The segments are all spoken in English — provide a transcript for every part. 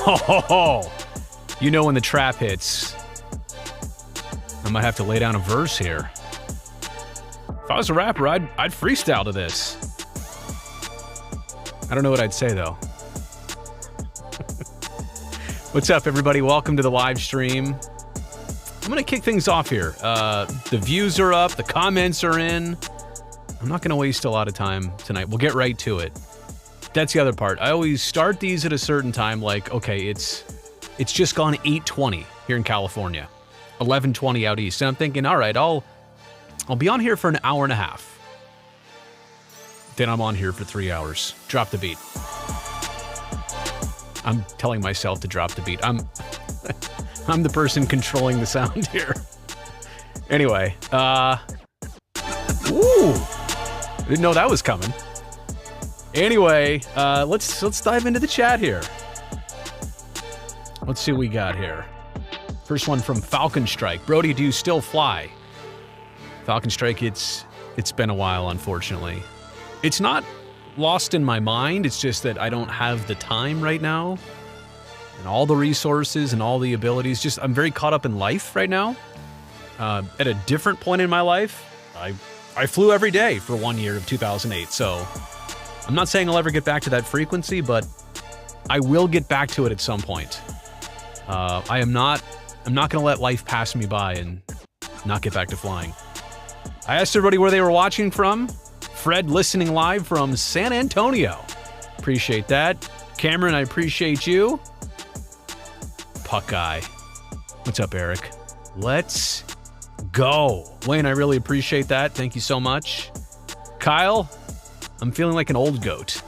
Oh, you know when the trap hits, I might have to lay down a verse here. If I was a rapper, I'd freestyle to this. I don't know what I'd say, though. What's up, everybody? Welcome to the live stream. I'm going to kick things off here. The views are up. The comments are in. I'm not going to waste a lot of time tonight. We'll get right to it. That's the other part. I always start these at a certain time, like, okay, it's just gone 8:20 here in California, 11:20 out east. And I'm thinking, all right, I'll be on here for an hour and a half. Then I'm on here for 3 hours. Drop the beat. I'm telling myself to drop the beat. I'm the person controlling the sound here. Anyway, ooh, didn't know that was coming. Anyway, let's dive into the chat here. Let's see what we got here. First one from Falcon Strike. Brody, do you still fly? Falcon Strike, it's been a while, unfortunately. It's not lost in my mind. It's just that I don't have the time right now and all the resources and all the abilities. Just I'm very caught up in life right now. At a different point in my life, I flew every day for 1 year of 2008. So I'm not saying I'll ever get back to that frequency, but I will get back to it at some point. I'm not going to let life pass me by and not get back to flying. I asked everybody where they were watching from. Fred listening live from San Antonio. Appreciate that. Cameron, I appreciate you. Puck Guy. What's up, Eric? Let's go. Wayne, I really appreciate that. Thank you so much. Kyle, I'm feeling like an old goat.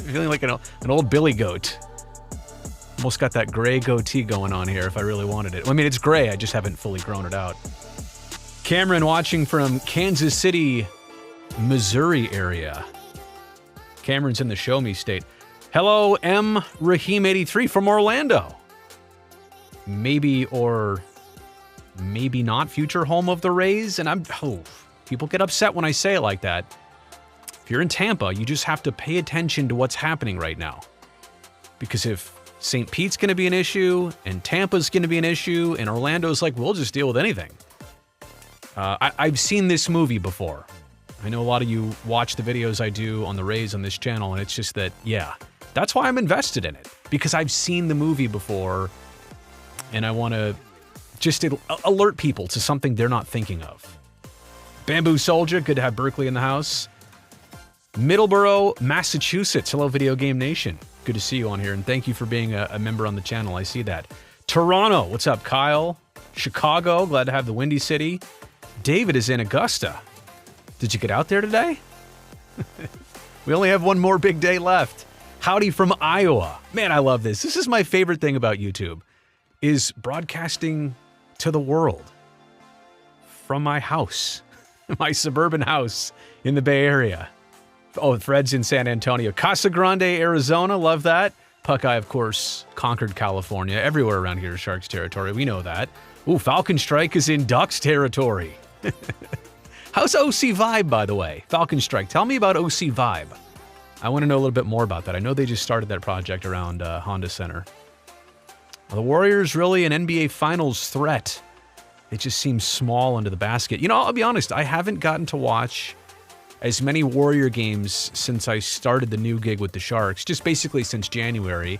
Feeling like an old Billy goat. Almost got that gray goatee going on here if I really wanted it. I mean, it's gray. I just haven't fully grown it out. Cameron watching from Kansas City, Missouri area. Cameron's in the Show Me state. Hello, M. Raheem83 from Orlando. Maybe or maybe not future home of the Rays. And people get upset when I say it like that. If you're in Tampa, you just have to pay attention to what's happening right now. Because if St. Pete's going to be an issue and Tampa's going to be an issue and Orlando's like, we'll just deal with anything. I've seen this movie before. I know a lot of you watch the videos I do on the Rays on this channel, and it's just that, yeah, that's why I'm invested in it. Because I've seen the movie before, and I want to just alert people to something they're not thinking of. Bamboo Soldier, good to have Berkeley in the house. Middleborough, Massachusetts. Hello, Video Game Nation. Good to see you on here, and thank you for being a member on the channel. I see that. Toronto, what's up, Kyle? Chicago, glad to have the Windy City. David is in Augusta. Did you get out there today? We only have one more big day left. Howdy from Iowa. Man, I love this. This is my favorite thing about YouTube, is broadcasting to the world from my house, my suburban house in the Bay Area. Oh, Fred's in San Antonio. Casa Grande, Arizona. Love that. Puckeye, of course, conquered California. Everywhere around here is Sharks territory. We know that. Ooh, Falcon Strike is in Ducks territory. How's OC Vibe, by the way? Falcon Strike, tell me about OC Vibe. I want to know a little bit more about that. I know they just started that project around Honda Center. Are the Warriors really an NBA Finals threat? It just seems small under the basket. You know, I'll be honest, I haven't gotten to watch as many Warrior games since I started the new gig with the Sharks, just basically since January.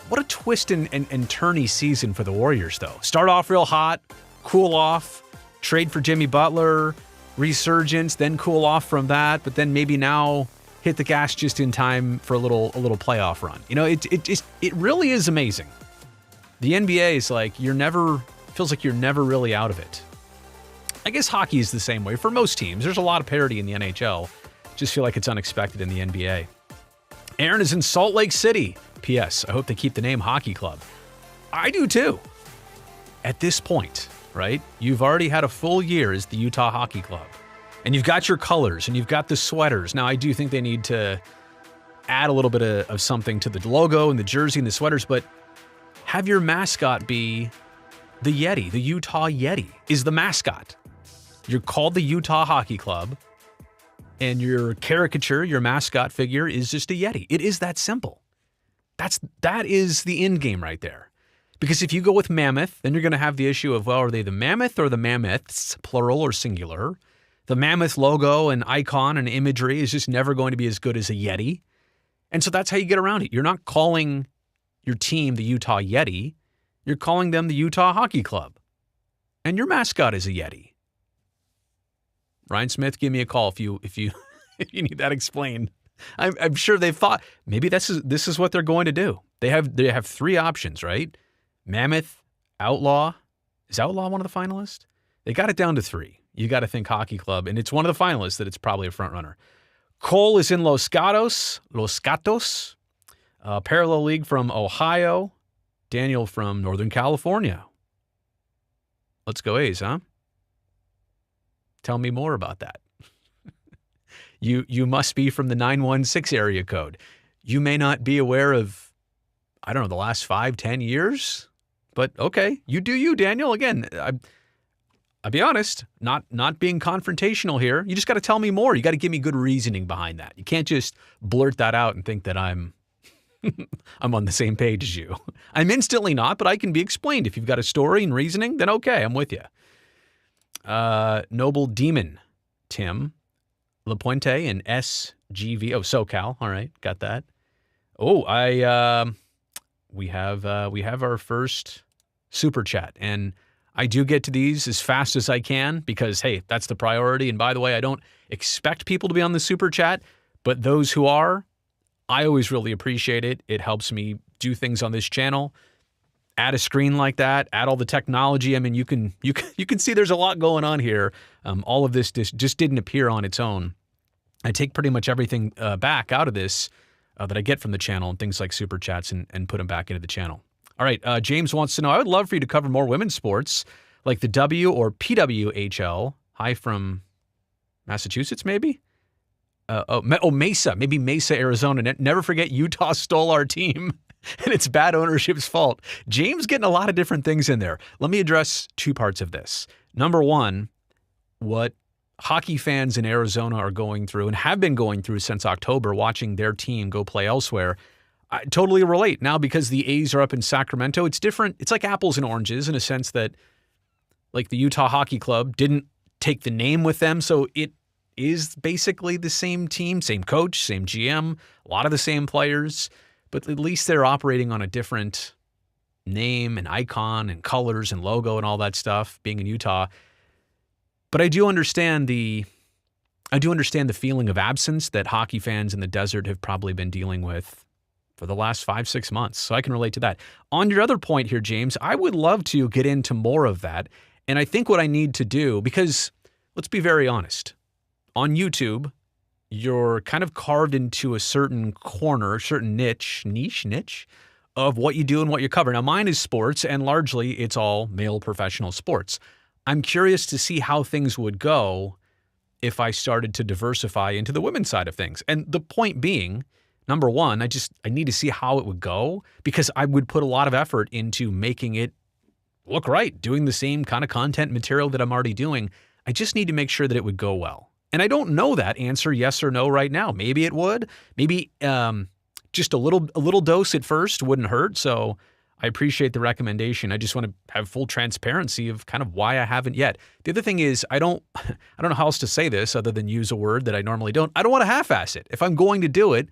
What a twist and turny season for the Warriors, though. Start off real hot, cool off, trade for Jimmy Butler, resurgence, then cool off from that, but then maybe now hit the gas just in time for a little playoff run. You know, it really is amazing. The NBA is like, feels like you're never really out of it. I guess hockey is the same way for most teams. There's a lot of parity in the NHL. Just feel like it's unexpected in the NBA. Aaron is in Salt Lake City. P.S. I hope they keep the name Hockey Club. I do too. At this point, right? You've already had a full year as the Utah Hockey Club. And you've got your colors and you've got the sweaters. Now, I do think they need to add a little bit of something to the logo and the jersey and the sweaters, but have your mascot be the Yeti. The Utah Yeti is the mascot. You're called the Utah Hockey Club, and your caricature, your mascot figure, is just a Yeti. It is that simple. That is the end game right there. Because if you go with Mammoth, then you're going to have the issue of, well, are they the Mammoth or the Mammoths, plural or singular? The Mammoth logo and icon and imagery is just never going to be as good as a Yeti. And so that's how you get around it. You're not calling your team the Utah Yeti. You're calling them the Utah Hockey Club. And your mascot is a Yeti. Ryan Smith, give me a call if you if you need that explained. I'm sure they've thought maybe this is what they're going to do. They have three options, right? Mammoth, Outlaw. Is Outlaw one of the finalists? They got it down to three. You got to think Hockey Club, and it's one of the finalists that it's probably a front runner. Cole is in Los Gatos. Parallel League from Ohio. Daniel from Northern California. Let's go A's, huh? Tell me more about that. You must be from the 916 area code. You may not be aware of, I don't know, the last 5-10 years, but okay, you do you, Daniel. Again, I'll be honest, not being confrontational here. You just got to tell me more. You got to give me good reasoning behind that. You can't just blurt that out and think that I'm on the same page as you. I'm instantly not, but I can be explained. If you've got a story and reasoning, then okay, I'm with you. Noble Demon, Tim, LaPuente, and SGV. Oh, SoCal. All right, got that. Oh, we have our first super chat, and I do get to these as fast as I can because, hey, that's the priority. And by the way, I don't expect people to be on the super chat, but those who are, I always really appreciate it. It helps me do things on this channel. Add a screen like that, add all the technology. I mean, you can see there's a lot going on here. All of this just didn't appear on its own. I take pretty much everything back out of this that I get from the channel and things like super chats and put them back into the channel. All right, James wants to know, I would love for you to cover more women's sports like the W or PWHL. Hi from Massachusetts, maybe? Mesa, maybe Mesa, Arizona. Never forget Utah stole our team and it's bad ownership's fault. James getting a lot of different things in there. Let me address two parts of this. Number one, what hockey fans in Arizona are going through and have been going through since October, watching their team go play elsewhere. I totally relate now because the A's are up in Sacramento. It's different. It's like apples and oranges in a sense that like the Utah Hockey Club didn't take the name with them. So it is basically the same team, same coach, same GM, a lot of the same players, but at least they're operating on a different name and icon and colors and logo and all that stuff being in Utah. But I do understand the feeling of absence that hockey fans in the desert have probably been dealing with for the last 5-6 months. So I can relate to that. On your other point here, James, I would love to get into more of that. And I think what I need to do, because let's be very honest, on YouTube, you're kind of carved into a certain corner, a certain niche of what you do and what you cover. Now, mine is sports, and largely it's all male professional sports. I'm curious to see how things would go if I started to diversify into the women's side of things. And the point being, number one, I need to see how it would go because I would put a lot of effort into making it look right, doing the same kind of content material that I'm already doing. I just need to make sure that it would go well. And I don't know that answer, yes or no, right now. Maybe it would. Maybe just a little dose at first wouldn't hurt. So I appreciate the recommendation. I just want to have full transparency of kind of why I haven't yet. The other thing is I don't know how else to say this other than use a word that I normally don't. I don't want to half-ass it. If I'm going to do it,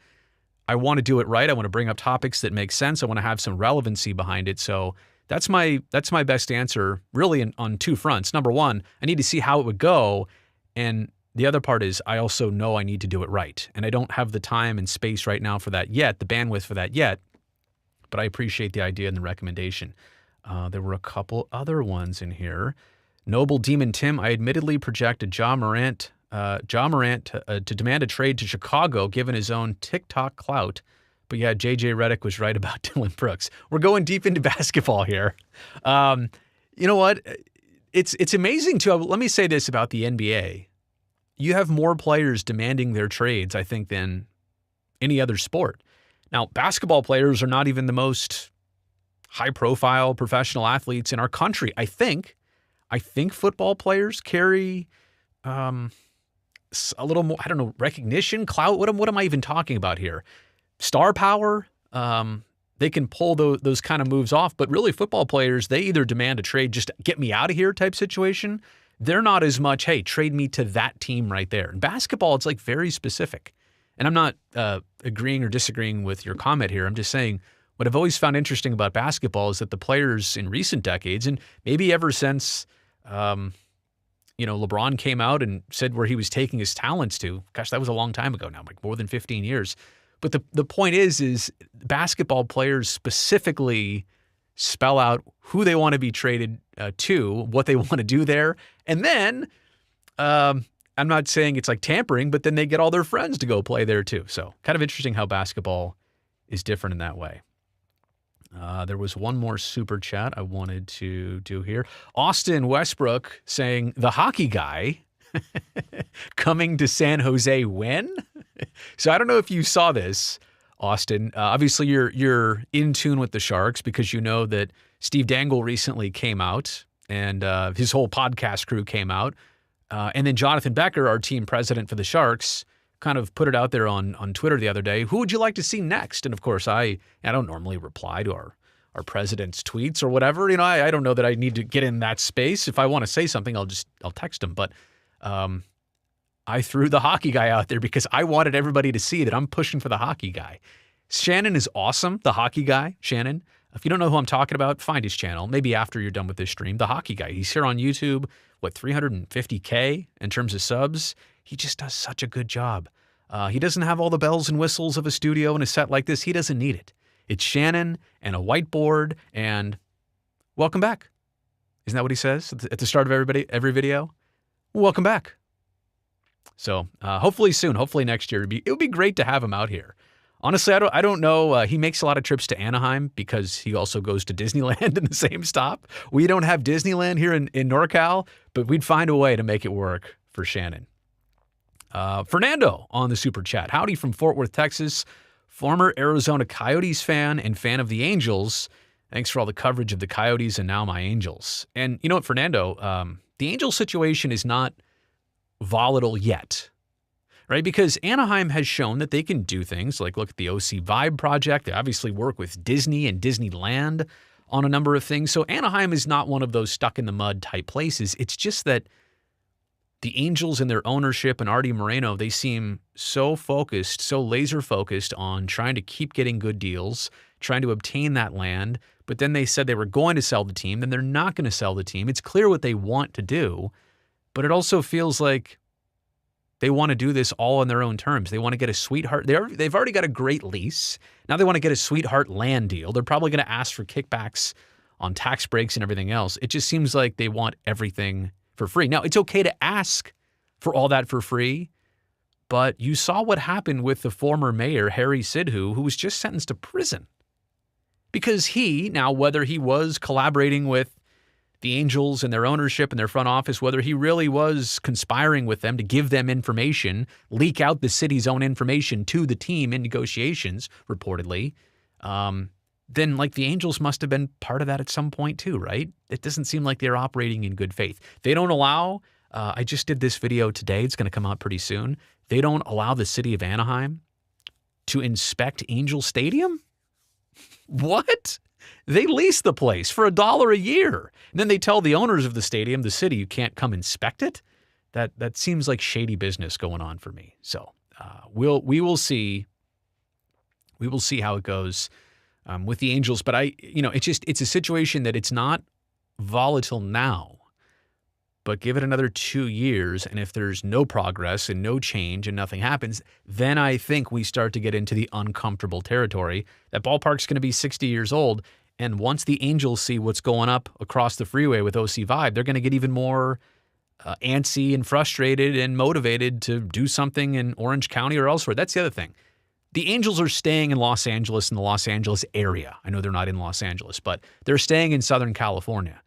I want to do it right. I want to bring up topics that make sense. I want to have some relevancy behind it. So that's my best answer really on two fronts. Number one, I need to see how it would go. And the other part is I also know I need to do it right. And I don't have the time and space right now for that yet, the bandwidth for that yet. But I appreciate the idea and the recommendation. There were a couple other ones in here. Noble Demon Tim, I admittedly projected Ja Morant to demand a trade to Chicago given his own TikTok clout. But yeah, JJ Redick was right about Dylan Brooks. We're going deep into basketball here. You know what? It's amazing too. Let me say this about the NBA. You have more players demanding their trades, I think, than any other sport. Now, basketball players are not even the most high-profile professional athletes in our country. I think football players carry a little more, I don't know, recognition, clout. What am I even talking about here? Star power. they can pull those kind of moves off. But really, football players, they either demand a trade, just get me out of here type situation. They're not as much, hey, trade me to that team right there. In basketball, it's like very specific. And I'm not agreeing or disagreeing with your comment here. I'm just saying what I've always found interesting about basketball is that the players in recent decades, and maybe ever since, LeBron came out and said where he was taking his talents to. Gosh, that was a long time ago now, like more than 15 years. But the point is basketball players specifically spell out who they want to be traded to, what they want to do there. And then I'm not saying it's like tampering, but then they get all their friends to go play there too. So kind of interesting how basketball is different in that way. There was one more super chat I wanted to do here. Austin Westbrook saying, the hockey guy coming to San Jose when? So I don't know if you saw this, Austin. Obviously, you're in tune with the Sharks because you know that Steve Dangle recently came out and his whole podcast crew came out. And then Jonathan Becker, our team president for the Sharks, kind of put it out there on Twitter the other day. Who would you like to see next? And of course, I don't normally reply to our president's tweets or whatever. I don't know that I need to get in that space. If I want to say something, I'll text him. But I threw the hockey guy out there because I wanted everybody to see that I'm pushing for the hockey guy. Shannon is awesome, the hockey guy, Shannon. If you don't know who I'm talking about, find his channel. Maybe after you're done with this stream, the hockey guy. He's here on YouTube, 350K in terms of subs. He just does such a good job. He doesn't have all the bells and whistles of a studio and a set like this. He doesn't need it. It's Shannon and a whiteboard and welcome back. Isn't that what he says at the start of every video? Welcome back. So hopefully soon, hopefully next year, it would be great to have him out here. Honestly, I don't know. He makes a lot of trips to Anaheim because he also goes to Disneyland in the same stop. We don't have Disneyland here in NorCal, but we'd find a way to make it work for Shannon. Fernando on the super chat. Howdy from Fort Worth, Texas. Former Arizona Coyotes fan and fan of the Angels. Thanks for all the coverage of the Coyotes and now my Angels. And you know what, Fernando? The Angels situation is not volatile yet, right? Because Anaheim has shown that they can do things like look at the OC Vibe project. They obviously work with Disney and Disneyland on a number of things. So Anaheim is not one of those stuck in the mud type places. It's just that the Angels and their ownership and Artie Moreno, they seem so focused, so laser focused on trying to keep getting good deals, trying to obtain that land. But then they said they were going to sell the team, then they're not going to sell the team. It's clear what they want to do. But it also feels like they want to do this all on their own terms. They want to get a sweetheart. They've already got a great lease. Now they want to get a sweetheart land deal. They're probably going to ask for kickbacks on tax breaks and everything else. It just seems like they want everything for free. Now, it's okay to ask for all that for free, but you saw what happened with the former mayor, Harry Sidhu, who was just sentenced to prison. Because whether he was collaborating with the Angels and their ownership and their front office, whether he really was conspiring with them to give them information, leak out the city's own information to the team in negotiations, reportedly, then like the Angels must have been part of that at some point too, right? It doesn't seem like they're operating in good faith. They don't allow, I just did this video today, it's going to come out pretty soon. They don't allow the city of Anaheim to inspect Angel Stadium? What? They lease the place for $1 a year. And then they tell the owners of the stadium, the city, you can't come inspect it. That seems like shady business going on for me. So we will see. We will see how it goes with the Angels. But it's a situation that it's not volatile now. But give it another 2 years, and if there's no progress and no change and nothing happens, then I think we start to get into the uncomfortable territory. That ballpark's going to be 60 years old, and once the Angels see what's going up across the freeway with OC Vibe, they're going to get even more antsy and frustrated and motivated to do something in Orange County or elsewhere. That's the other thing. The Angels are staying in Los Angeles, in the Los Angeles area. I know they're not in Los Angeles, but they're staying in Southern California.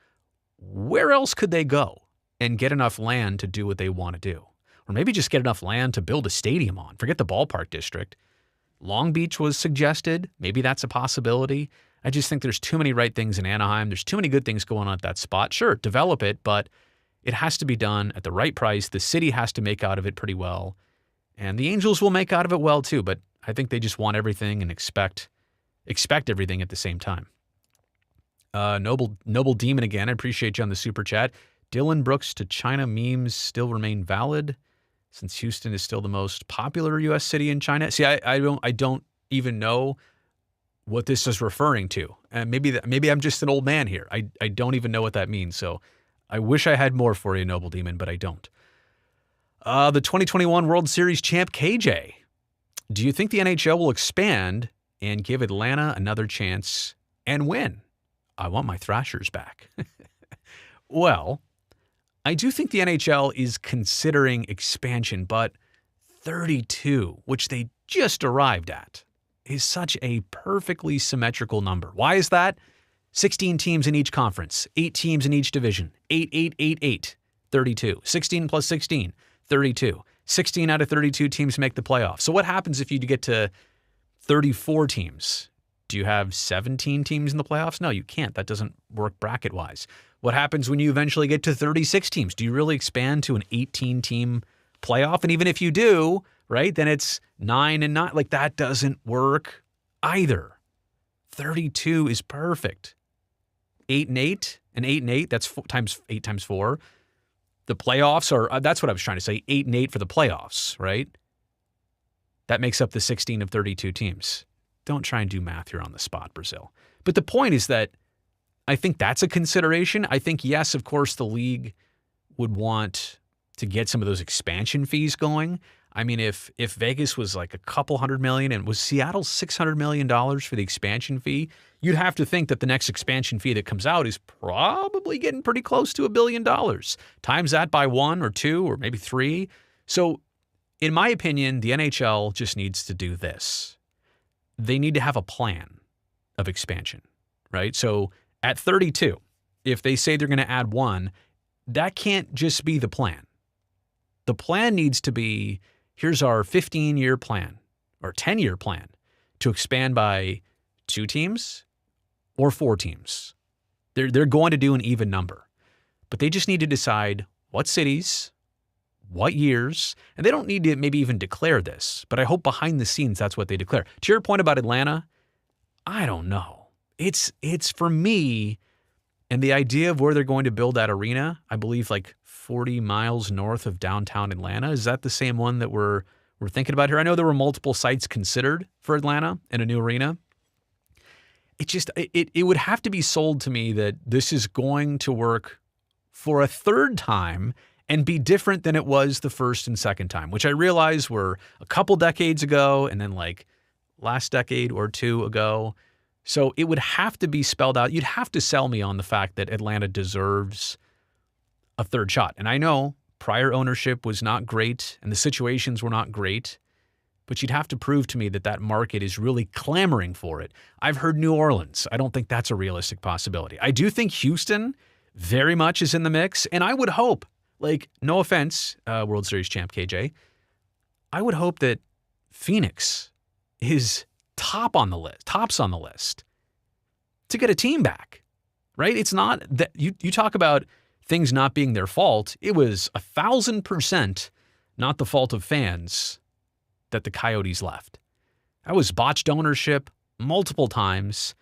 Where else could they go and get enough land to do what they want to do? Or maybe just get enough land to build a stadium on. Forget the ballpark district. Long Beach was suggested. Maybe that's a possibility. I just think there's too many right things in Anaheim. There's too many good things going on at that spot. Sure, develop it, but it has to be done at the right price. The city has to make out of it pretty well. And the Angels will make out of it well too, but I think they just want everything and expect expect everything at the same time. Noble Demon again. I appreciate you on the super chat. Dylan Brooks to China memes still remain valid since Houston is still the most popular U.S. city in China. See, I don't even know what this is referring to. And maybe I'm just an old man here. I don't even know what that means. So I wish I had more for you, Noble Demon, but I don't. The 2021 World Series champ KJ. Do you think the NHL will expand and give Atlanta another chance and win? I want my Thrashers back. Well, I do think the NHL is considering expansion, but 32, which they just arrived at, is such a perfectly symmetrical number. Why is that? 16 teams in each conference, 8 teams in each division, 8, 8, 8, 8, 32. 16 plus 16, 32. 16 out of 32 teams make the playoffs. So what happens if you get to 34 teams? Do you have 17 teams in the playoffs? No, you can't. That doesn't work bracket-wise. What happens when you eventually get to 36 teams? Do you really expand to an 18-team playoff? And even if you do, right, then it's 9 and 9. Like, that doesn't work either. 32 is perfect. 8 and 8, and 8 and 8, that's 8 times 4. The playoffs are, that's what I was trying to say, 8 and 8 for the playoffs, right? That makes up the 16 of 32 teams. Don't try and do math here on the spot, Brazil. But the point is that I think that's a consideration. I think, yes, of course, the league would want to get some of those expansion fees going. I mean, if Vegas was like a couple $100 million and was Seattle $600 million for the expansion fee, you'd have to think that the next expansion fee that comes out is probably getting pretty close to $1 billion. Times that by 1 or 2 or maybe 3. So in my opinion, the NHL just needs to do this. They need to have a plan of expansion, right? So at 32, if they say they're going to add 1, that can't just be the plan. The plan needs to be, here's our 15-year plan or 10-year plan to expand by 2 teams or 4 teams. They're going to do an even number, but they just need to decide what cities, what years, and they don't need to maybe even declare this, but I hope behind the scenes that's what they declare. To your point about Atlanta, I don't know. It's for me, and the idea of where they're going to build that arena, I believe like 40 miles north of downtown Atlanta. Is that the same one that we're thinking about here? I know there were multiple sites considered for Atlanta and a new arena. It would have to be sold to me that this is going to work for a third time and be different than it was the first and second time, which I realize were a couple decades ago and then like last decade or 2 ago. So it would have to be spelled out. You'd have to sell me on the fact that Atlanta deserves a third shot. And I know prior ownership was not great and the situations were not great, but you'd have to prove to me that that market is really clamoring for it. I've heard New Orleans. I don't think that's a realistic possibility. I do think Houston very much is in the mix, and I would hope, like, no offense, World Series champ KJ, I would hope that Phoenix is tops on the list to get a team back, right? It's not that you talk about things not being their fault. It was 1,000% not the fault of fans that the Coyotes left. That was botched ownership multiple times,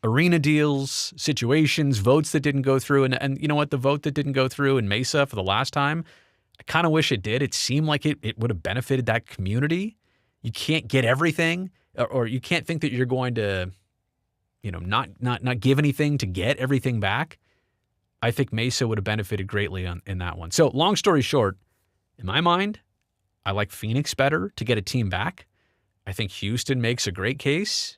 arena deals, situations, votes that didn't go through. And you know what? The vote that didn't go through in Mesa for the last time, I kind of wish it did. It seemed like it would have benefited that community. You can't get everything, or you can't think that you're going to, not give anything to get everything back. I think Mesa would have benefited greatly in that one. So long story short, in my mind, I like Phoenix better to get a team back. I think Houston makes a great case.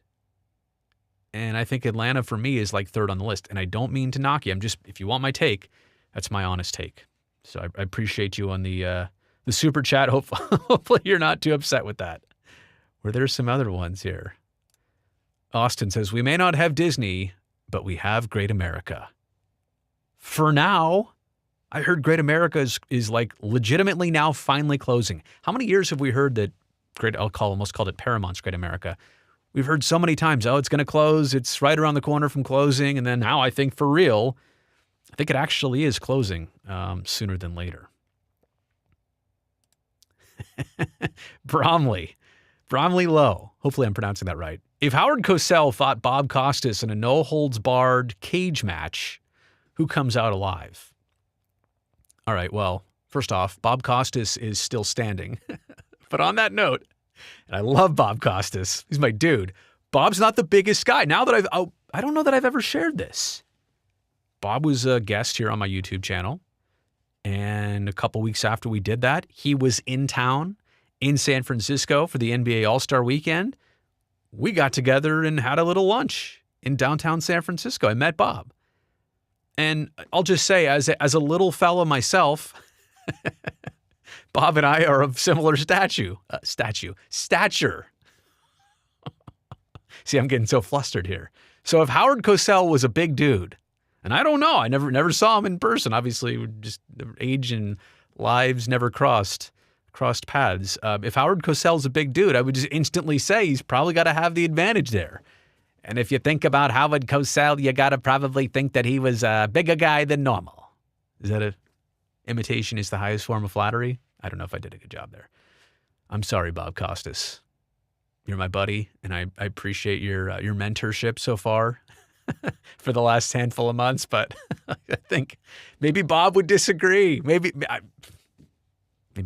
And I think Atlanta, for me, is like third on the list. And I don't mean to knock you. If you want my take, that's my honest take. So I appreciate you on the super chat. Hopefully you're not too upset with that. Were there some other ones here? Austin says, we may not have Disney, but we have Great America. For now, I heard Great America is like legitimately now finally closing. How many years have we heard that almost called it Paramount's Great America? We've heard so many times, it's going to close. It's right around the corner from closing. And then now I think for real, I think it actually is closing sooner than later. Bromley Lowe. Hopefully I'm pronouncing that right. If Howard Cosell fought Bob Costas in a no-holds-barred cage match, who comes out alive? All right, well, first off, Bob Costas is still standing. But on that note, and I love Bob Costas, he's my dude. Bob's not the biggest guy. Now that I don't know that I've ever shared this. Bob was a guest here on my YouTube channel. And a couple weeks after we did that, he was in town in San Francisco for the NBA All-Star Weekend. We got together and had a little lunch in downtown San Francisco. I met Bob. And I'll just say, as a little fellow myself, Bob and I are of similar stature. See, I'm getting so flustered here. So if Howard Cosell was a big dude, and I don't know, I never saw him in person. Obviously, just age and lives never crossed paths. If Howard Cosell's a big dude, I would just instantly say he's probably got to have the advantage there. And if you think about Howard Cosell, you got to probably think that he was a bigger guy than normal. Is that a imitation is the highest form of flattery? I don't know if I did a good job there. I'm sorry, Bob Costas. You're my buddy, and I appreciate your mentorship so far for the last handful of months. But I think maybe Bob would disagree. Maybe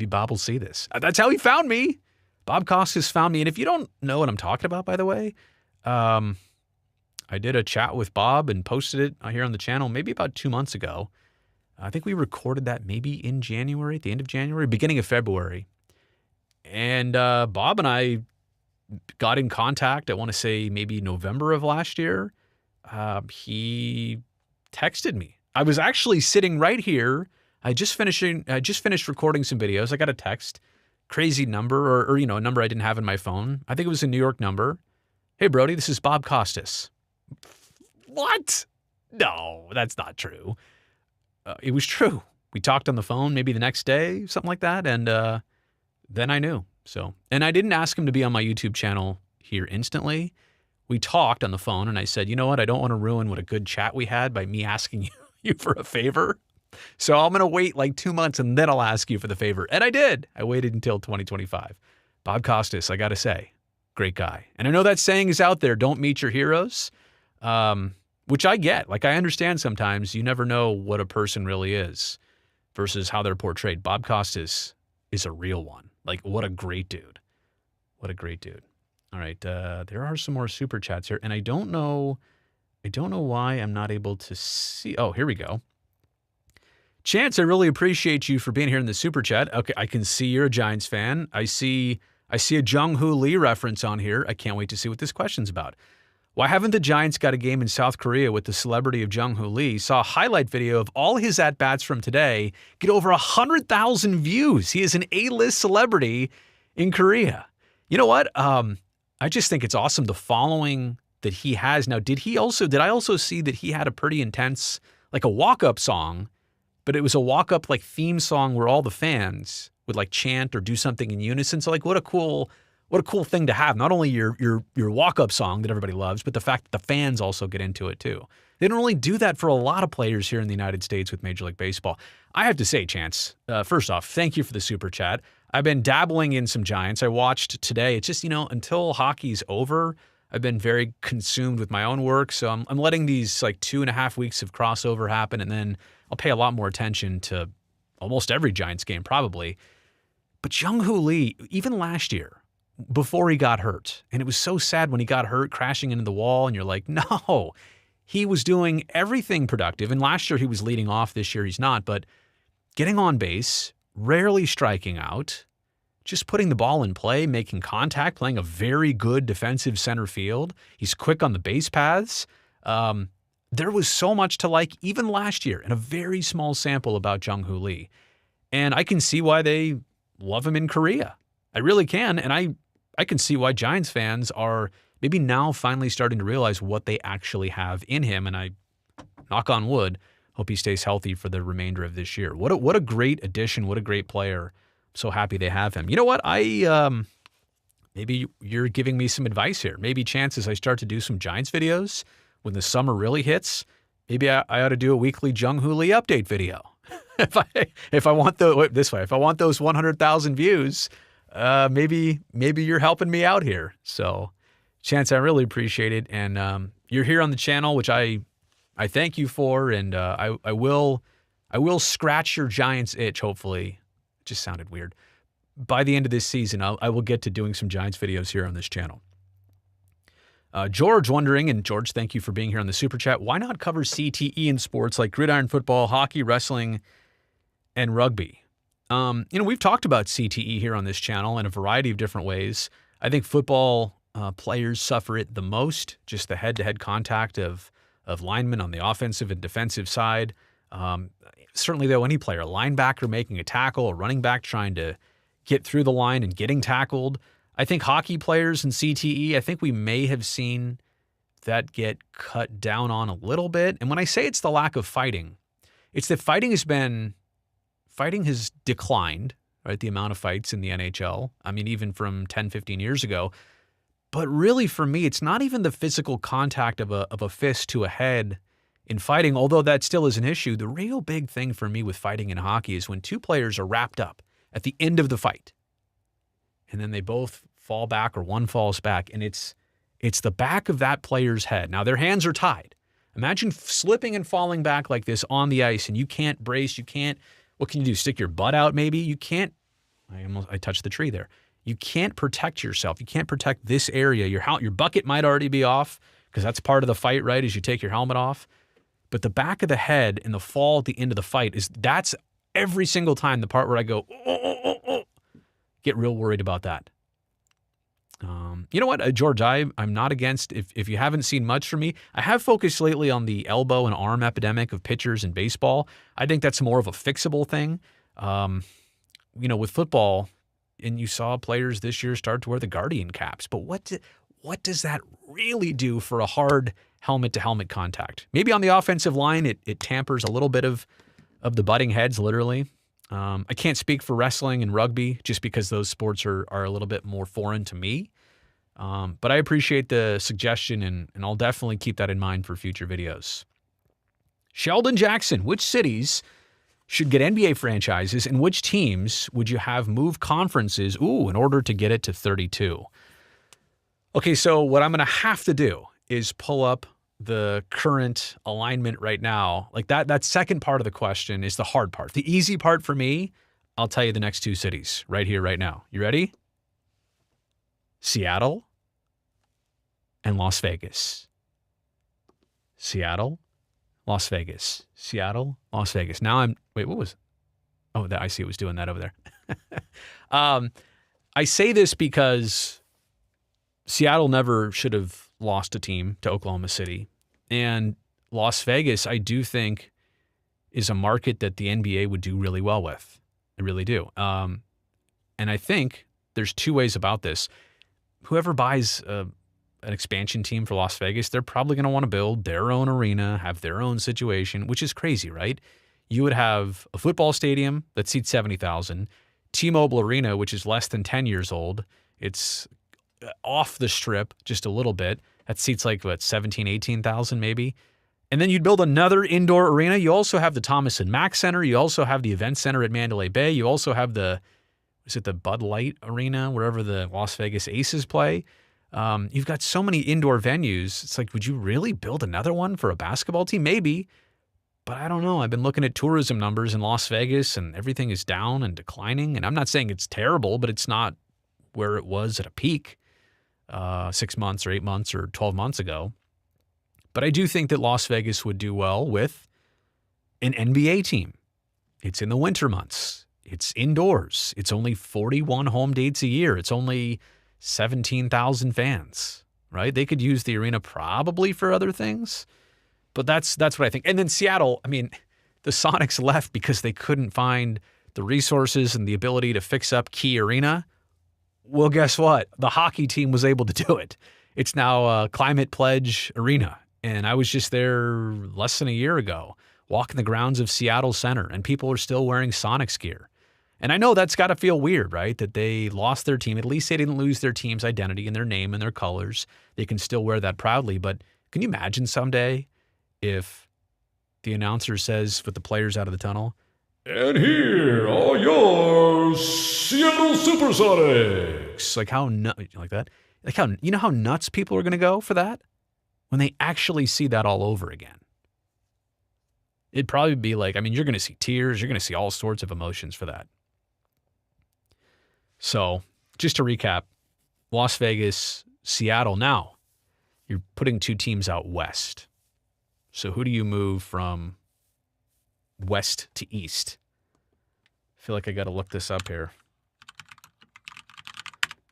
Bob will see this. That's how he found me. Bob Costas found me. And if you don't know what I'm talking about, by the way, I did a chat with Bob and posted it here on the channel maybe about 2 months ago. I think we recorded that maybe in January, at the end of January, beginning of February. And Bob and I got in contact, I want to say maybe November of last year. He texted me. I was actually sitting right here. I just finished recording some videos. I got a text, crazy number, or a number I didn't have in my phone. I think it was a New York number. Hey, Brody, this is Bob Costas. What? No, that's not true. It was true. We talked on the phone maybe the next day, something like that, and then I knew. So, and I didn't ask him to be on my YouTube channel here instantly. We talked on the phone, and I said, you know what? I don't want to ruin what a good chat we had by me asking you for a favor. So I'm going to wait like 2 months, and then I'll ask you for the favor. And I did. I waited until 2025. Bob Costas, I got to say, great guy. And I know that saying is out there, don't meet your heroes, which I get. Like, I understand sometimes you never know what a person really is versus how they're portrayed. Bob Costas is a real one. Like, what a great dude. What a great dude. All right, there are some more super chats here, and I don't know why I'm not able to see. Oh, here we go. Chance, I really appreciate you for being here in the super chat. Okay, I can see you're a Giants fan. I see a Jung Hoo Lee reference on here. I can't wait to see what this question's about. Why haven't the Giants got a game in South Korea with the celebrity of Jung Hoo Lee? Saw a highlight video of all his at-bats from today get over 100,000 views. He is an A-list celebrity in Korea. You know what? I just think it's awesome, the following that he has. Now, did I also see that he had a pretty intense, like a walk-up song, but it was a walk-up like theme song where all the fans would like chant or do something in unison. So like, what a cool thing to have. Not only your walk-up song that everybody loves, but the fact that the fans also get into it too. They don't really do that for a lot of players here in the United States with Major League Baseball. I have to say, Chance, first off, thank you for the super chat. I've been dabbling in some Giants. I watched today. It's just, until hockey's over, I've been very consumed with my own work. So I'm letting these like 2.5 weeks of crossover happen, and then I'll pay a lot more attention to almost every Giants game probably. But Jung Hoo Lee, even last year, before he got hurt, and it was so sad when he got hurt, crashing into the wall, and you're like, no, he was doing everything productive. And last year he was leading off. This year he's not, but getting on base, rarely striking out, just putting the ball in play, making contact, playing a very good defensive center field. He's quick on the base paths. There was so much to like even last year in a very small sample about Jung Hoo Lee. And I can see why they love him in Korea. I really can. And I can see why Giants fans are maybe now finally starting to realize what they actually have in him. And I, knock on wood, hope he stays healthy for the remainder of this year. What a great addition. What a great player. I'm so happy they have him. You know what? Maybe you're giving me some advice here. Maybe chances I start to do some Giants videos when the summer really hits. Maybe I ought to do a weekly Jung Hoo Lee update video. if I want if I want those 100,000 views, maybe you're helping me out here. So Chance, I really appreciate it. And you're here on the channel, which I thank you for. And I will scratch your Giants itch, hopefully. It just sounded weird. By the end of this season, I will get to doing some Giants videos here on this channel. George wondering, and George, thank you for being here on the Super Chat, why not cover CTE in sports like gridiron football, hockey, wrestling, and rugby? We've talked about CTE here on this channel in a variety of different ways. I think football players suffer it the most, just the head-to-head contact of linemen on the offensive and defensive side. Certainly, though, any player, a linebacker making a tackle, a running back trying to get through the line and getting tackled. I think hockey players and CTE, I think we may have seen that get cut down on a little bit. And when I say it's the lack of fighting, it's that fighting has declined, right? The amount of fights in the NHL. I mean, even from 10, 15 years ago. But really, for me, it's not even the physical contact of a fist to a head in fighting, although that still is an issue. The real big thing for me with fighting in hockey is when two players are wrapped up at the end of the fight, and then they both fall back or one falls back, and it's the back of that player's head. Now, their hands are tied. Imagine slipping and falling back like this on the ice, and you can't brace, what can you do, stick your butt out maybe? You can't, I touched the tree there. You can't protect yourself. You can't protect this area. Your bucket might already be off because that's part of the fight, right, as you take your helmet off. But the back of the head and the fall at the end of the fight, that's every single time the part where I go, get real worried about that. You know what, George, I'm not against, if you haven't seen much from me, I have focused lately on the elbow and arm epidemic of pitchers in baseball. I think that's more of a fixable thing. With football, and you saw players this year start to wear the Guardian caps, but what does that really do for a hard helmet-to-helmet contact? Maybe on the offensive line, it tampers a little bit of the butting heads, literally. I can't speak for wrestling and rugby just because those sports are a little bit more foreign to me. But I appreciate the suggestion, and I'll definitely keep that in mind for future videos. Sheldon Jackson, which cities should get NBA franchises, and which teams would you have move conferences, in order to get it to 32? Okay, so what I'm going to have to do is pull up the current alignment right now. Like that second part of the question is the hard part. The easy part for me, I'll tell you the next two cities right here, right now. You ready? Seattle and Las Vegas. Seattle, Las Vegas. Seattle, Las Vegas. Now what was it? Oh, I see it was doing that over there. I say this because Seattle never should have lost a team to Oklahoma City. And Las Vegas, I do think, is a market that the NBA would do really well with. I really do. And I think there's two ways about this. Whoever buys an expansion team for Las Vegas, they're probably going to want to build their own arena, have their own situation, which is crazy, right? You would have a football stadium that seats 70,000, T-Mobile Arena, which is less than 10 years old. It's off the strip just a little bit. That seats like, 17, 18,000 maybe. And then you'd build another indoor arena. You also have the Thomas and Mack Center. You also have the Event Center at Mandalay Bay. You also have the Bud Light Arena, wherever the Las Vegas Aces play. You've got so many indoor venues. It's like, would you really build another one for a basketball team? Maybe. But I don't know. I've been looking at tourism numbers in Las Vegas, and everything is down and declining. And I'm not saying it's terrible, but it's not where it was at a peak 6 months or 8 months or 12 months ago. But I do think that Las Vegas would do well with an NBA team. It's in the winter months. It's indoors. It's only 41 home dates a year. It's only 17,000 fans, right? They could use the arena probably for other things, but that's what I think. And then Seattle, I mean, the Sonics left because they couldn't find the resources and the ability to fix up Key Arena. Well, guess what? The hockey team was able to do it. It's now Climate Pledge Arena. And I was just there less than a year ago, walking the grounds of Seattle Center, and people are still wearing Sonics gear. And I know that's got to feel weird, right? That they lost their team. At least they didn't lose their team's identity and their name and their colors. They can still wear that proudly. But can you imagine someday if the announcer says with the players out of the tunnel, "And here are your Seattle Supersonics." Like like that. Like how, you know how nuts people are going to go for that? When they actually see that all over again. It'd probably be like, I mean, you're going to see tears. You're going to see all sorts of emotions for that. So just to recap, Las Vegas, Seattle now. You're putting 2 teams out west. So who do you move from west to east? I feel like I got to look this up here.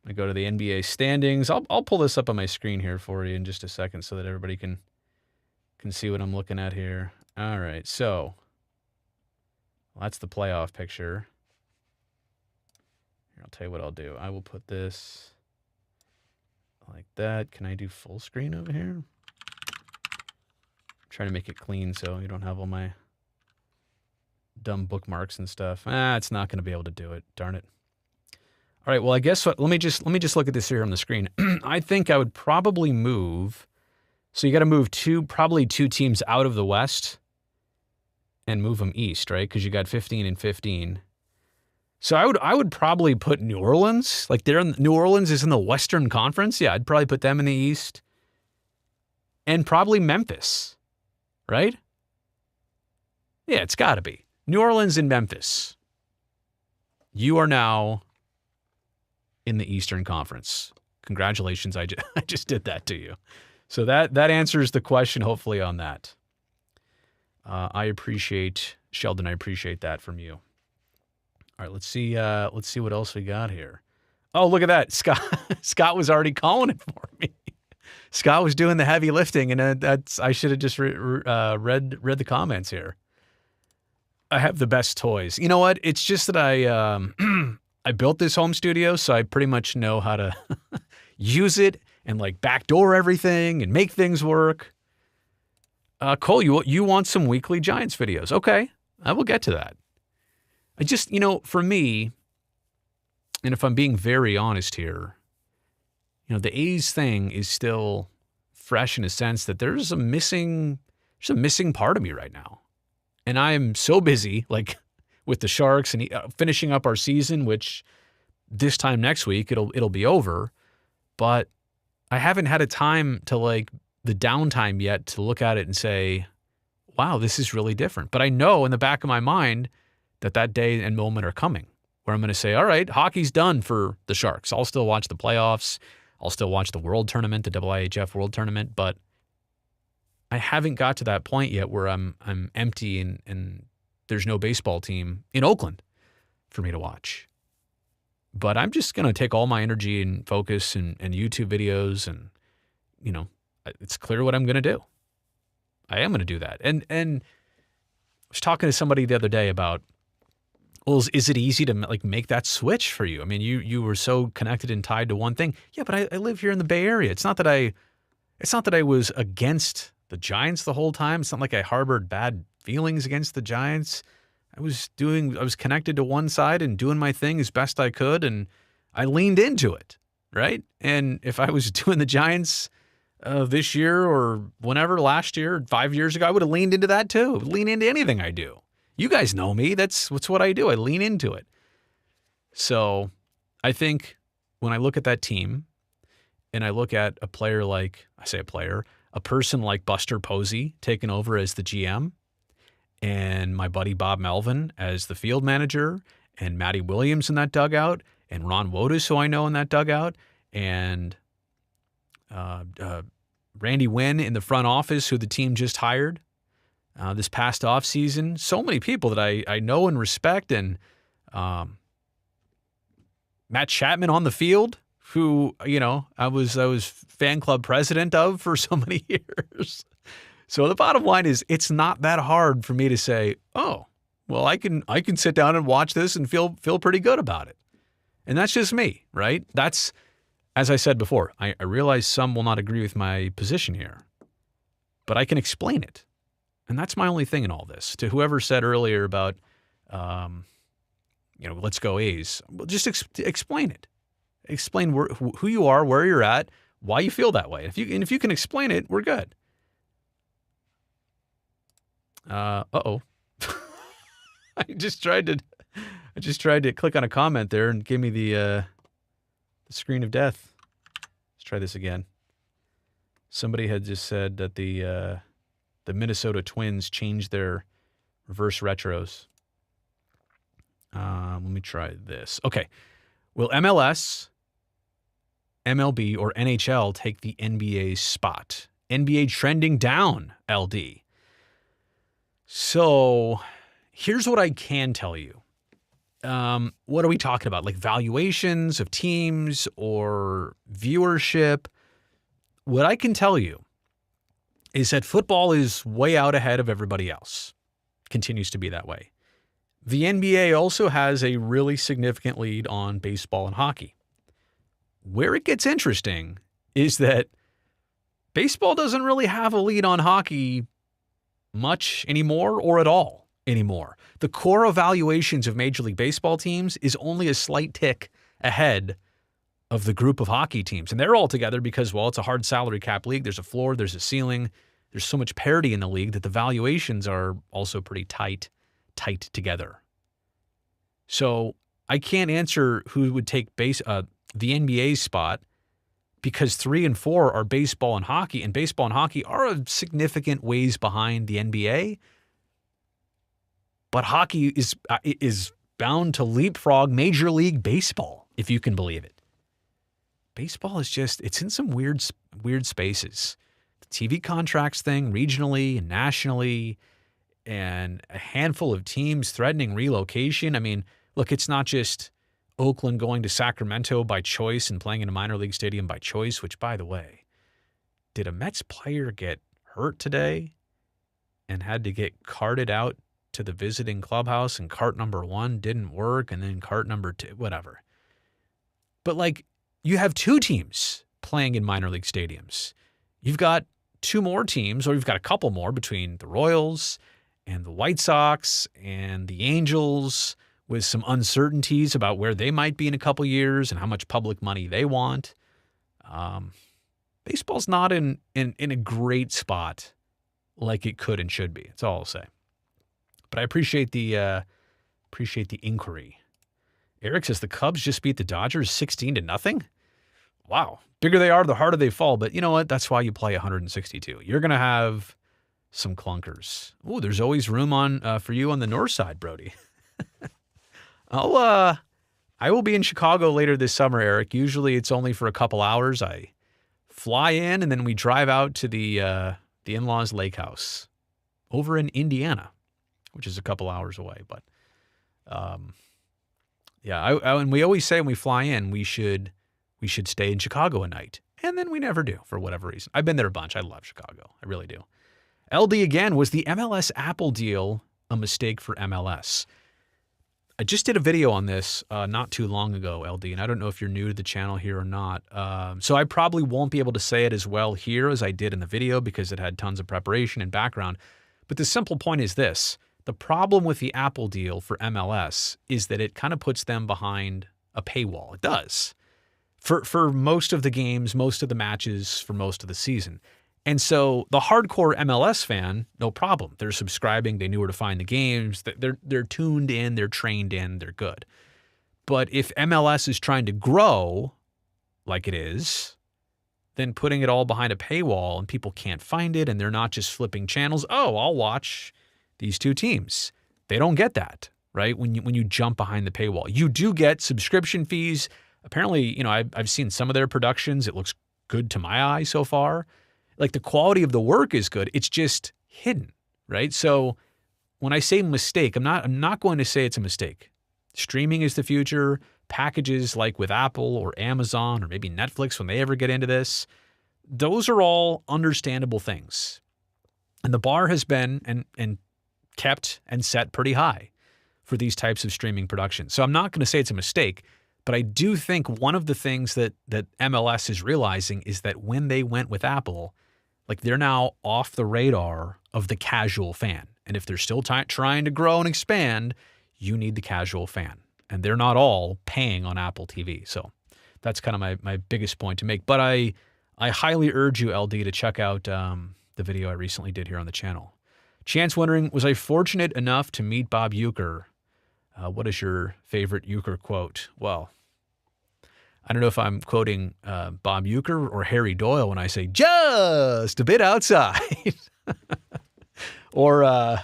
I go to the NBA standings. I'll pull this up on my screen here for you in just a second so that everybody can see what I'm looking at here. All right, so that's the playoff picture. Here, I'll tell you what I'll do. I will put this like that. Can I do full screen over here? I'm trying to make it clean so you don't have all my dumb bookmarks and stuff. It's not going to be able to do it. Darn it. All right, well, I guess what, let me just look at this here on the screen. I think I would probably move. So you got to move probably two teams out of the West and move them east, right? Because you got 15 and 15. So I would probably put New Orleans, like New Orleans is in the Western Conference. Yeah, I'd probably put them in the East. And probably Memphis, right? Yeah, it's got to be. New Orleans and Memphis. You are now in the Eastern Conference. Congratulations, I just did that to you. So that answers the question, hopefully, on that. I appreciate, Sheldon, I appreciate that from you. All right, let's see what else we got here. Oh, look at that. Scott was already calling it for me. Scott was doing the heavy lifting, and I should have just read the comments here. I have the best toys. You know what? It's just that I built this home studio, so I pretty much know how to use it and like backdoor everything and make things work. Cole, you want some weekly Giants videos? Okay, I will get to that. I just, for me, and if I'm being very honest here, the A's thing is still fresh in a sense that there's a missing part of me right now. And I am so busy, like with the Sharks and finishing up our season, which this time next week it'll be over. But I haven't had a time to like the downtime yet to look at it and say, wow, this is really different. But I know in the back of my mind that day and moment are coming where I'm going to say, all right, hockey's done for the Sharks. I'll still watch the playoffs. I'll still watch the World Tournament, the IIHF World Tournament, but I haven't got to that point yet where I'm empty and there's no baseball team in Oakland for me to watch. But I'm just going to take all my energy and focus and YouTube videos and, it's clear what I'm going to do. I am going to do that. And I was talking to somebody the other day about, well, is it easy to like make that switch for you? I mean, you were so connected and tied to one thing. Yeah, but I live here in the Bay Area. It's not that I was against the Giants the whole time. It's not like I harbored bad feelings against the Giants. I was connected to one side and doing my thing as best I could, and I leaned into it, right? And if I was doing the Giants this year or whenever, last year, 5 years ago, I would have leaned into that too. Lean into anything I do. You guys know me. That's what I do. I lean into it. So I think when I look at that team and I look at a player like, a person like Buster Posey taking over as the GM and my buddy Bob Melvin as the field manager and Matty Williams in that dugout and Ron Wotus, who I know in that dugout, and Randy Wynn in the front office, who the team just hired this past offseason. So many people that I know and respect, and Matt Chapman on the field, who, I was fan club president of for so many years. So the bottom line is it's not that hard for me to say, oh, well, I can sit down and watch this and feel pretty good about it. And that's just me, right? That's, as I said before, I realize some will not agree with my position here, but I can explain it. And that's my only thing in all this. To whoever said earlier about, let's go A's, well, just explain it. Explain who you are, where you're at, why you feel that way. If you can explain it, we're good. Uh-oh. I just tried to click on a comment there and give me the screen of death. try this again. Somebody had just said that the Minnesota Twins changed their reverse retros. Let me try this. Okay. Will MLS, MLB, or NHL take the NBA's spot? NBA trending down, LD. So here's what I can tell you. What are we talking about? Like valuations of teams or viewership? What I can tell you is that football is way out ahead of everybody else. Continues to be that way. The NBA also has a really significant lead on baseball and hockey. Where it gets interesting is that baseball doesn't really have a lead on hockey much anymore or at all anymore. The core evaluations of Major League Baseball teams is only a slight tick ahead of the group of hockey teams. And they're all together because, well, it's a hard salary cap league. There's a floor, there's a ceiling. There's so much parity in the league that the valuations are also pretty tight together. So I can't answer who would take the NBA's spot because 3 and 4 are baseball and hockey, and baseball and hockey are a significant ways behind the NBA. But hockey is bound to leapfrog Major League Baseball, if you can believe it. Baseball is just, it's in some weird spaces. The TV contracts thing, regionally and nationally, and a handful of teams threatening relocation. I mean, look, it's not just Oakland going to Sacramento by choice and playing in a minor league stadium by choice, which, by the way, did a Mets player get hurt today and had to get carted out to the visiting clubhouse, and cart number 1 didn't work, and then cart number 2, whatever. But like, you have 2 teams playing in minor league stadiums. You've got 2 more teams, or you've got a couple more between the Royals and the White Sox and the Angels, with some uncertainties about where they might be in a couple years and how much public money they want. Baseball's not in a great spot like it could and should be. That's all I'll say. But I appreciate the inquiry. Eric says the Cubs just beat the Dodgers 16-0. Wow. Bigger they are, the harder they fall. But you know what? That's why you play 162. You're going to have some clunkers. Oh, there's always room for you on the north side, Brody. I will be in Chicago later this summer, Eric. Usually it's only for a couple hours. I fly in and then we drive out to the in-laws' lake house over in Indiana, which is a couple hours away. But and we always say when we fly in, we should stay in Chicago a night. And then we never do for whatever reason. I've been there a bunch. I love Chicago. I really do. LD again, was the MLS Apple deal a mistake for MLS? I just did a video on this not too long ago, LD, and I don't know if you're new to the channel here or not. So I probably won't be able to say it as well here as I did in the video because it had tons of preparation and background. But the simple point is this. The problem with the Apple deal for MLS is that it kind of puts them behind a paywall. It does. For most of the games, most of the matches, for most of the season. And so the hardcore MLS fan, no problem. They're subscribing. They knew where to find the games. They're tuned in. They're trained in. They're good. But if MLS is trying to grow like it is, then putting it all behind a paywall and people can't find it and they're not just flipping channels. Oh, I'll watch these 2 teams. They don't get that, right? When you jump behind the paywall, you do get subscription fees. Apparently, I've seen some of their productions. It looks good to my eye so far. Like the quality of the work is good. It's just hidden, right? So when I say mistake, I'm not going to say it's a mistake. Streaming is the future. Packages like with Apple or Amazon or maybe Netflix, when they ever get into this, those are all understandable things. And the bar has been and kept and set pretty high for these types of streaming productions. So I'm not going to say it's a mistake, but I do think one of the things that MLS is realizing is that when they went with Apple, like they're now off the radar of the casual fan. And if they're still trying to grow and expand, you need the casual fan. And they're not all paying on Apple TV. So that's kind of my biggest point to make. But I highly urge you, LD, to check out the video I recently did here on the channel. Chance wondering, was I fortunate enough to meet Bob Uecker? What is your favorite Uecker quote? Well, I don't know if I'm quoting Bob Uecker or Harry Doyle when I say just a bit outside. Or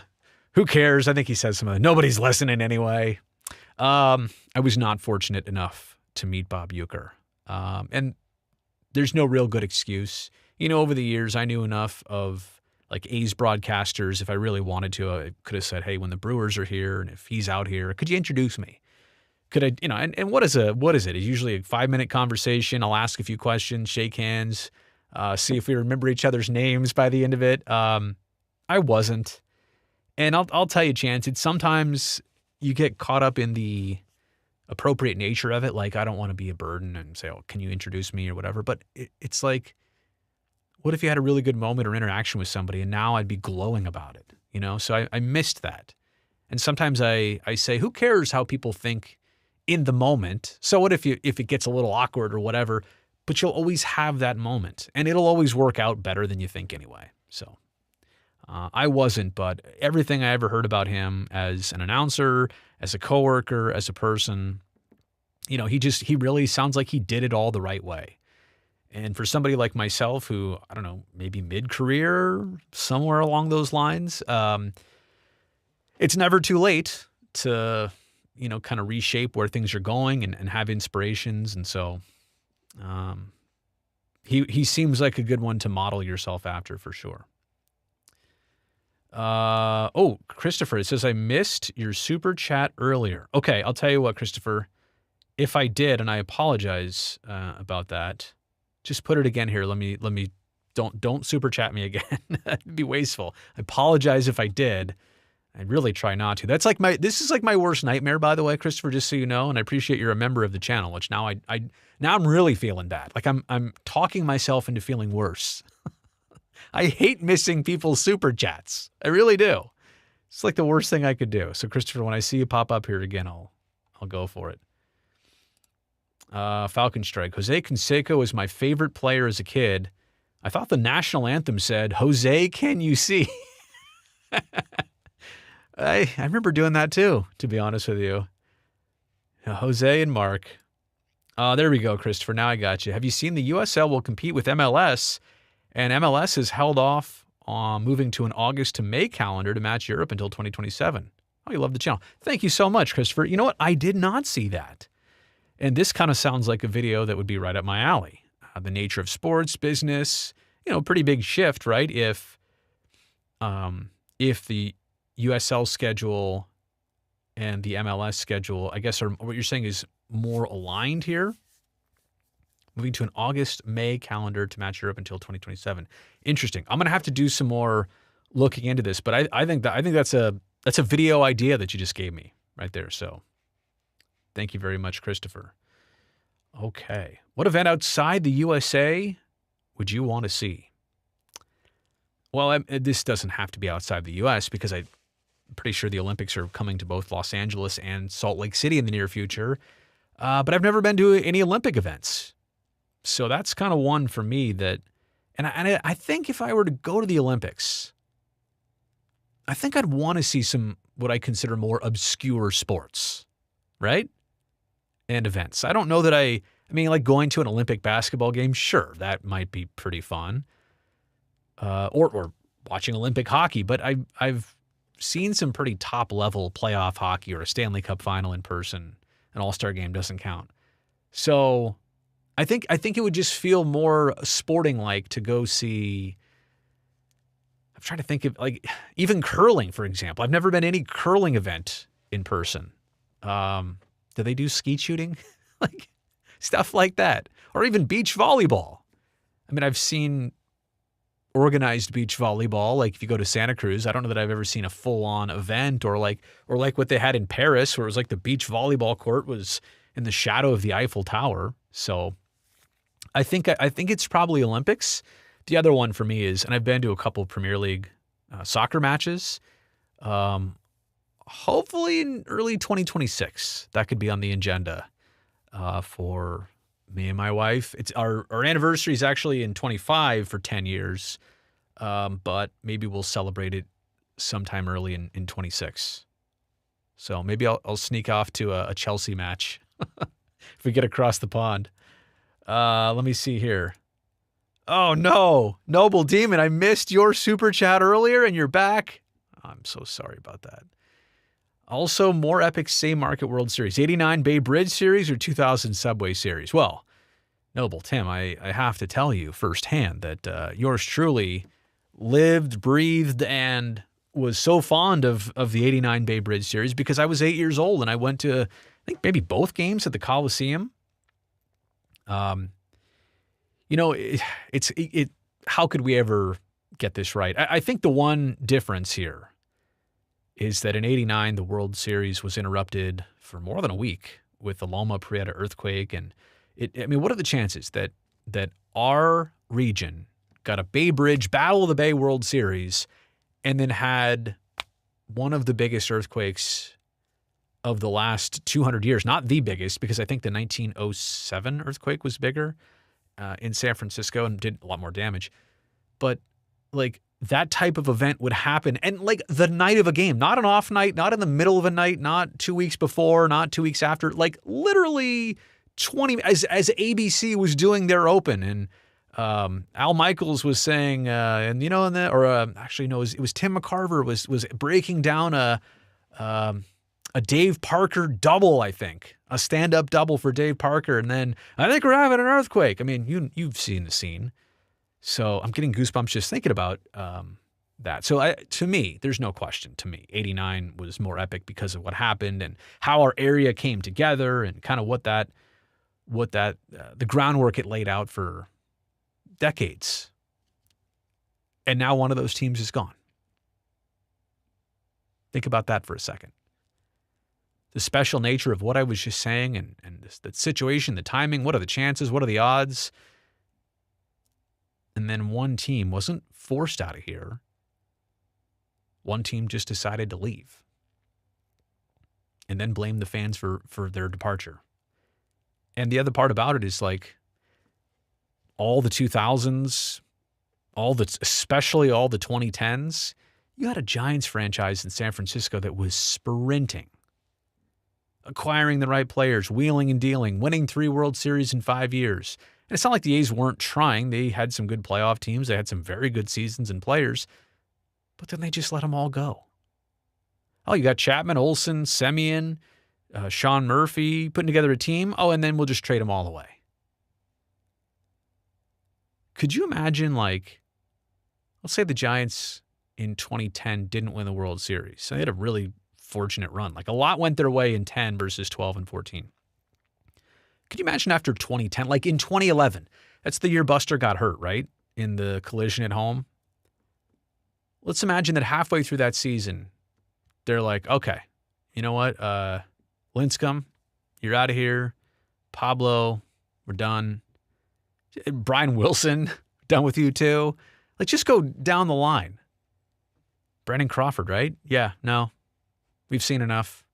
who cares? I think he says something. Nobody's listening anyway. I was not fortunate enough to meet Bob Uecker. And there's no real good excuse. Over the years, I knew enough of like A's broadcasters. If I really wanted to, I could have said, hey, when the Brewers are here and if he's out here, could you introduce me? Could I, and what is it? It's usually a 5-minute conversation. I'll ask a few questions, shake hands, see if we remember each other's names by the end of it. I wasn't. And I'll tell you, Chance, it's sometimes you get caught up in the appropriate nature of it. Like, I don't want to be a burden and say, oh, can you introduce me or whatever? But it's like, what if you had a really good moment or interaction with somebody and now I'd be glowing about it, So I missed that. And sometimes I say, who cares how people think in the moment? So what if it gets a little awkward or whatever, but you'll always have that moment and it'll always work out better than you think anyway. So I wasn't, but everything I ever heard about him as an announcer, as a coworker, as a person, he really sounds like he did it all the right way. And for somebody like myself who, I don't know, maybe mid-career, somewhere along those lines, it's never too late to, kind of reshape where things are going and have inspirations. And so he seems like a good one to model yourself after for sure. Christopher, it says, I missed your super chat earlier. Okay, I'll tell you what, Christopher, if I did, and I apologize about that, just put it again here. Let me, don't super chat me again. It'd be wasteful. I apologize if I did. I really try not to. This is like my worst nightmare, by the way, Christopher, just so you know, and I appreciate you're a member of the channel, which now now I'm really feeling bad. Like I'm talking myself into feeling worse. I hate missing people's super chats. I really do. It's like the worst thing I could do. So Christopher, when I see you pop up here again, I'll go for it. Falcon Strike. Jose Canseco was my favorite player as a kid. I thought the national anthem said, Jose, can you see? I remember doing that too, to be honest with you. Jose and Mark. There we go, Christopher. Now I got you. Have you seen the USL will compete with MLS? And MLS has held off on moving to an August to May calendar to match Europe until 2027. Oh, you love the channel. Thank you so much, Christopher. You know what? I did not see that. And this kind of sounds like a video that would be right up my alley. The nature of sports, business, pretty big shift, right? If the USL schedule and the MLS schedule, I guess, what you're saying is more aligned here. Moving to an August-May calendar to match Europe until 2027. Interesting. I'm going to have to do some more looking into this, but I think that's a video idea that you just gave me right there. So thank you very much, Christopher. Okay. What event outside the USA would you want to see? Well, this doesn't have to be outside the U.S. because I'm pretty sure the Olympics are coming to both Los Angeles and Salt Lake City in the near future. But I've never been to any Olympic events. So that's kind of one for me that, and I think if I were to go to the Olympics, I think I'd want to see some what I consider more obscure sports, right? And events. I don't know that I mean, like going to an Olympic basketball game, sure, that might be pretty fun. Or watching Olympic hockey, but I've seen some pretty top level playoff hockey or a Stanley Cup final in person. An All-Star game doesn't count. So I think it would just feel more sporting like to go see. I'm trying to think of like even curling, for example. I've never been to any curling event in person. Do they do skeet shooting? Like stuff like that. Or even beach volleyball. I mean, I've seen organized beach volleyball. Like if you go to Santa Cruz, I don't know that I've ever seen a full-on event or like what they had in Paris, where it was like the beach volleyball court was in the shadow of the Eiffel Tower. So I think it's probably Olympics. The other one for me is, and I've been to a couple of Premier League soccer matches. Hopefully in early 2026, that could be on the agenda for me and my wife. It's our anniversary is actually in 25 for 10 years, but maybe we'll celebrate it sometime early in 26. So maybe I'll sneak off to a Chelsea match if we get across the pond. Let me see here. Oh, no. Noble Demon, I missed your super chat earlier and you're back. I'm so sorry about that. Also, more epic Same Market World Series. 89 Bay Bridge Series or 2000 Subway Series? Well, Noble Tim, I have to tell you firsthand that yours truly lived, breathed, and was so fond of the 89 Bay Bridge Series because I was 8 years old and I went to, I think, maybe both games at the Coliseum. How could we ever get this right? I think the one difference here is that in 89, the World Series was interrupted for more than a week with the Loma Prieta earthquake. And what are the chances that our region got a Bay Bridge Battle of the Bay World Series and then had one of the biggest earthquakes of the last 200 years? Not the biggest, because I think the 1907 earthquake was bigger in San Francisco and did a lot more damage. But like that type of event would happen, and like the night of a game, not an off night, not in the middle of a night, not 2 weeks before, not 2 weeks after, like literally 20 as ABC was doing their open, and Al Michaels was saying, it was Tim McCarver was breaking down a Dave Parker double, I think, a stand-up double for Dave Parker, and then I think we're having an earthquake. I mean, you've seen the scene. So I'm getting goosebumps just thinking about that. So to me, there's no question. To me, 89 was more epic because of what happened and how our area came together and kind of what the groundwork it laid out for decades. And now one of those teams is gone. Think about that for a second. The special nature of what I was just saying and the situation, the timing, what are the chances, what are the odds? And then one team wasn't forced out of here. One team just decided to leave. And then blamed the fans for their departure. And the other part about it is like all the 2000s, especially all the 2010s, you had a Giants franchise in San Francisco that was sprinting, acquiring the right players, wheeling and dealing, winning 3 World Series in 5 years. And it's not like the A's weren't trying. They had some good playoff teams. They had some very good seasons and players. But then they just let them all go. Oh, you got Chapman, Olsen, Semien, Sean Murphy putting together a team. Oh, and then we'll just trade them all away. Could you imagine, like, let's say the Giants in 2010 didn't win the World Series. So they had a really fortunate run. Like a lot went their way in 10 versus 12 and 14. Could you imagine after 2010, like in 2011, that's the year Buster got hurt, right? In the collision at home. Let's imagine that halfway through that season, they're like, okay, you know what? Lincecum, you're out of here. Pablo, we're done. Brian Wilson, done with you too. Like just go down the line. Brandon Crawford, right? Yeah, no, we've seen enough.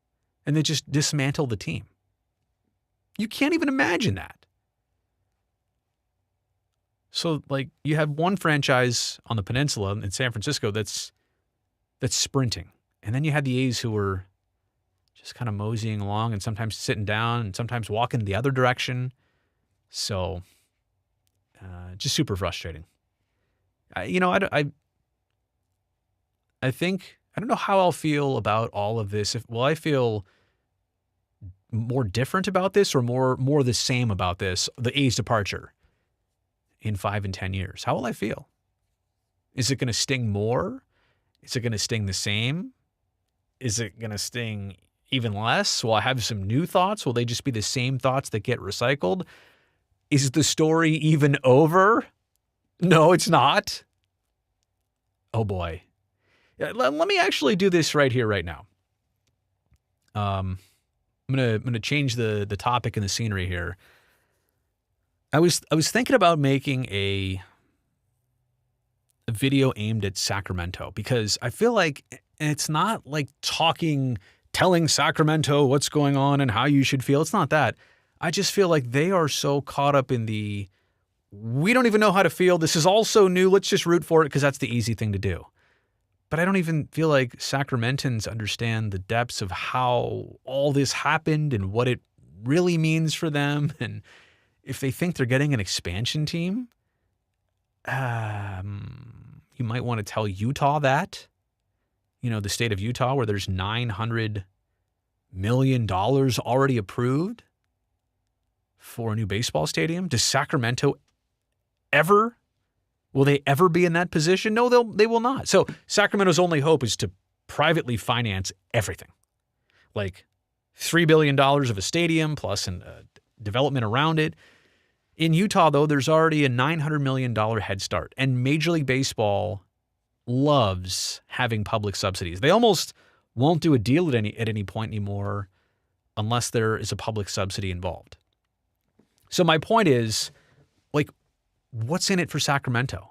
And they just dismantle the team. You can't even imagine that. So, like, you have one franchise on the peninsula in San Francisco that's sprinting. And then you had the A's who were just kind of moseying along and sometimes sitting down and sometimes walking the other direction. So, just super frustrating. I think, I don't know how I'll feel about all of this. Will I feel more different about this or more the same about this, the A's departure in 5 and 10 years? How will I feel? Is it going to sting more? Is it going to sting the same? Is it going to sting even less? Will I have some new thoughts? Will they just be the same thoughts that get recycled? Is the story even over? No, it's not. Oh boy. Let me actually do this right here, right now. I'm gonna change the topic and the scenery here. I was thinking about making a video aimed at Sacramento because I feel like it's not like telling Sacramento what's going on and how you should feel. It's not that. I just feel like they are so caught up in we don't even know how to feel. This is all so new. Let's just root for it because that's the easy thing to do. But I don't even feel like Sacramentans understand the depths of how all this happened and what it really means for them. And if they think they're getting an expansion team, you might want to tell Utah that. You know, the state of Utah, where there's $900 million already approved for a new baseball stadium. Does Sacramento will they ever be in that position? No, they will not. So Sacramento's only hope is to privately finance everything. Like $3 billion of a stadium plus development around it. In Utah, though, there's already a $900 million head start. And Major League Baseball loves having public subsidies. They almost won't do a deal at any point anymore unless there is a public subsidy involved. So my point is, like, what's in it for Sacramento?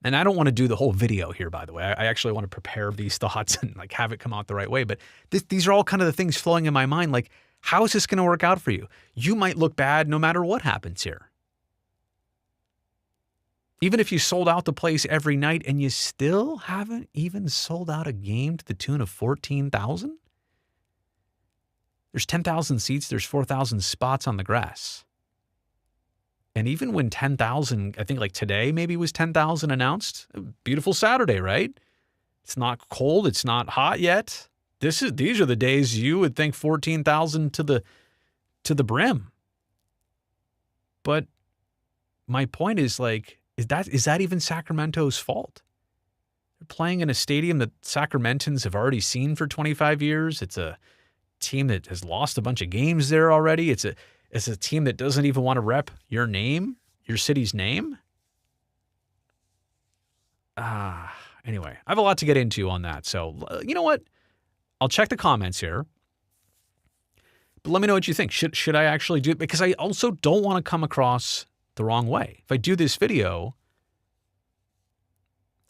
And I don't want to do the whole video here, by the way. I actually want to prepare these thoughts and like have it come out the right way. But these are all kind of the things flowing in my mind. Like, how is this going to work out for you? You might look bad no matter what happens here. Even if you sold out the place every night and you still haven't even sold out a game to the tune of 14,000? There's 10,000 seats. There's 4,000 spots on the grass. And even when 10,000, I think like today maybe was 10,000 announced. Beautiful Saturday, right? It's not cold. It's not hot yet. These are the days you would think 14,000 to the brim. But my point is, like, is that even Sacramento's fault? They're playing in a stadium that Sacramentans have already seen for 25 years. It's a team that has lost a bunch of games there already. It's a team that doesn't even want to rep your name, your city's name. Anyway, I have a lot to get into on that. So, you know what? I'll check the comments here. But let me know what you think. Should I actually do it? Because I also don't want to come across the wrong way. If I do this video,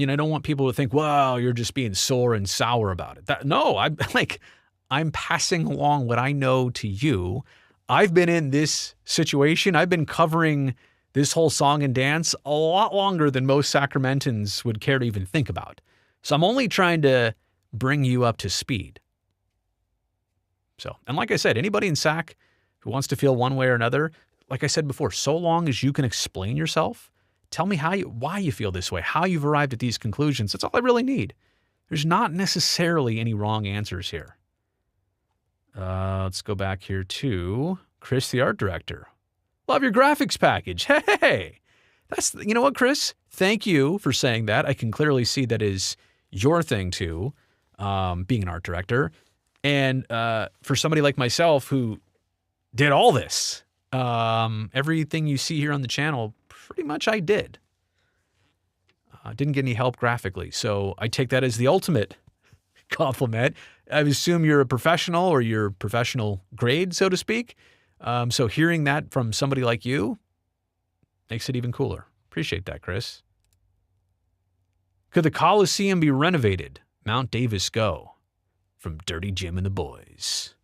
I don't want people to think, wow, you're just being sore and sour about it. No, I'm passing along what I know to you. I've been in this situation. I've been covering this whole song and dance a lot longer than most Sacramentans would care to even think about. So I'm only trying to bring you up to speed. So, and like I said, anybody in Sac who wants to feel one way or another, like I said before, so long as you can explain yourself, tell me why you feel this way, how you've arrived at these conclusions. That's all I really need. There's not necessarily any wrong answers here. Let's go back here to Chris, the art director. Love your graphics package. Hey, you know what, Chris? Thank you for saying that. I can clearly see that is your thing too, being an art director. And for somebody like myself who did all this, everything you see here on the channel, pretty much I did. Didn't get any help graphically. So I take that as the ultimate compliment. I assume you're a professional or you're professional grade, so to speak. So hearing that from somebody like you makes it even cooler. Appreciate that, Chris. Could the Coliseum be renovated? Mount Davis go. From Dirty Jim and the Boys.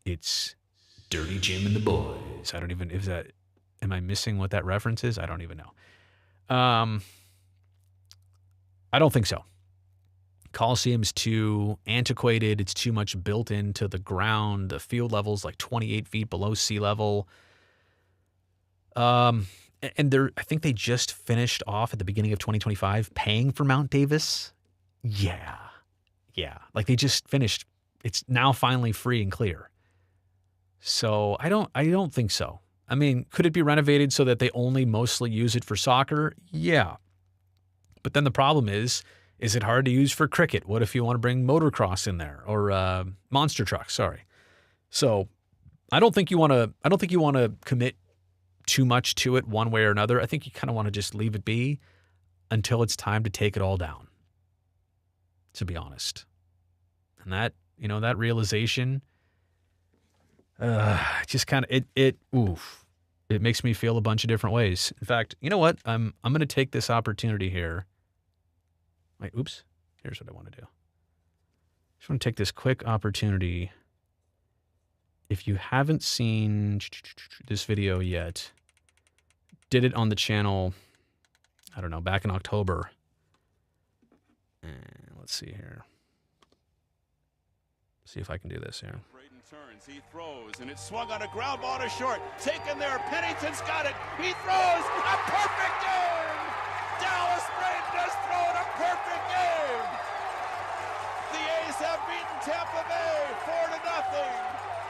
It's Dirty Jim and the Boys. Am I missing what that reference is? I don't even know. I don't think so. Coliseum's too antiquated. It's too much built into the ground. The field level's like 28 feet below sea level. And I think they just finished off at the beginning of 2025 paying for Mount Davis. Yeah. Like they just finished. It's now finally free and clear. So I don't think so. I mean, could it be renovated so that they only mostly use it for soccer? Yeah. But then the problem is it hard to use for cricket? What if you want to bring motocross in there or monster trucks? Sorry. So I don't think you want to commit too much to it one way or another. I think you kind of want to just leave it be until it's time to take it all down, to be honest. And that, that realization, just kind of, it makes me feel a bunch of different ways. In fact, you know what? I'm going to take this opportunity here. Wait, oops. Here's what I want to do. Just want to take this quick opportunity. If you haven't seen this video yet, did it on the channel, I don't know, back in October. And let's see here. See if I can do this here. Turns, he throws, and it's swung on a ground ball to short. Taken there, Pennington's got it. He throws a perfect game. Dallas Braden has thrown a perfect game. The A's have beaten Tampa Bay 4-0.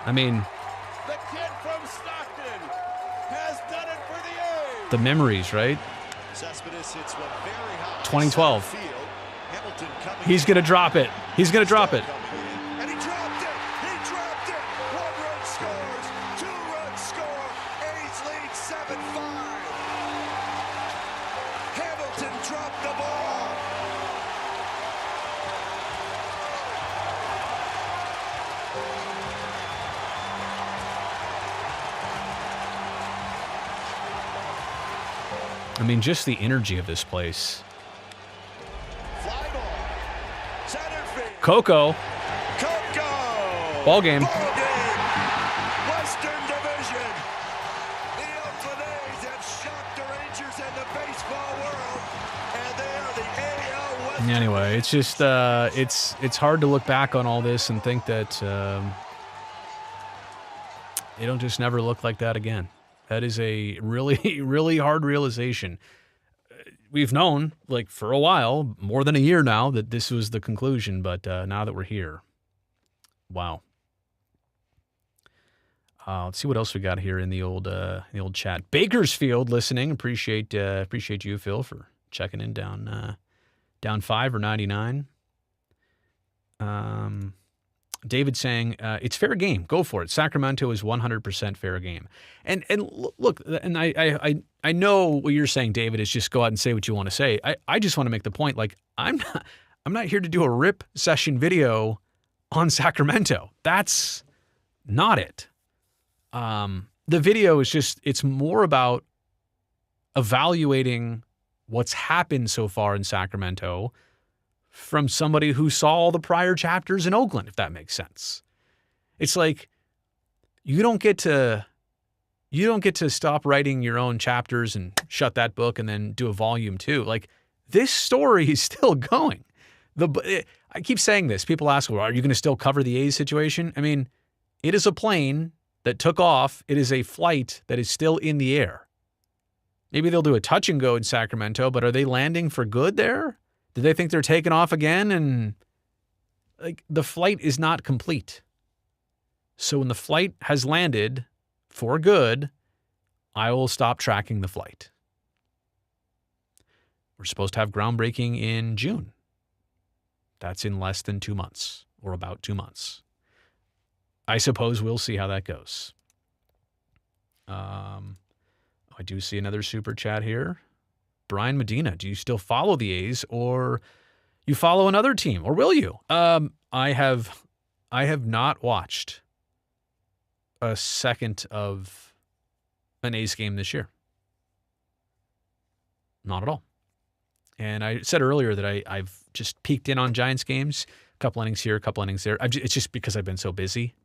I mean, the kid from Stockton has done it for the A's. The memories, right? 2012. He's going to drop it. He's going to drop it. And he dropped it. He dropped it. 1 run scores. 2 runs score. A's lead 7-5. Hamilton dropped the ball. I mean, just the energy of this place. Fly ball. Center field. Coco. Ball game. Western Division. The Oakland A's have shocked the Rangers and the baseball world, and they are the AL West. Anyway, it's just it's hard to look back on all this and think that it'll just never look like that again. That is a really, really hard realization. We've known, like, for a while, more than a year now, that this was the conclusion, but now that we're here, wow. Let's see what else we got here in the old chat. Bakersfield listening. Appreciate you, Phil, for checking in down 5 or 99. David saying it's fair game. Go for it. Sacramento is 100% fair game. And look, and I know what you're saying, David, is just go out and say what you want to say. I just want to make the point, like, I'm not here to do a rip session video on Sacramento. That's not it. The video is just, it's more about evaluating what's happened so far in Sacramento from somebody who saw all the prior chapters in Oakland, if that makes sense. It's like you don't get to stop writing your own chapters and shut that book and then do a volume 2. Like, this story is still going. I keep saying this. People ask, well, are you going to still cover the A's situation? I mean, it is a plane that took off. It is a flight that is still in the air. Maybe they'll do a touch and go in Sacramento, but are they landing for good there? Do they think they're taking off again? And, like, the flight is not complete. So when the flight has landed for good, I will stop tracking the flight. We're supposed to have groundbreaking in June. That's in less than 2 months, or about 2 months. I suppose we'll see how that goes. I do see another super chat here. Brian Medina, do you still follow the A's, or you follow another team, or will you? I have not watched a second of an A's game this year. Not at all. And I said earlier that I've just peeked in on Giants games, a couple innings here, a couple innings there. It's just because I've been so busy.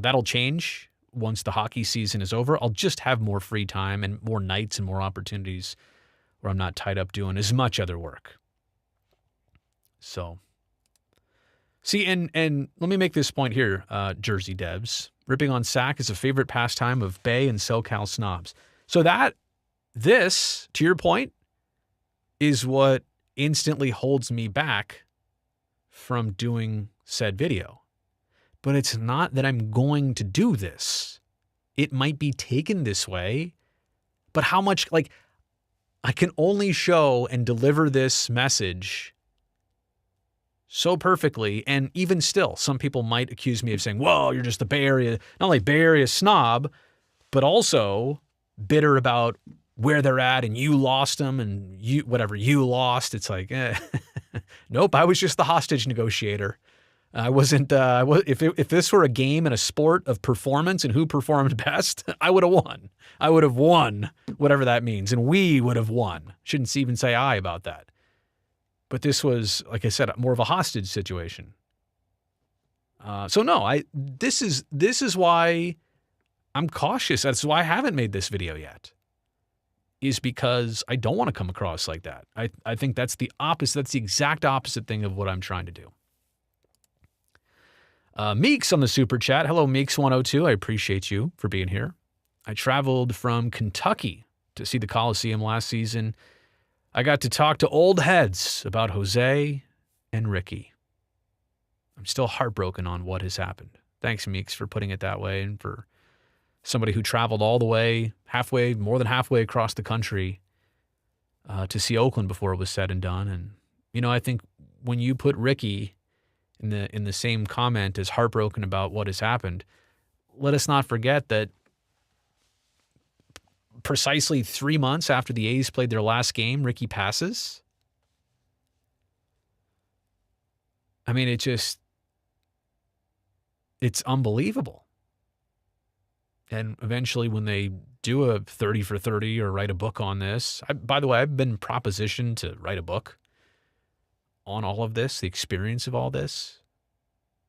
That'll change once the hockey season is over. I'll just have more free time and more nights and more opportunities where I'm not tied up doing as much other work. So, see, and let me make this point here, Jersey Devs. Ripping on Sac is a favorite pastime of Bay and SoCal snobs. So this, to your point, is what instantly holds me back from doing said video. But it's not that I'm going to do this. It might be taken this way, but how much, like, I can only show and deliver this message so perfectly, and even still, some people might accuse me of saying, whoa, you're just the Bay Area, not only Bay Area snob, but also bitter about where they're at, and you lost them, and you lost. It's like, nope, I was just the hostage negotiator. I wasn't, if this were a game and a sport of performance and who performed best, I would have won. I would have won, whatever that means, and we would have won. Shouldn't even say I about that. But this was, like I said, more of a hostage situation. So no, this is why I'm cautious. That's why I haven't made this video yet. Is because I don't want to come across like that. I think that's the opposite. That's the exact opposite thing of what I'm trying to do. Meeks on the super chat. Hello, Meeks102. I appreciate you for being here. I traveled from Kentucky to see the Coliseum last season. I got to talk to old heads about Jose and Ricky. I'm still heartbroken on what has happened. Thanks, Meeks, for putting it that way, and for somebody who traveled all the way, more than halfway across the country to see Oakland before it was said and done. And, I think when you put Ricky in the same comment as heartbroken about what has happened, let us not forget that precisely 3 months after the A's played their last game, Ricky passes. I mean, it's unbelievable. And eventually when they do a 30 for 30 or write a book on this, by the way, I've been propositioned to write a book on all of this, the experience of all this,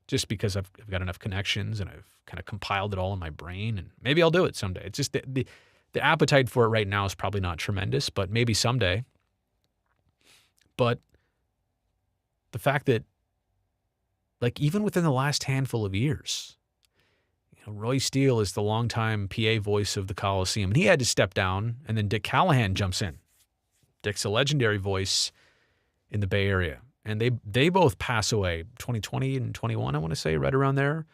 just because I've got enough connections and I've kind of compiled it all in my brain, and maybe I'll do it someday. It's just the appetite for it right now is probably not tremendous, but maybe someday. But the fact that, like, even within the last handful of years, Roy Steele is the longtime PA voice of the Coliseum, and he had to step down, and then Dick Callahan jumps in. Dick's a legendary voice in the Bay Area, and they both pass away, 2020 and 21, I want to say, right around there,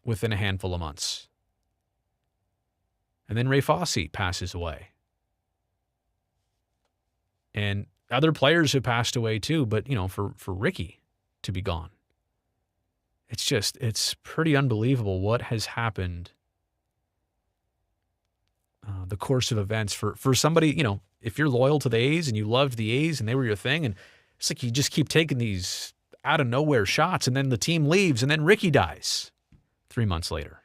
within a handful of months. And then Ray Fosse passes away. And other players have passed away too, but, for Ricky to be gone, it's pretty unbelievable what has happened, the course of events for somebody, if you're loyal to the A's and you loved the A's and they were your thing, and it's like you just keep taking these out of nowhere shots, and then the team leaves, and then Ricky dies 3 months later.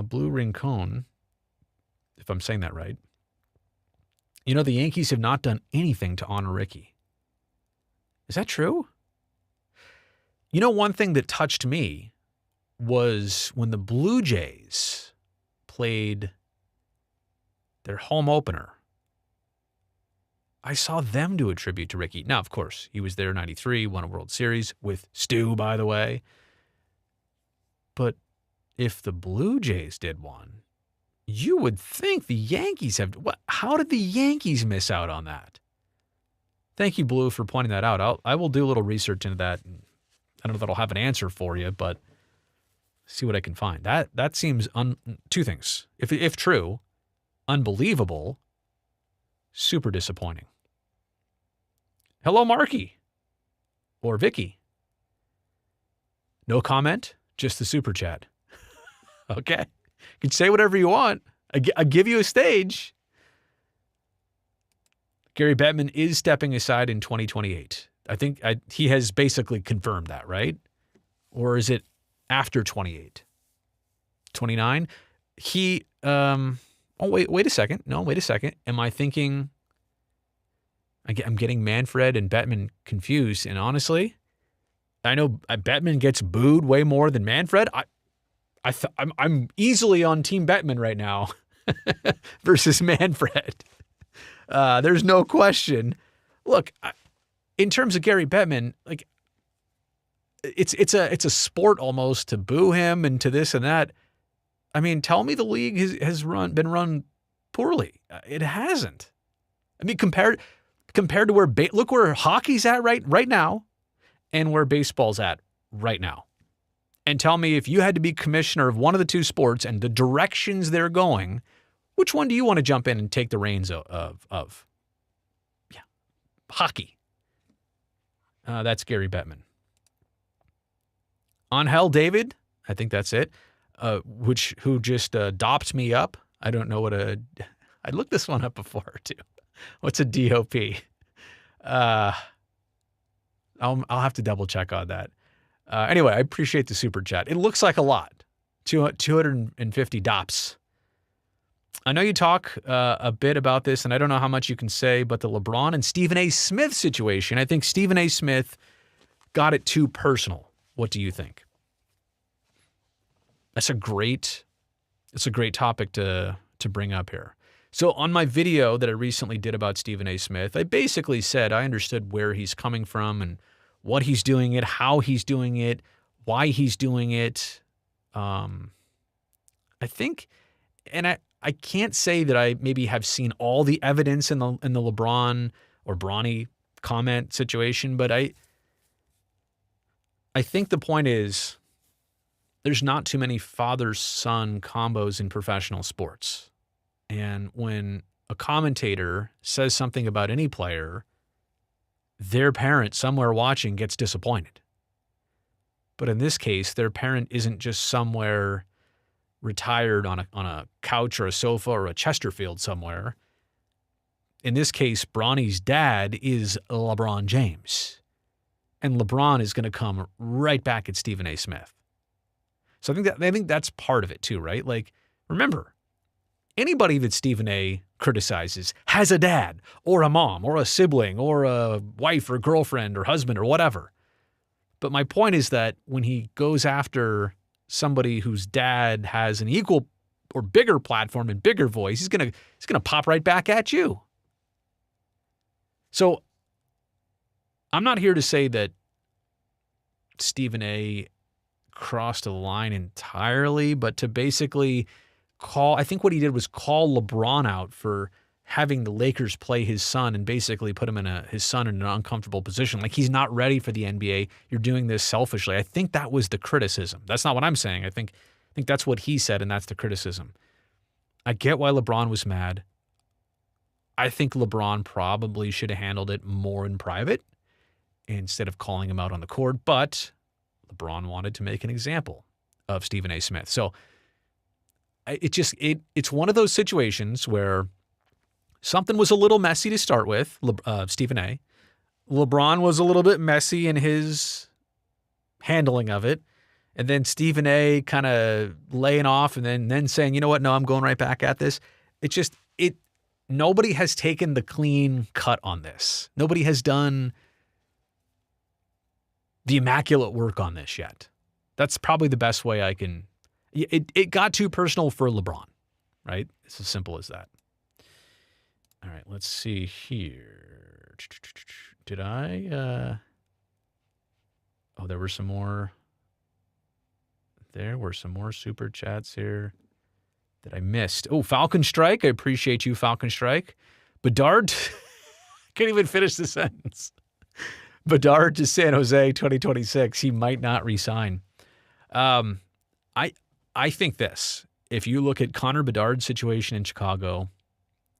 Blue Rincon, if I'm saying that right. The Yankees have not done anything to honor Ricky. Is that true? One thing that touched me was when the Blue Jays played their home opener. I saw them do a tribute to Ricky. Now, of course, he was there in 93, won a World Series with Stu, by the way. But if the Blue Jays did one, you would think the Yankees have. How did the Yankees miss out on that? Thank you, Blue, for pointing that out. I will do a little research into that. I don't know if I'll have an answer for you, but see what I can find. That seems two things. If true, unbelievable, super disappointing. Hello, Marky. Or Vicky. No comment, just the super chat. Okay. You can say whatever you want. I give you a stage. Gary Bettman is stepping aside in 2028. I think he has basically confirmed that, right? Or is it after 28? 29? Wait a second. No, wait a second. Am I thinking, I'm getting Manfred and Bettman confused. And I know Bettman gets booed way more than Manfred. I'm easily on Team Bettman right now versus Manfred. There's no question. Look, in terms of Gary Bettman, like it's a sport almost to boo him and to this and that. I mean, tell me the league has been run poorly. It hasn't. I mean, compared to where look where hockey's at right now, and where baseball's at right now. And tell me, if you had to be commissioner of one of the two sports and the directions they're going, which one do you want to jump in and take the reins of? Yeah, hockey. That's Gary Bettman. Angel David, I think that's it. Who just dopped me up. I don't know what I looked this one up before too. What's a DOP? I'll have to double check on that. Anyway, I appreciate the super chat. It looks like a lot. 250 dops. I know you talk a bit about this, and I don't know how much you can say, but the LeBron and Stephen A. Smith situation, I think Stephen A. Smith got it too personal. What do you think? It's a great topic to bring up here. So on my video that I recently did about Stephen A. Smith, I basically said I understood where he's coming from and what he's doing it, how he's doing it, why he's doing it. I think, and I can't say that I maybe have seen all the evidence in the LeBron or Bronny comment situation, but I think the point is there's not too many father-son combos in professional sports. And when a commentator says something about any player, their parent somewhere watching gets disappointed. But in this case, their parent isn't just somewhere retired on a couch or a sofa or a Chesterfield somewhere. In this case, Bronny's dad is LeBron James. And LeBron is going to come right back at Stephen A. Smith. So I think that's part of it too, right? Like, remember, anybody that Stephen A. criticizes has a dad or a mom or a sibling or a wife or girlfriend or husband or whatever. But my point is that when he goes after somebody whose dad has an equal or bigger platform and bigger voice, he's gonna pop right back at you. So I'm not here to say that Stephen A. crossed a line entirely, but to basically I think what he did was call LeBron out for having the Lakers play his son and basically put his son in an uncomfortable position. Like, he's not ready for the NBA. You're doing this selfishly. I think that was the criticism. That's not what I'm saying. I think that's what he said, and that's the criticism. I get why LeBron was mad. I think LeBron probably should have handled it more in private instead of calling him out on the court, but LeBron wanted to make an example of Stephen A. Smith. So it's one of those situations where something was a little messy to start with, Stephen A. LeBron was a little bit messy in his handling of it. And then Stephen A. kind of laying off and then saying, you know what, no, I'm going right back at this. Nobody has taken the clean cut on this. Nobody has done the immaculate work on this yet. That's probably the best way I can. It got too personal for LeBron, right? It's as simple as that. All right, let's see here. Did I? There were some more. There were some more super chats here that I missed. Oh, Falcon Strike. I appreciate you, Falcon Strike. Bedard. Can't even finish the sentence. Bedard to San Jose 2026. He might not resign. I think this. If you look at Connor Bedard's situation in Chicago,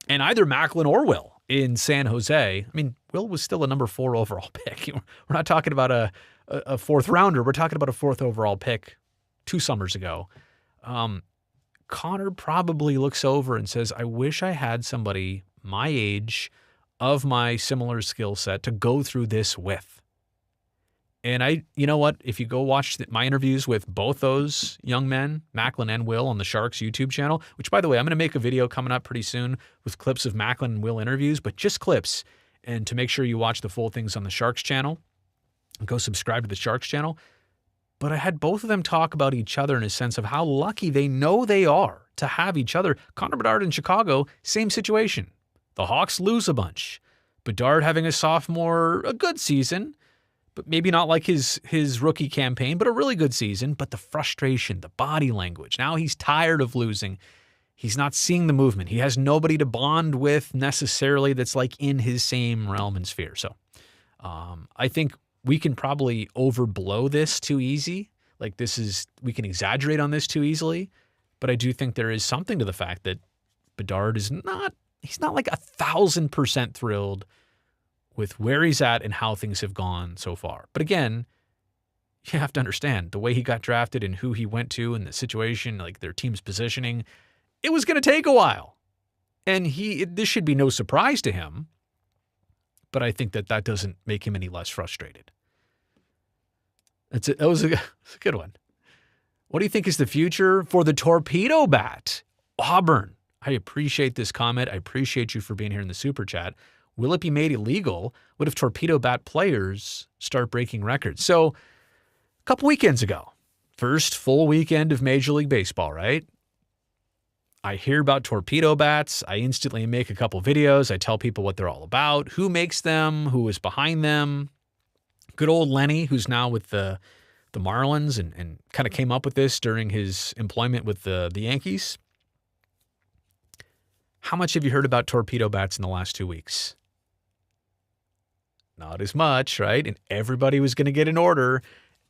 and either Macklin or Will in San Jose, I mean, Will was still a number 4 overall pick. We're not talking about a fourth rounder. We're talking about a 4th overall pick 2 summers ago. Connor probably looks over and says, I wish I had somebody my age of my similar skill set to go through this with. And you know what? If you go watch my interviews with both those young men, Macklin and Will, on the Sharks YouTube channel, which, by the way, I'm going to make a video coming up pretty soon with clips of Macklin and Will interviews, but just clips. And to make sure you watch the full things on the Sharks channel, and go subscribe to the Sharks channel. But I had both of them talk about each other in a sense of how lucky they know they are to have each other. Connor Bedard in Chicago, same situation. The Hawks lose a bunch. Bedard having a good season, but maybe not like his rookie campaign, but a really good season. But the frustration, the body language. Now he's tired of losing. He's not seeing the movement. He has nobody to bond with necessarily that's like in his same realm and sphere. So I think we can probably overblow this too easy. Like we can exaggerate on this too easily. But I do think there is something to the fact that Bedard he's not like 1,000% thrilled with where he's at and how things have gone so far. But again, you have to understand the way he got drafted and who he went to and the situation, like their team's positioning, it was going to take a while. And this should be no surprise to him. But I think that doesn't make him any less frustrated. That was a good one. What do you think is the future for the torpedo bat? Auburn. I appreciate this comment. I appreciate you for being here in the super chat. Will it be made illegal? What if torpedo bat players start breaking records? So a couple weekends ago, first full weekend of Major League Baseball, right? I hear about torpedo bats. I instantly make a couple videos. I tell people what they're all about, who makes them, who is behind them. Good old Lenny, who's now with the Marlins and kind of came up with this during his employment with the Yankees. How much have you heard about torpedo bats in the last 2 weeks? Not as much, right? And everybody was going to get an order.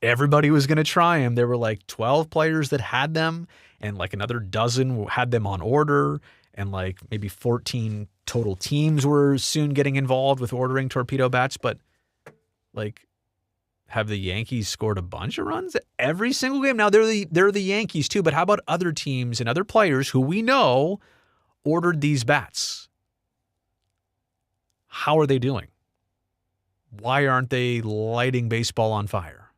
Everybody was going to try them. There were like 12 players that had them, and like another dozen had them on order, and like maybe 14 total teams were soon getting involved with ordering torpedo bats. But like, have the Yankees scored a bunch of runs every single game? Now they're the Yankees too, but how about other teams and other players who we know ordered these bats? How are they doing? Why aren't they lighting baseball on fire?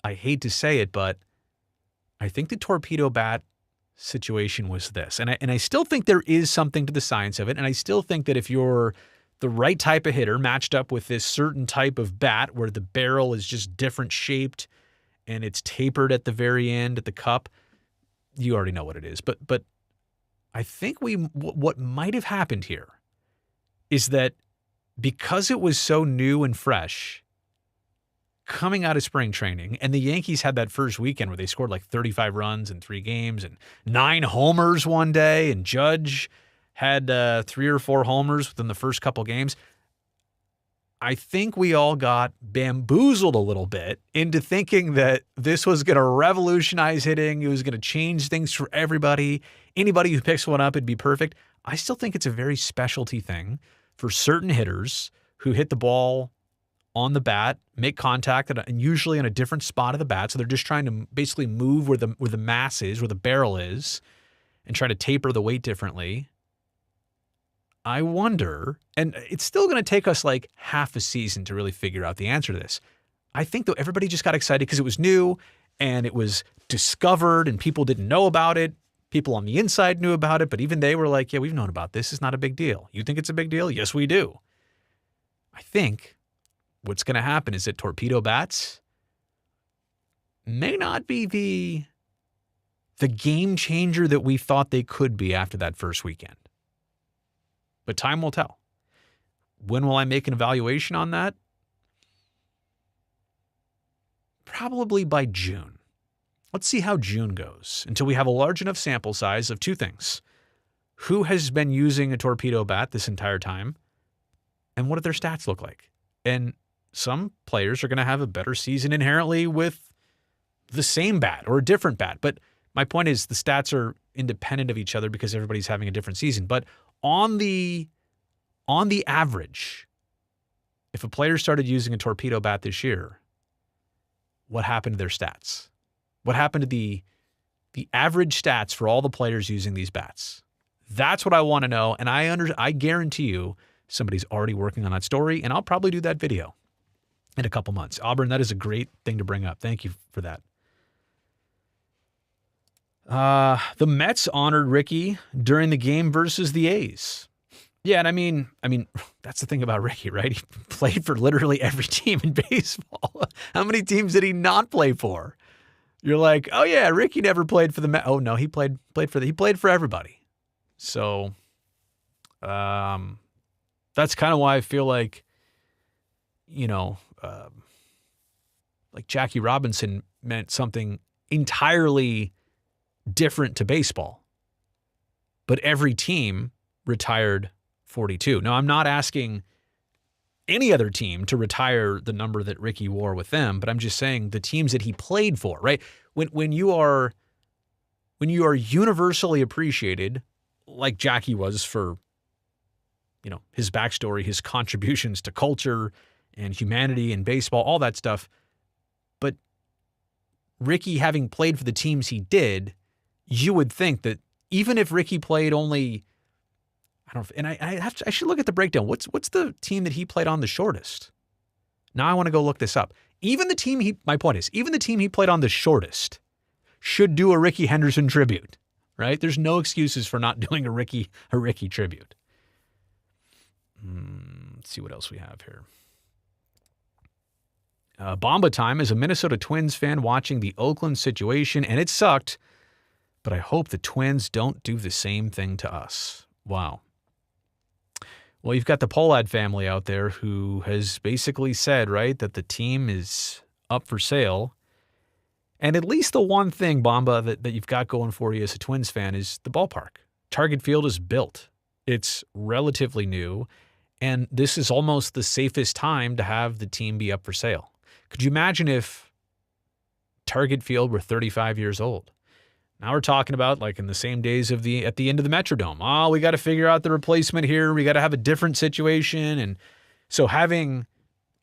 I hate to say it, but I think the torpedo bat situation was this. And I still think there is something to the science of it. And I still think that if you're the right type of hitter matched up with this certain type of bat where the barrel is just different shaped and it's tapered at the very end at the cup, you already know what it is. But I think what might have happened here is that because it was so new and fresh coming out of spring training, and the Yankees had that first weekend where they scored like 35 runs in 3 games and 9 homers one day, and Judge had 3 or 4 homers within the first couple games. I think we all got bamboozled a little bit into thinking that this was going to revolutionize hitting. It was going to change things for everybody. Anybody who picks one up, it'd be perfect. I still think it's a very specialty thing for certain hitters who hit the ball on the bat, make contact, and usually in a different spot of the bat. So they're just trying to basically move where the mass is, where the barrel is, and try to taper the weight differently. I wonder, and it's still going to take us like half a season to really figure out the answer to this. I think though everybody just got excited because it was new and it was discovered and people didn't know about it. People on the inside knew about it, but even they were like, yeah, we've known about this. It's not a big deal. You think it's a big deal? Yes, we do. I think what's going to happen is that torpedo bats may not be the game changer that we thought they could be after that first weekend. But time will tell. When will I make an evaluation on that? Probably by June. Let's see how June goes until we have a large enough sample size of 2 things. Who has been using a torpedo bat this entire time? And what do their stats look like? And some players are going to have a better season inherently with the same bat or a different bat. But my point is the stats are independent of each other because everybody's having a different season. But on the average, if a player started using a torpedo bat this year, what happened to their stats? What happened to the average stats for all the players using these bats? That's what I want to know, and I guarantee you somebody's already working on that story, and I'll probably do that video in a couple months. Auburn, that is a great thing to bring up. Thank you for that. The Mets honored Ricky during the game versus the A's. Yeah, and I mean, that's the thing about Ricky, right? He played for literally every team in baseball. How many teams did he not play for? You're like, oh yeah, Ricky never played for the Mets. Oh no, he played for everybody. So, that's kind of why I feel like, like Jackie Robinson meant something entirely different to baseball. But every team retired 42. Now, I'm not asking any other team to retire the number that Ricky wore with them, but I'm just saying the teams that he played for, right? When you are universally appreciated, like Jackie was for, his backstory, his contributions to culture and humanity and baseball, all that stuff. But Ricky, having played for the teams he did, you would think that even if Ricky played only, I should look at the breakdown. What's the team that he played on the shortest? Now I want to go look this up. My point is, even the team he played on the shortest should do a Ricky Henderson tribute, right? There's no excuses for not doing a Ricky tribute. Let's see what else we have here. Bomba time as a Minnesota Twins fan watching the Oakland situation, and it sucked. But I hope the Twins don't do the same thing to us. Wow. Well, you've got the Pollad family out there who has basically said, right, that the team is up for sale. And at least the one thing, Bomba, that you've got going for you as a Twins fan is the ballpark. Target Field is built. It's relatively new. And this is almost the safest time to have the team be up for sale. Could you imagine if Target Field were 35 years old? Now we're talking about like in the same days at the end of the Metrodome. Oh, we got to figure out the replacement here. We got to have a different situation. And so having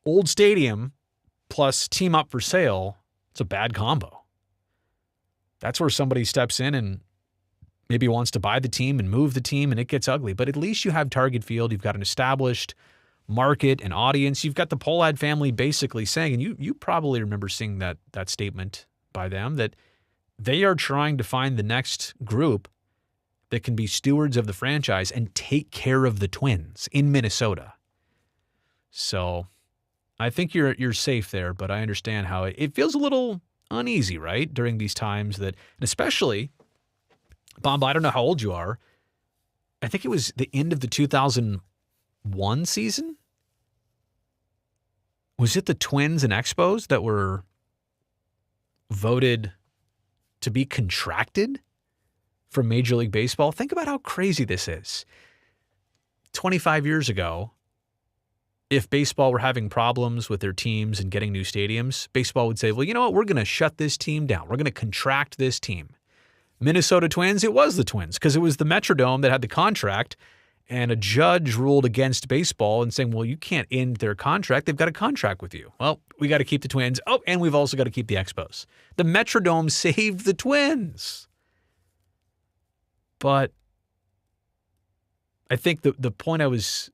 old stadium plus team up for sale, it's a bad combo. That's where somebody steps in and maybe wants to buy the team and move the team and it gets ugly. But at least you have Target Field. You've got an established market and audience. You've got the Pollad family basically saying, and you probably remember seeing that statement by them, that they are trying to find the next group that can be stewards of the franchise and take care of the Twins in Minnesota. So I think you're safe there, but I understand how it feels a little uneasy, right? During these times that, and especially, Bomba, I don't know how old you are. I think it was the end of the 2001 season. Was it the Twins and Expos that were voted to be contracted from Major League Baseball? Think about how crazy this is. 25 years ago, if baseball were having problems with their teams and getting new stadiums, baseball would say, well, you know what? We're going to shut this team down. We're going to contract this team. Minnesota Twins, it was the Twins because it was the Metrodome that had the contract, and a judge ruled against baseball and saying, well, you can't end their contract. They've got a contract with you. Well, we got to keep the Twins. Oh, and we've also got to keep the Expos. The Metrodome saved the Twins. But I think the point what was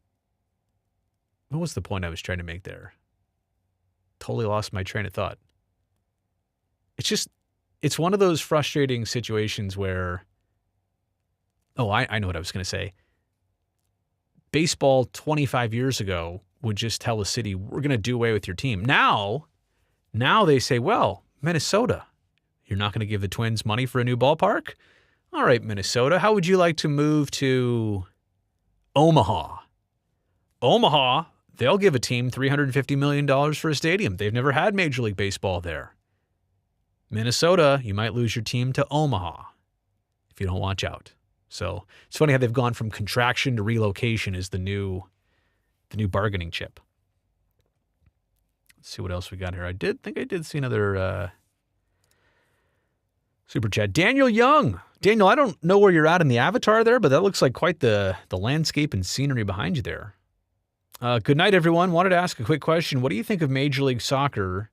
the point I was trying to make there? Totally lost my train of thought. It's one of those frustrating situations where, I know what I was going to say. Baseball 25 years ago would just tell a city, we're going to do away with your team. Now they say, well, Minnesota, you're not going to give the Twins money for a new ballpark? All right, Minnesota, how would you like to move to Omaha? Omaha, they'll give a team $350 million for a stadium. They've never had Major League Baseball there. Minnesota, you might lose your team to Omaha if you don't watch out. So it's funny how they've gone from contraction to relocation is the new bargaining chip. Let's see what else we got here. I did see another super chat. Daniel Young. Daniel, I don't know where you're at in the avatar there, but that looks like quite the landscape and scenery behind you there. Good night, everyone. Wanted to ask a quick question. What do you think of Major League Soccer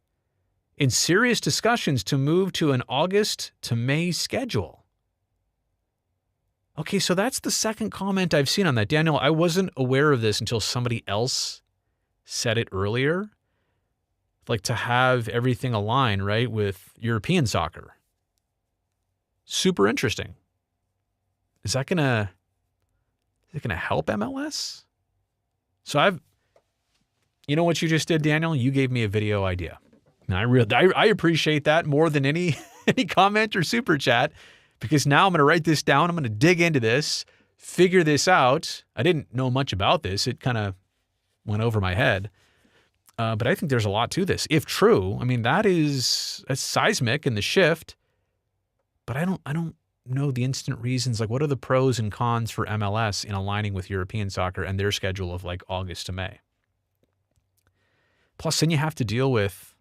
in serious discussions to move to an August to May schedule? Okay, so that's the second comment I've seen on that. Daniel, I wasn't aware of this until somebody else said it earlier. Like to have everything align, right, with European soccer. Super interesting. Is it gonna help MLS? So you know what you just did, Daniel? You gave me a video idea. And I appreciate that more than any comment or super chat. Because now I'm going to write this down. I'm going to dig into this, figure this out. I didn't know much about this. It kind of went over my head. But I think there's a lot to this. If true, I mean, that's seismic in the shift. But I don't know the instant reasons. Like, what are the pros and cons for MLS in aligning with European soccer and their schedule of like August to May? Plus, then you got to deal with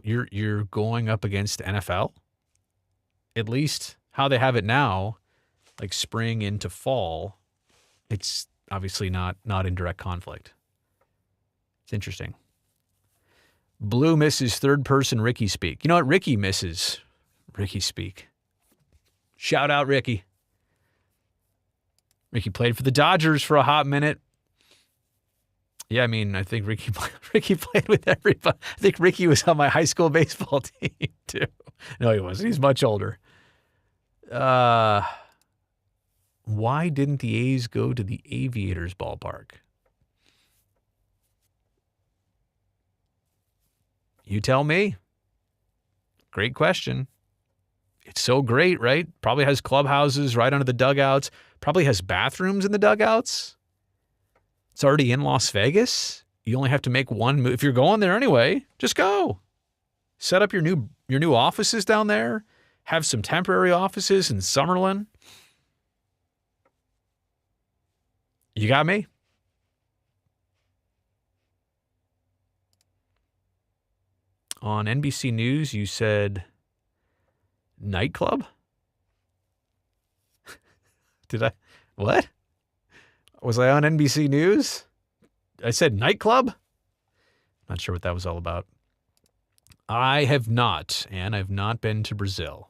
you're going up against the NFL. At least how they have it now, like spring into fall, it's obviously not in direct conflict. It's interesting. Blue misses third person Ricky speak. You know what? Ricky misses Ricky speak. Shout out Ricky. Ricky played for the Dodgers for a hot minute. Yeah, I mean, I think Ricky played with everybody. I think Ricky was on my high school baseball team, too. No, he wasn't. He's much older. Why didn't the A's go to the Aviators ballpark? You tell me. Great question. It's so great, right? Probably has clubhouses right under the dugouts. Probably has bathrooms in the dugouts. It's already in Las Vegas. You only have to make one move. If you're going there anyway, just go. Set up your new offices down there. Have some temporary offices in Summerlin. You got me? On NBC News, you said nightclub? Did I? What? Was I on NBC News? I said nightclub? Not sure what that was all about. I have not, and I've not been to Brazil.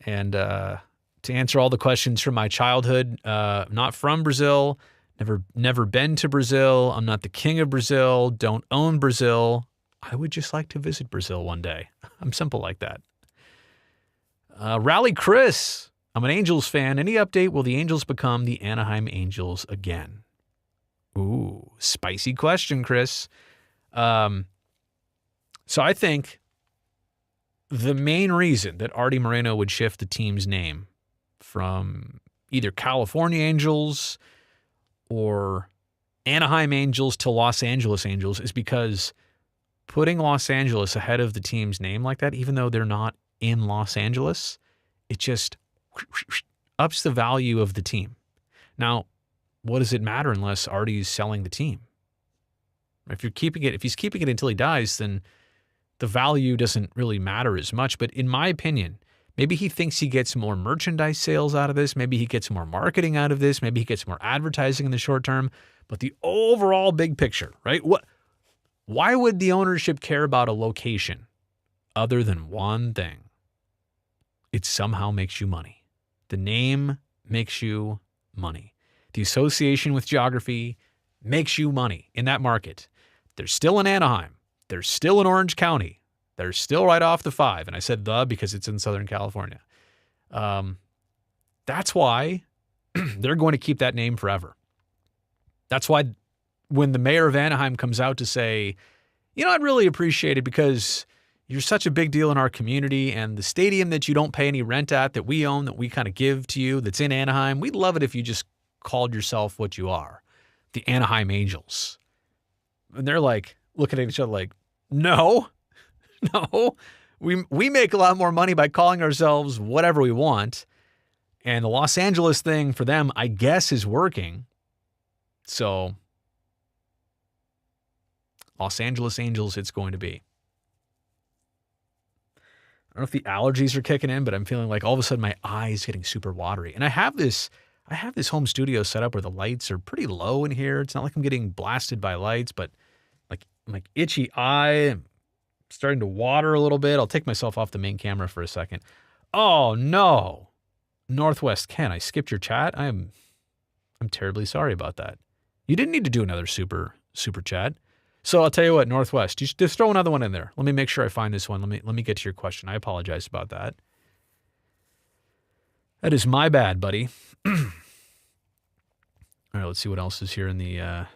And to answer all the questions from my childhood, not from Brazil, never been to Brazil. I'm not the king of Brazil, don't own Brazil. I would just like to visit Brazil one day. I'm simple like that. Rally Chris, I'm an Angels fan. Any update? Will the Angels become the Anaheim Angels again? Ooh, spicy question, Chris. So I think the main reason that Artie Moreno would shift the team's name from either California Angels or Anaheim Angels to Los Angeles Angels is because putting Los Angeles ahead of the team's name like that, even though they're not in Los Angeles, it just ups the value of the team. Now, what does it matter unless Artie's selling the team? If he's keeping it until he dies, then the value doesn't really matter as much. But in my opinion, maybe he thinks he gets more merchandise sales out of this. Maybe he gets more marketing out of this. Maybe he gets more advertising in the short term. But the overall big picture, right? Why would the ownership care about a location other than one thing? It somehow makes you money. The name makes you money. The association with geography makes you money in that market. They're still in Anaheim. They're still in Orange County. They're still right off the 5. And I said because it's in Southern California. That's why they're going to keep that name forever. That's why when the mayor of Anaheim comes out to say, I'd really appreciate it because you're such a big deal in our community, and the stadium that you don't pay any rent at, that we own, that we kind of give to you, that's in Anaheim, we'd love it if you just called yourself what you are, the Anaheim Angels. And they're like looking at each other like, no, we make a lot more money by calling ourselves whatever we want. And the Los Angeles thing for them, I guess, is working. So Los Angeles Angels, it's going to be. I don't know if the allergies are kicking in, but I'm feeling like all of a sudden my eyes getting super watery. And I have this home studio set up where the lights are pretty low in here. It's not like I'm getting blasted by lights, but like itchy eye. I'm starting to water a little bit. I'll take myself off the main camera for a second. Oh no. Northwest Ken, I skipped your chat. I'm terribly sorry about that. You didn't need to do another super chat. So I'll tell you what, Northwest, you should just throw another one in there. Let me make sure I find this one. Let me get to your question. I apologize about that. That is my bad, buddy. All right, let's see what else is here in the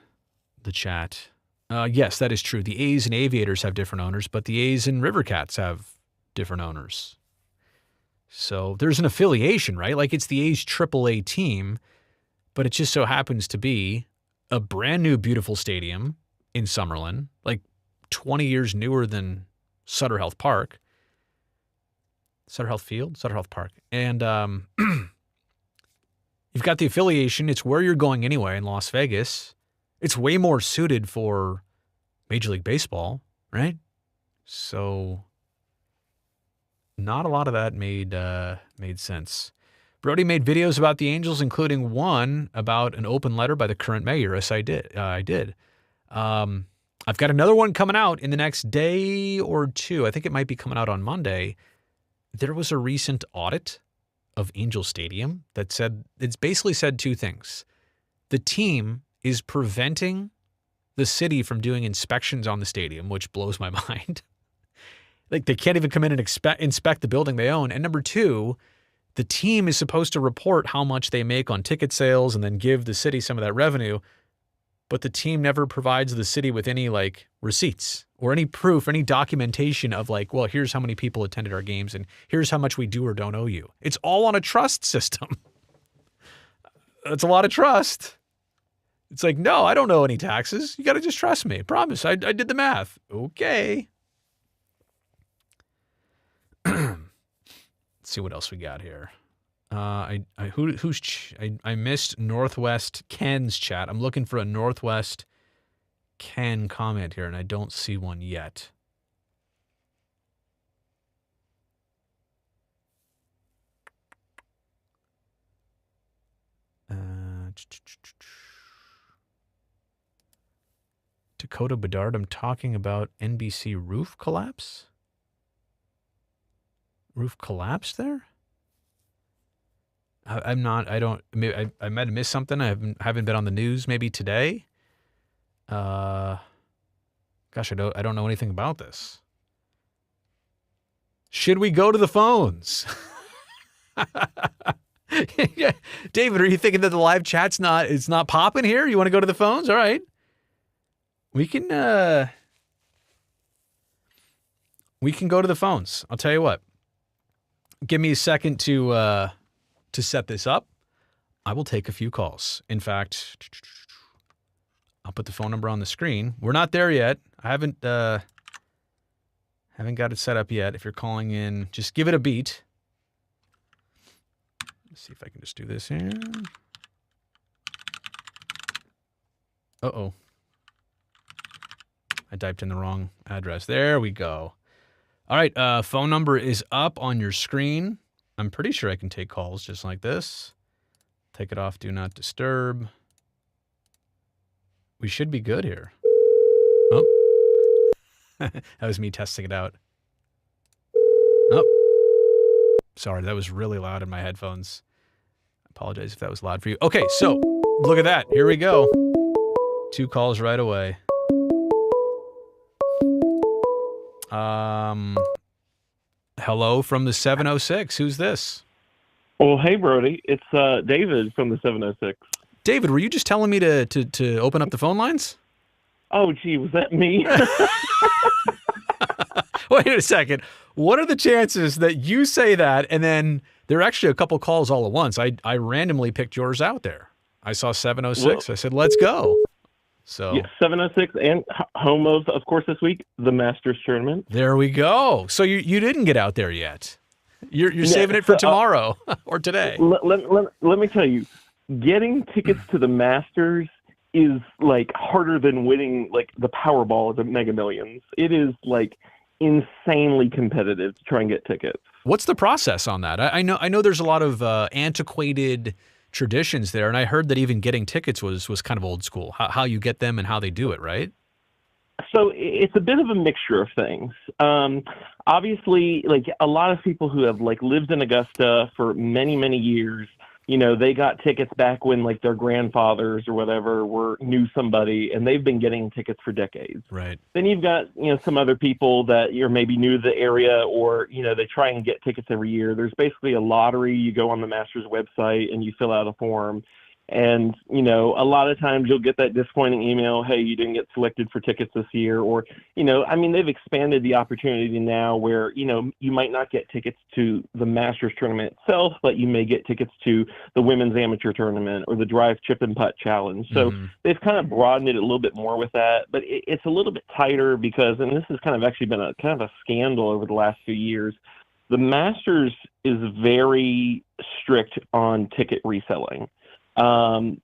chat. Yes, that is true. The A's and Aviators have different owners, but the A's and Rivercats have different owners. So there's an affiliation, right? Like it's the A's AAA team, but it just so happens to be a brand new, beautiful stadium in Summerlin, like 20 years newer than Sutter Health Park. Sutter Health Field? Sutter Health Park. And you've got the affiliation. It's where you're going anyway in Las Vegas. It's way more suited for Major League Baseball, right? So not a lot of that made sense. Brody made videos about the Angels, including one about an open letter by the current mayor. Yes, I did. I've got another one coming out in the next day or two. I think it might be coming out on Monday. There was a recent audit of Angel Stadium that it's basically said two things. The team is preventing the city from doing inspections on the stadium, which blows my mind. Like they can't even come in and inspect the building they own. And number two, the team is supposed to report how much they make on ticket sales and then give the city some of that revenue. but the team never provides the city with any like receipts or any proof, any documentation of like, well, here's how many people attended our games and here's how much we do or don't owe you. It's all on a trust system. That's a lot of trust. It's like, no, I don't owe any taxes. You got to just trust me. Promise. I did the math. Okay. Let's see what else we got here. I missed Northwest Ken's chat. I'm looking for a Northwest Ken comment here, and I don't see one yet. Dakota Bedard, I'm talking about NBC roof collapse? Roof collapse there? I might have missed something. I haven't been on the news maybe today. Gosh, I don't know anything about this. Should we go to the phones? Yeah. David, are you thinking that the live chat's not popping here? You want to go to the phones? All right. We can go to the phones. I'll tell you what. Give me a second to set this up. I will take a few calls. In fact, I'll put the phone number on the screen. We're not there yet. I haven't got it set up yet. If you're calling in, just give it a beat. Let's see if I can just do this here. Uh-oh. I typed in the wrong address. There we go. All right, phone number is up on your screen. I'm pretty sure I can take calls just like this. Take it off, do not disturb. We should be good here. Oh. That was me testing it out. Oh. Sorry, that was really loud in my headphones. I apologize if that was loud for you. Okay, so look at that. Here we go. 2 calls right away. Hello from the 706. Who's this? Well, hey, Brody. It's David from the 706. David, were you just telling me to open up the phone lines? Oh, gee, was that me? Wait a second. What are the chances that you say that and then there are actually a couple calls all at once? I randomly picked yours out there. I saw 706. Well, I said, let's go. So yeah, 706 and home of course, this week, the Masters tournament. There we go. So you didn't get out there yet. You're saving it for tomorrow or today. Let me tell you, getting tickets to the Masters is like harder than winning like the Powerball at the Mega Millions. It is like insanely competitive to try and get tickets. What's the process on that? I know there's a lot of antiquated traditions there, and I heard that even getting tickets was kind of old school. How you get them and how they do it, right? So it's a bit of a mixture of things. Obviously, like a lot of people who have like lived in Augusta for many, many years, you know, they got tickets back when like their grandfathers or whatever knew somebody, and they've been getting tickets for decades. Right. Then you've got, you know, some other people that you're maybe new to the area, or, you know, they try and get tickets every year. There's basically a lottery. You go on the Masters website and you fill out a form. And, you know, a lot of times you'll get that disappointing email, hey, you didn't get selected for tickets this year. Or, you know, I mean, they've expanded the opportunity now where, you know, you might not get tickets to the Masters tournament itself, but you may get tickets to the women's amateur tournament or the drive, chip, and putt challenge. So they've kind of broadened it a little bit more with that. But it's a little bit tighter because, and this has kind of actually been a kind of a scandal over the last few years, the Masters is very strict on ticket reselling.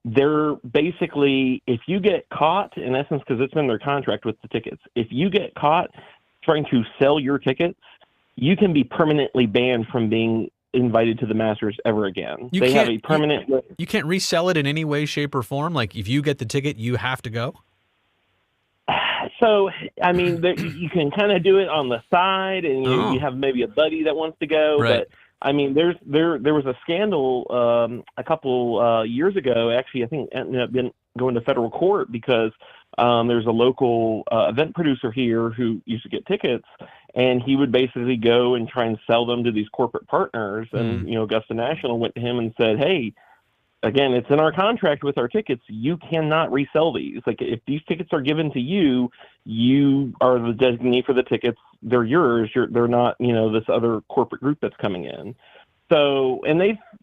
They're basically, if you get caught, in essence, because it's in their contract with the tickets, if you get caught trying to sell your tickets, you can be permanently banned from being invited to the Masters ever again. They have a permanent... You can't resell it in any way, shape, or form? Like, if you get the ticket, you have to go? So, I mean, you can kind of do it on the side, and you have maybe a buddy that wants to go, right. But... I mean, there was a scandal a couple years ago. Actually, I think it ended up going to federal court because there's a local event producer here who used to get tickets, and he would basically go and try and sell them to these corporate partners. And you know, Augusta National went to him and said, "Hey, again, it's in our contract with our tickets. You cannot resell these. Like, if these tickets are given to you, you are the designee for the tickets. They're yours. They're not, this other corporate group that's coming in. So, and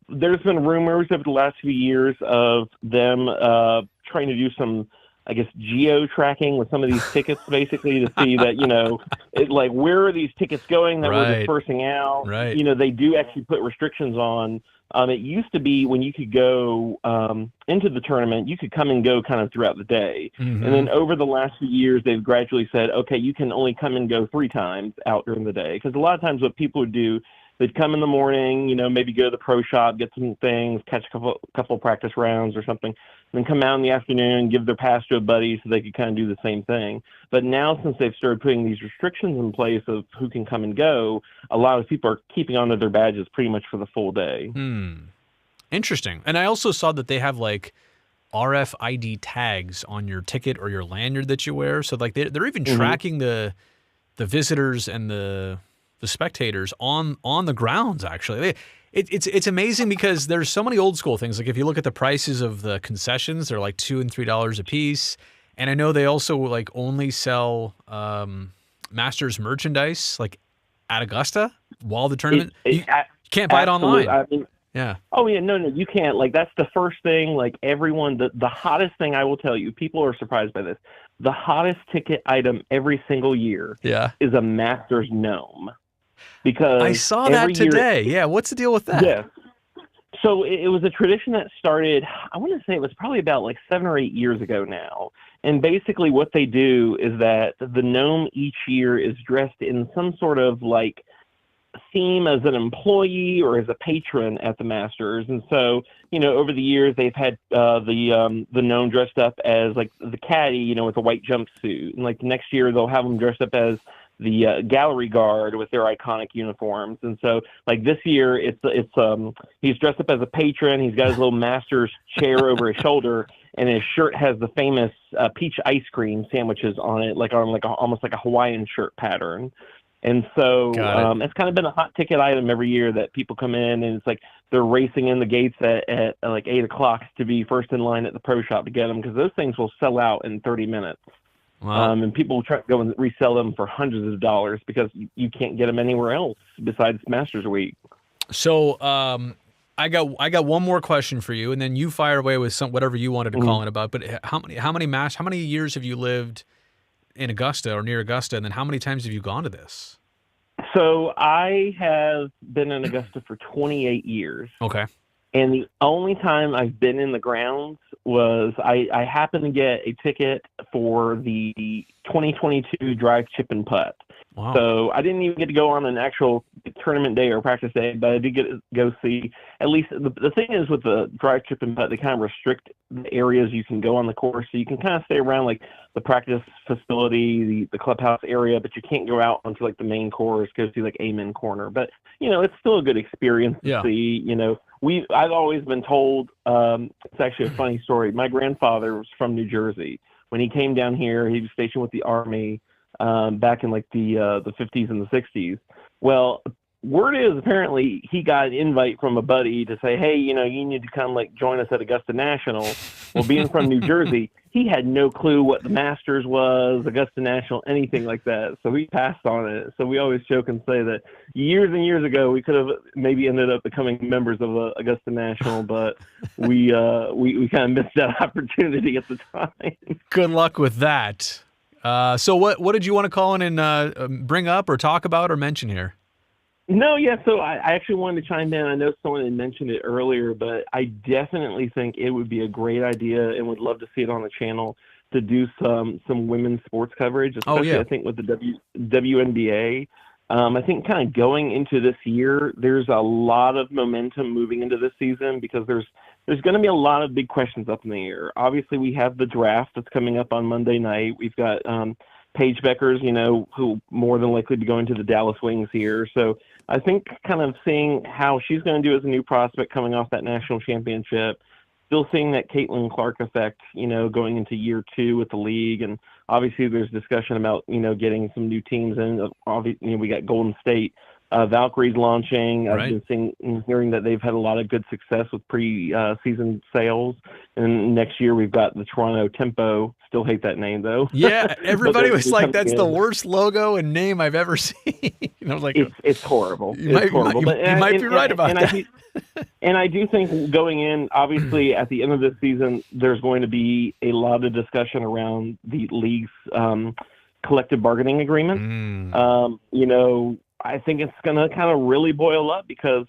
there's been rumors over the last few years of them trying to do some, I guess, geo-tracking with some of these tickets, basically, to see that, where are these tickets going that we're dispersing out? Right. They do actually put restrictions on. It used to be when you could go into the tournament, you could come and go kind of throughout the day. Mm-hmm. And then over the last few years, they've gradually said, okay, you can only come and go 3 times out during the day. Because a lot of times what people would do, they'd come in the morning, maybe go to the pro shop, get some things, catch a couple practice rounds or something, and then come out in the afternoon, give their pass to a buddy so they could kind of do the same thing. But now, since they've started putting these restrictions in place of who can come and go, a lot of people are keeping onto their badges pretty much for the full day. Interesting. And I also saw that they have like RFID tags on your ticket or your lanyard that you wear. So like they're even tracking the visitors and the spectators on the grounds. Actually, it's amazing because there's so many old school things. Like if you look at the prices of the concessions, they're like $2 and $3 a piece. And I know they also like only sell Masters merchandise like at Augusta while the tournament. You can't buy it online. I mean, yeah. Oh yeah, no, you can't. Like that's the first thing. Like everyone, the hottest thing I will tell you. People are surprised by this. The hottest ticket item every single year is a Masters gnome. Because I saw that today. What's the deal with that? Yeah. So it was a tradition that started, I want to say it was probably about like 7 or 8 years ago now. And basically what they do is that the gnome each year is dressed in some sort of like theme as an employee or as a patron at the Masters. And so, over the years they've had the gnome dressed up as like the caddy, with a white jumpsuit. And like the next year they'll have them dressed up as the gallery guard with their iconic uniforms. And so like this year it's he's dressed up as a patron. He's got his little Masters chair over his shoulder, and his shirt has the famous peach ice cream sandwiches on it, like on like almost like a Hawaiian shirt pattern. And so it's kind of been a hot ticket item every year that people come in, and it's like they're racing in the gates at like 8 o'clock to be first in line at the pro shop to get them, because those things will sell out in 30 minutes. Wow. And people will try to go and resell them for hundreds of dollars because you can't get them anywhere else besides Masters Week. So I got one more question for you, and then you fire away with whatever you wanted to call in about. But how many years have you lived in Augusta or near Augusta, and then how many times have you gone to this? So I have been in Augusta for 28 years. Okay. And the only time I've been in the grounds was I happened to get a ticket for the 2022 drive, chip, and putt. Wow. So I didn't even get to go on an actual tournament day or practice day, but I did get to go see. At least the thing is with the drive, chip, and putt, they kind of restrict the areas you can go on the course. So you can kind of stay around like the practice facility, the clubhouse area, but you can't go out onto like the main course, go see like Amen Corner. But, it's still a good experience to see. I've always been told, it's actually a funny story. My grandfather was from New Jersey. When he came down here, he was stationed with the Army back in like the 50s and the 60s. Well, word is apparently he got an invite from a buddy to say, hey, you need to come like join us at Augusta National. Well, being from New Jersey, he had no clue what the Masters was, Augusta National, anything like that. So he passed on it. So we always joke and say that years and years ago, we could have maybe ended up becoming members of Augusta National, but we kind of missed that opportunity at the time. Good luck with that. So what did you want to call in and bring up or talk about or mention here? No, yeah, so I actually wanted to chime in. I know someone had mentioned it earlier, but I definitely think it would be a great idea and would love to see it on the channel to do some women's sports coverage, especially I think with the WNBA. I think kind of going into this year, there's a lot of momentum moving into this season because there's going to be a lot of big questions up in the air. Obviously, we have the draft that's coming up on Monday night. We've got Paige Beckers, who more than likely be going to the Dallas Wings here. So I think kind of seeing how she's going to do as a new prospect coming off that national championship, still seeing that Caitlin Clark effect, going into year 2 with the league. And obviously there's discussion about, getting some new teams in. Obviously, we got Golden State Valkyrie's launching. Right. I've been hearing that they've had a lot of good success with pre-season sales. And next year we've got the Toronto Tempo. Still hate that name though. Yeah, everybody was like, "That's the in. worst logo and name I've ever seen." And I was like, It's horrible. You might be right about that. And I do think going in, obviously, at the end of this season, there's going to be a lot of discussion around the league's collective bargaining agreement. I think it's going to kind of really boil up because,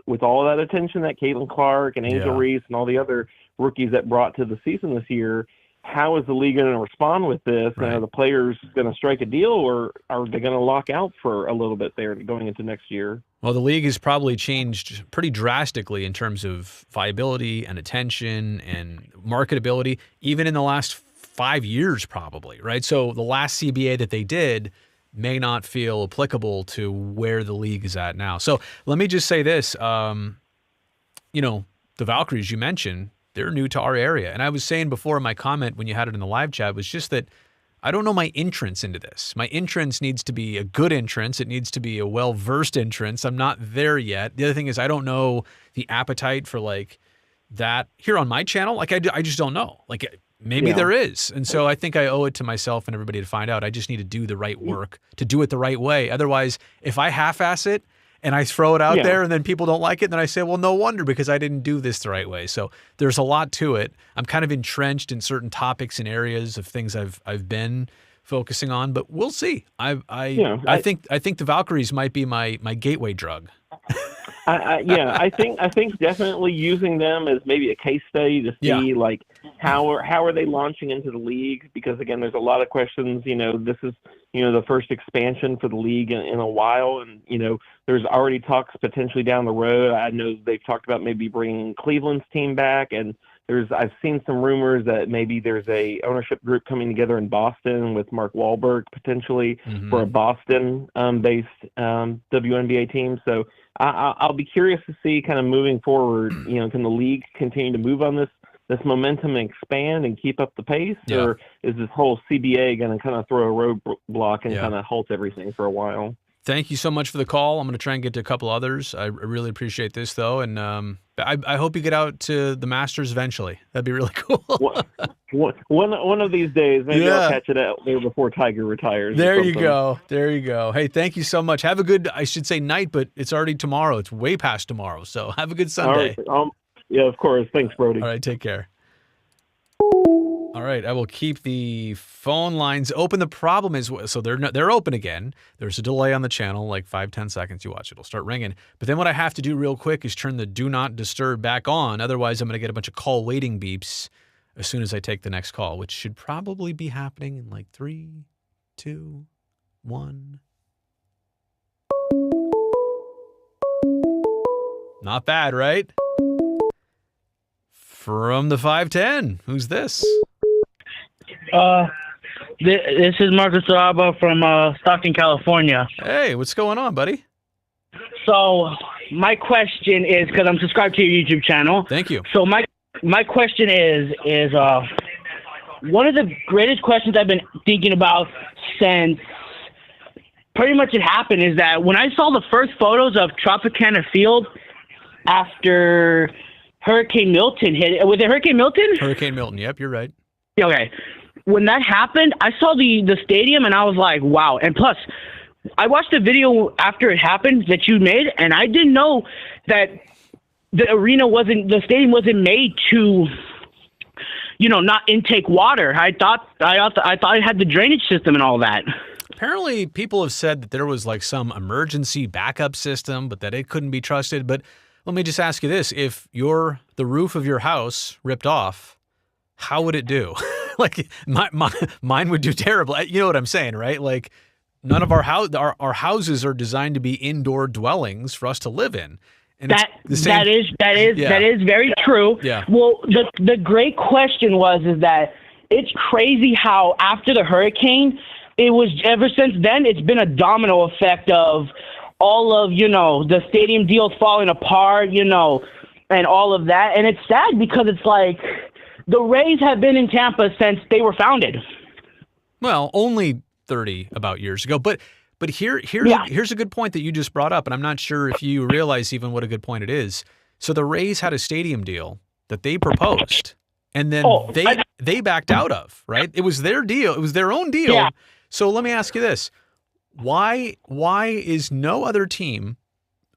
with all of that attention that Caitlin Clark and Angel Reese and all the other rookies that brought to the season this year, how is the league going to respond with this? Right. Are the players going to strike a deal, or are they going to lock out for a little bit there going into next year? Well, the league has probably changed pretty drastically in terms of viability and attention and marketability, even in the last 5 years probably, right? So the last CBA that they did may not feel applicable to where the league is at now. So let me just say this, the Valkyries you mentioned, they're new to our area. And I was saying before in my comment when you had it in the live chat was just that I don't know my entrance into this. My entrance needs to be a good entrance. It needs to be a well-versed entrance. I'm not there yet. The other thing is I don't know the appetite for like that here on my channel. Like I just don't know. Like maybe there is. And so I think I owe it to myself and everybody to find out. I just need to do the right work to do it the right way. Otherwise, if I half-ass it and I throw it out there and then people don't like it, then I say, well, no wonder because I didn't do this the right way. So there's a lot to it. I'm kind of entrenched in certain topics and areas of things I've been focusing on, but we'll see. I think the Valkyries might be my gateway drug. I think definitely using them as maybe a case study to see like how are they launching into the league, because again there's a lot of questions. This is the first expansion for the league in a while, and there's already talks potentially down the road. I know they've talked about maybe bringing Cleveland's team back, and I've seen some rumors that maybe there's a ownership group coming together in Boston with Mark Wahlberg potentially for a Boston based WNBA team. So I'll be curious to see kind of moving forward, can the league continue to move on this momentum and expand and keep up the pace, or is this whole CBA going to kind of throw a roadblock and kind of halt everything for a while? Thank you so much for the call. I'm going to try and get to a couple others. I really appreciate this, though, and I hope you get out to the Masters eventually. That'd be really cool. One of these days, maybe I'll catch it out there before Tiger retires. There you go. Hey, thank you so much. Have a good, I should say night, but it's already tomorrow. It's way past tomorrow, so have a good Sunday. All right. Yeah, of course. Thanks, Brody. All right, take care. All right, I will keep the phone lines open. The problem is, so they're open again. There's a delay on the channel, like 5-10 seconds. You watch, it'll start ringing. But then what I have to do real quick is turn the do not disturb back on. Otherwise, I'm going to get a bunch of call waiting beeps as soon as I take the next call, which should probably be happening in like 3, 2, 1. Not bad, right? From the 510, who's this? This is Marcus Araba from Stockton, California. Hey, what's going on, buddy? So my question is, because I'm subscribed to your YouTube channel. Thank you. So my question is one of the greatest questions I've been thinking about since pretty much it happened is that when I saw the first photos of Tropicana Field after Hurricane Milton hit it. Was it Hurricane Milton? Hurricane Milton, yep, you're right. Okay. When that happened, I saw the stadium and I was like, wow. And plus, I watched the video after it happened that you made, and I didn't know that the stadium wasn't made to, not intake water. I thought it had the drainage system and all that. Apparently, people have said that there was like some emergency backup system, but that it couldn't be trusted. But let me just ask you this. If the roof of your house ripped off, how would it do? Like mine would do terrible. You know what I'm saying, right? Like none of our houses are designed to be indoor dwellings for us to live in. And that is very true. Yeah. Well, the great question is that it's crazy how after the hurricane, it was ever since then it's been a domino effect of all of the stadium deals falling apart, and all of that. And it's sad because it's like the Rays have been in Tampa since they were founded. Well, only 30 about years ago, but But here's a good point that you just brought up, and I'm not sure if you realize even what a good point it is. So the Rays had a stadium deal that they proposed, and then they backed out of, right? It was their deal. It was their own deal. Yeah. So let me ask you this. Why is no other team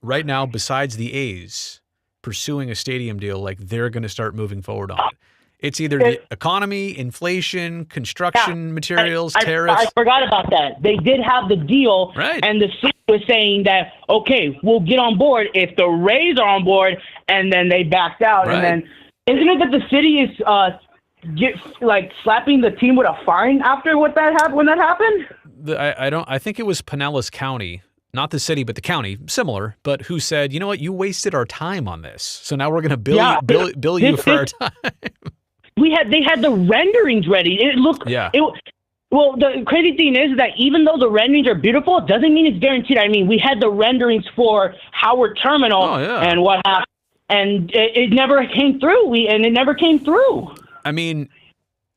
right now besides the A's pursuing a stadium deal like they're going to start moving forward on it? It's either the economy, inflation, construction materials, tariffs. I forgot about that. They did have the deal, Right. and the city was saying that, okay, we'll get on board if the Rays are on board, and then they backed out. Right. And then, isn't it that the city is slapping the team with a fine after when that happened? I think it was Pinellas County, not the city, but the county, similar, but who said, you know what, you wasted our time on this, so now we're going to bill you for our time. They had the renderings ready. It looked. Yeah. Well, the crazy thing is that even though the renderings are beautiful, it doesn't mean it's guaranteed. I mean, we had the renderings for Howard Terminal and what happened, and it never came through. It never came through. I mean,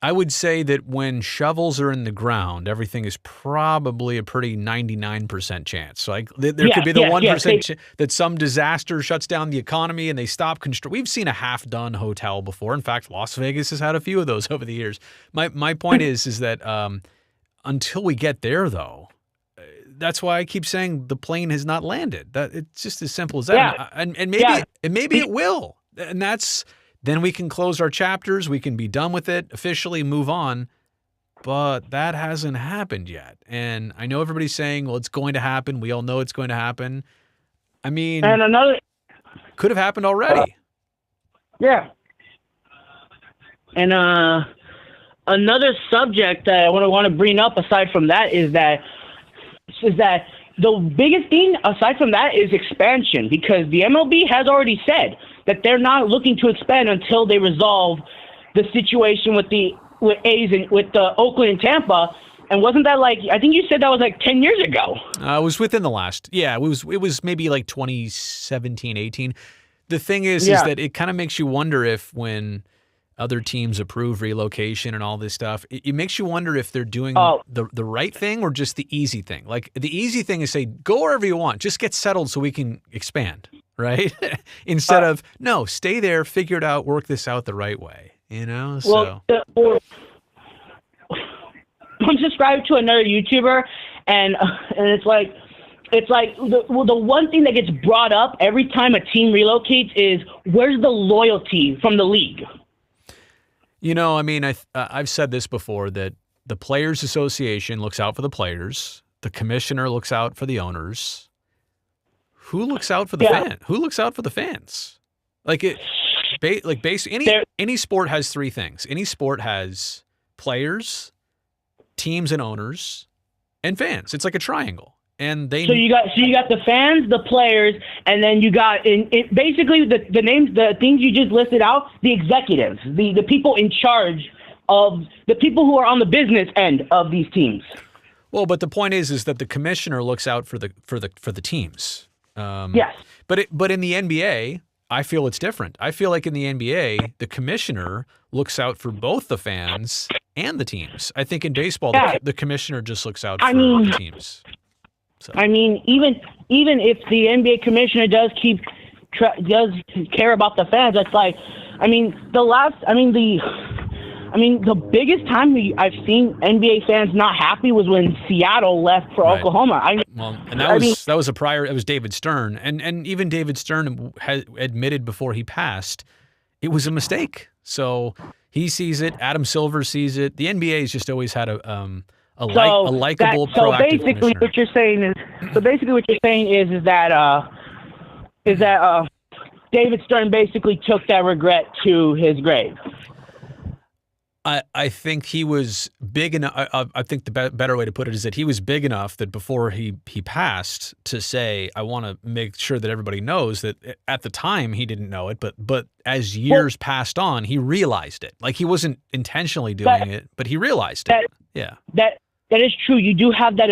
I would say that when shovels are in the ground, everything is probably a pretty 99% chance. So there could be the 1% that some disaster shuts down the economy and they stop construction. We've seen a half-done hotel before. In fact, Las Vegas has had a few of those over the years. My point is that until we get there, though, that's why I keep saying the plane has not landed. That it's just as simple as that. Yeah. And maybe it will. And then we can close our chapters. We can be done with it, officially move on. But that hasn't happened yet. And I know everybody's saying, well, it's going to happen. We all know it's going to happen. I mean, and could have happened already. Yeah. And another subject that I want to bring up aside from that is that the biggest thing aside from that is expansion, because the MLB has already said that they're not looking to expand until they resolve the situation with A's and with the Oakland and Tampa. And wasn't that I think you said that was 10 years ago? It was within the last. Yeah, it was maybe 2017, 18. The thing is that it kind of makes you wonder if when other teams approve relocation and all this stuff, it makes you wonder if they're doing the right thing or just the easy thing. Like the easy thing is say, go wherever you want, just get settled so we can expand, right? Instead of, no, stay there, figure it out, work this out the right way, So. I'm subscribed to another YouTuber, and it's the one thing that gets brought up every time a team relocates is where's the loyalty from the league? I mean, I've said this before, that the Players Association looks out for the players. The commissioner looks out for the owners. Who looks out for the fan? Who looks out for the fans? Any sport has three things. Any sport has players, teams and owners, and fans. It's like a triangle. And so you got the fans, the players, and then you got basically the names, the things you just listed out, the executives, the people in charge of the people who are on the business end of these teams. Well, but the point is that the commissioner looks out for the teams. Yes. But in the NBA, I feel it's different. I feel like in the NBA, the commissioner looks out for both the fans and the teams. I think in baseball, the commissioner just looks out for the teams. So. I mean, even if the NBA commissioner does care about the fans, it's the biggest time I've seen NBA fans not happy was when Seattle left for Oklahoma. That was David Stern, and even David Stern had admitted before he passed it was a mistake. So he sees it. Adam Silver sees it. The NBA has just always had a likable, proactive commissioner. What you're saying is that David Stern basically took that regret to his grave. I think he was big enough. I think the better way to put it is that he was big enough that before he passed to say, I want to make sure that everybody knows that at the time he didn't know it, but as years passed on, he realized it. Like he wasn't intentionally doing it, but he realized it. Yeah. That is true. You do have that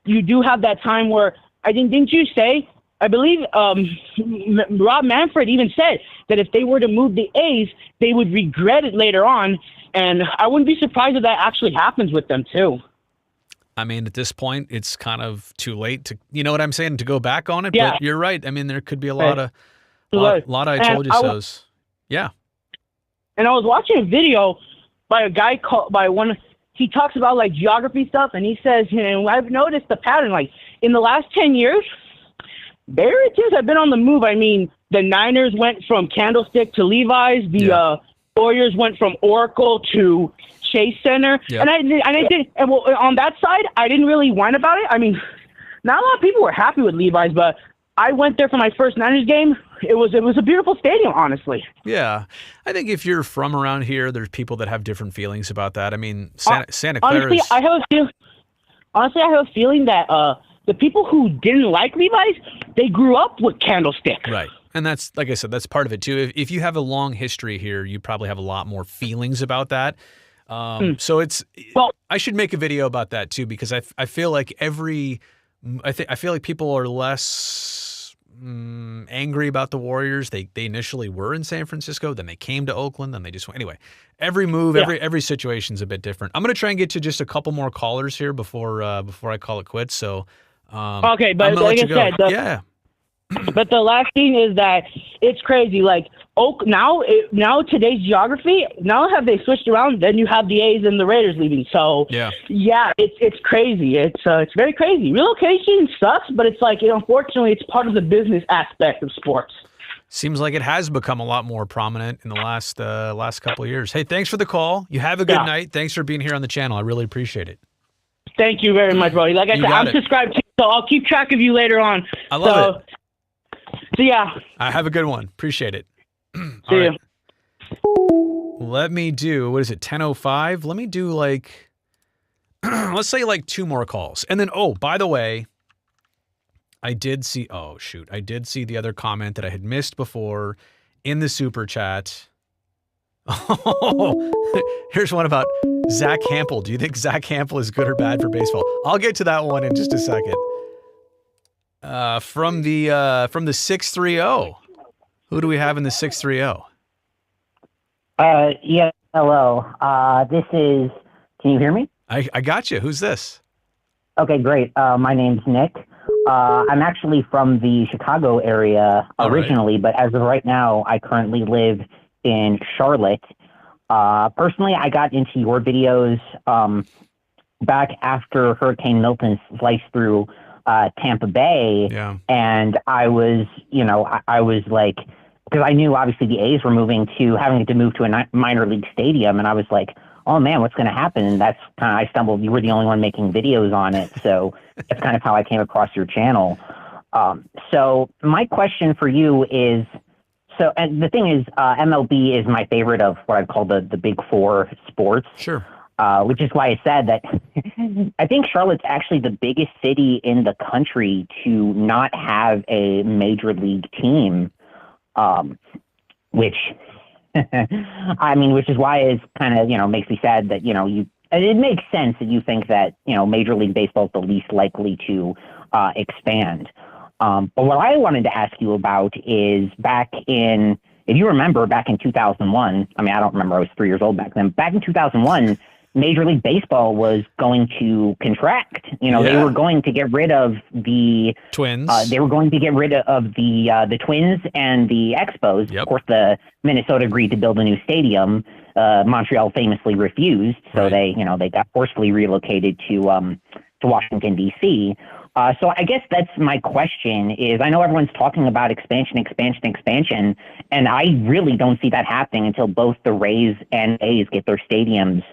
you do have that time where didn't you say, I believe Rob Manfred even said that if they were to move the A's, they would regret it later on. And I wouldn't be surprised if that actually happens with them too. I mean, at this point, it's kind of too late to, you know what I'm saying, to go back on it. Yeah. But you're right. I mean, there could be a Right. lot of I And told you I so's. Yeah. And I was watching a video by a guy he talks about like geography stuff, and he says, I've noticed the pattern, like in the last 10 years, very teams have been on the move. I mean, the Niners went from Candlestick to Levi's. The Warriors went from Oracle to Chase Center. Yep. And on that side, I didn't really whine about it. I mean, not a lot of people were happy with Levi's, but I went there for my first Niners game. It was a beautiful stadium, honestly. Yeah. I think if you're from around here, there's people that have different feelings about that. I mean, Santa Clara honestly, is... I have a feeling that the people who didn't like Levi's, they grew up with Candlestick. Right. And that's, like I said, that's part of it too. If you have a long history here, you probably have a lot more feelings about that. So I should make a video about that too, because I feel like I feel like people are less angry about the Warriors. They initially were in San Francisco, then they came to Oakland, then they just went. Anyway, every move, every situation's a bit different. I'm going to try and get to just a couple more callers here before I call it quits. So, okay, but like I said, but the last thing is that it's crazy. Like now today's geography. Now have they switched around? Then you have the A's and the Raiders leaving. So it's crazy. It's very crazy. Relocation sucks, but it's like unfortunately it's part of the business aspect of sports. Seems like it has become a lot more prominent in the last couple of years. Hey, thanks for the call. You have a good night. Thanks for being here on the channel. I really appreciate it. Thank you very much, Brody. Like I said, I'm subscribed to you, so I'll keep track of you later on. I love it. So yeah. I have a good one. Appreciate it. See you. Let me do, what is it, 10:05? Let me do like, let's say like 2 more calls. And then, by the way, I did see the other comment that I had missed before in the super chat. Oh, here's one about Zach Hampel. Do you think Zach Hampel is good or bad for baseball? I'll get to that one in just a second. From the 630. Who do we have in the 630? Yeah, hello. This is, can you hear me? I got you. Who's this? Okay, great. My name's Nick. I'm actually from the Chicago area originally, but as of right now, I currently live in Charlotte. Personally, I got into your videos back after Hurricane Milton sliced through Tampa Bay. Yeah. And I was, I was like, because I knew obviously the A's were having to move to a minor league stadium. And I was like, oh man, what's going to happen? And that's kind of, I stumbled, you were the only one making videos on it. So that's kind of how I came across your channel. So my question for you is, and the thing is, MLB is my favorite of what I'd call the big 4 sports. Sure. Which is why I said that I think Charlotte's actually the biggest city in the country to not have a major league team, which which is why it's kind of, makes me sad that, it makes sense that you think that, Major League Baseball is the least likely to expand. But what I wanted to ask you about is if you remember back in 2001, I don't remember, I was 3 years old back then. Back in 2001, Major League Baseball was going to contract. They were going to get rid of the Twins. They were going to get rid of the Twins and the Expos. Yep. Of course, the Minnesota agreed to build a new stadium. Montreal famously refused, so they got forcefully relocated to Washington, D.C. So I guess that's my question is, I know everyone's talking about expansion, and I really don't see that happening until both the Rays and A's get their stadiums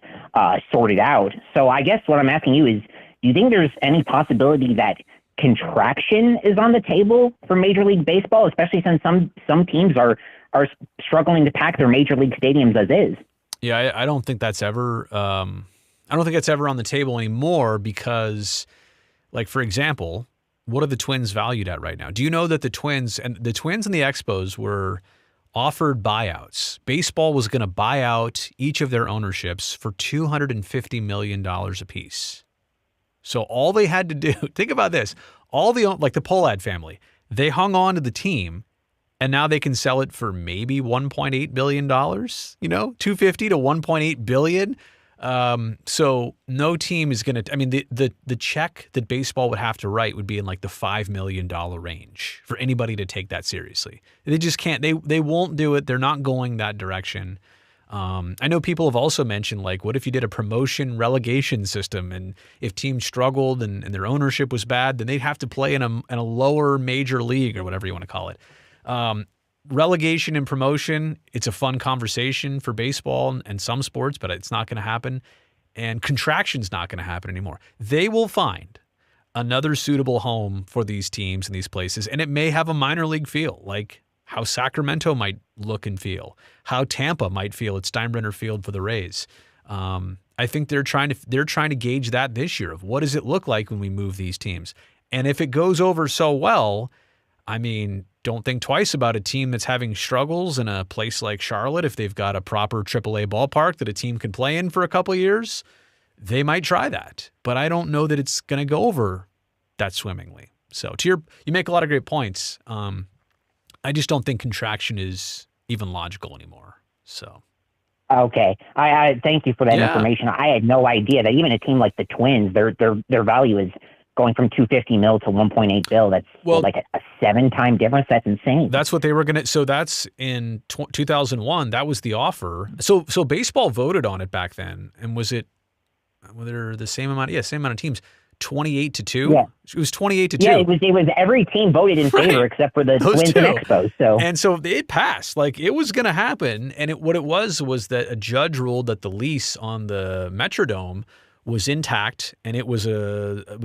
sorted out. So I guess what I'm asking you is, do you think there's any possibility that contraction is on the table for Major League Baseball, especially since some teams are struggling to pack their Major League stadiums as is? Yeah, I don't think that's ever on the table anymore because, like, for example, what are the Twins valued at right now? Do you know that the Twins and the Expos were offered buyouts? Baseball was going to buy out each of their ownerships for $250 million apiece. So all they had to do, think about this, like the Pohlad family, they hung on to the team and now they can sell it for maybe $1.8 billion, $250 to $1.8 billion. So no team is going to, I mean, the check that baseball would have to write would be in like the $5 million range for anybody to take that seriously. They just can't, they won't do it. They're not going that direction. I know people have also mentioned, like, what if you did a promotion relegation system, and if teams struggled and their ownership was bad, then they'd have to play in a lower major league or whatever you want to call it. Relegation and promotion, it's a fun conversation for baseball and some sports, but it's not going to happen. And contraction's not going to happen anymore. They will find another suitable home for these teams and these places, and it may have a minor league feel, like how Sacramento might look and feel, how Tampa might feel at Steinbrenner Field for the Rays. I think they're trying to gauge that this year of what does it look like when we move these teams. And if it goes over so well, I mean, don't think twice about a team that's having struggles in a place like Charlotte. If they've got a proper AAA ballpark that a team can play in for a couple of years, they might try that. But I don't know that it's going to go over that swimmingly. So you make a lot of great points. I just don't think contraction is even logical anymore. So. Okay. I thank you for that information. I had no idea that even a team like the Twins, their value is going from $250 million to $1.8 billion. That's like a 7-time difference. That's insane. That's what they were going to. So that's in 2001. That was the offer. So baseball voted on it back then. And were there the same amount? Yeah, same amount of teams. 28-2. Yeah. It was 28-2. Yeah, it was every team voted in favor except for the Twins and Expos. And so it passed. Like, it was going to happen. And what it was that a judge ruled that the lease on the Metrodome was intact, and it was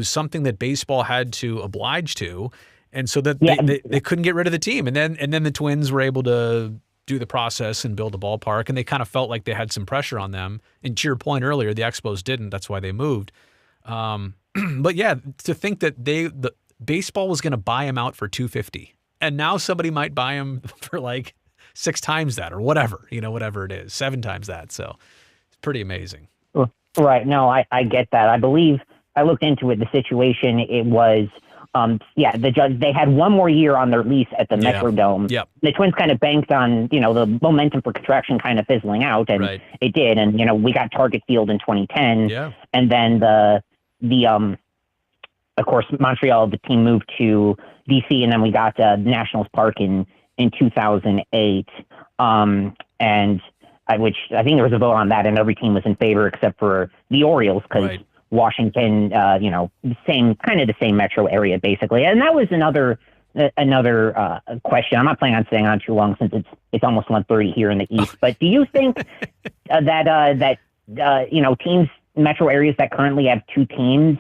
something that baseball had to oblige to, and so that they couldn't get rid of the team. And then the Twins were able to do the process and build a ballpark, and they kind of felt like they had some pressure on them. And to your point earlier, the Expos didn't. That's why they moved. But yeah, to think that the baseball was going to buy him out for $250, and now somebody might buy him for like 6 times that, or whatever it is, 7 times that. So it's pretty amazing. Right. No, I get that. I believe I looked into it. The situation, it was, the judge, they had 1 more year on their lease at the Metrodome. Yep. The Twins kind of banked on, the momentum for contraction kind of fizzling out, and it did. And, we got Target Field in 2010. Yeah. And then of course, Montreal, the team moved to DC, and then we got Nationals Park in 2008. Which I think there was a vote on that, and every team was in favor except for the Orioles, because Washington, the same metro area basically. And that was another question. I'm not planning on staying on too long since it's almost 1:30 here in the East. But do you think that teams, metro areas that currently have 2 teams,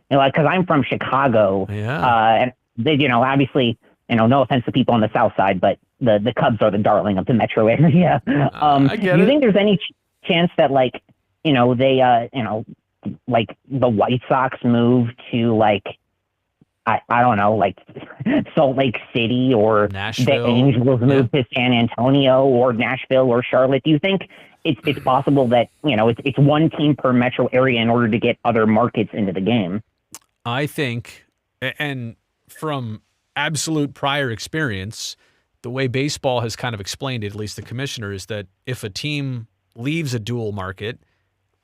because I'm from Chicago, and they, obviously, no offense to people on the South Side, but the Cubs are the darling of the metro area. Do you think there's any chance that they like the White Sox move to I don't know, like Salt Lake City, or Nashville, the Angels move to San Antonio or Nashville or Charlotte? Do you think it's possible that it's 1 team per metro area in order to get other markets into the game? I think, and from absolute prior experience, the way baseball has kind of explained it, at least the commissioner, is that if a team leaves a dual market,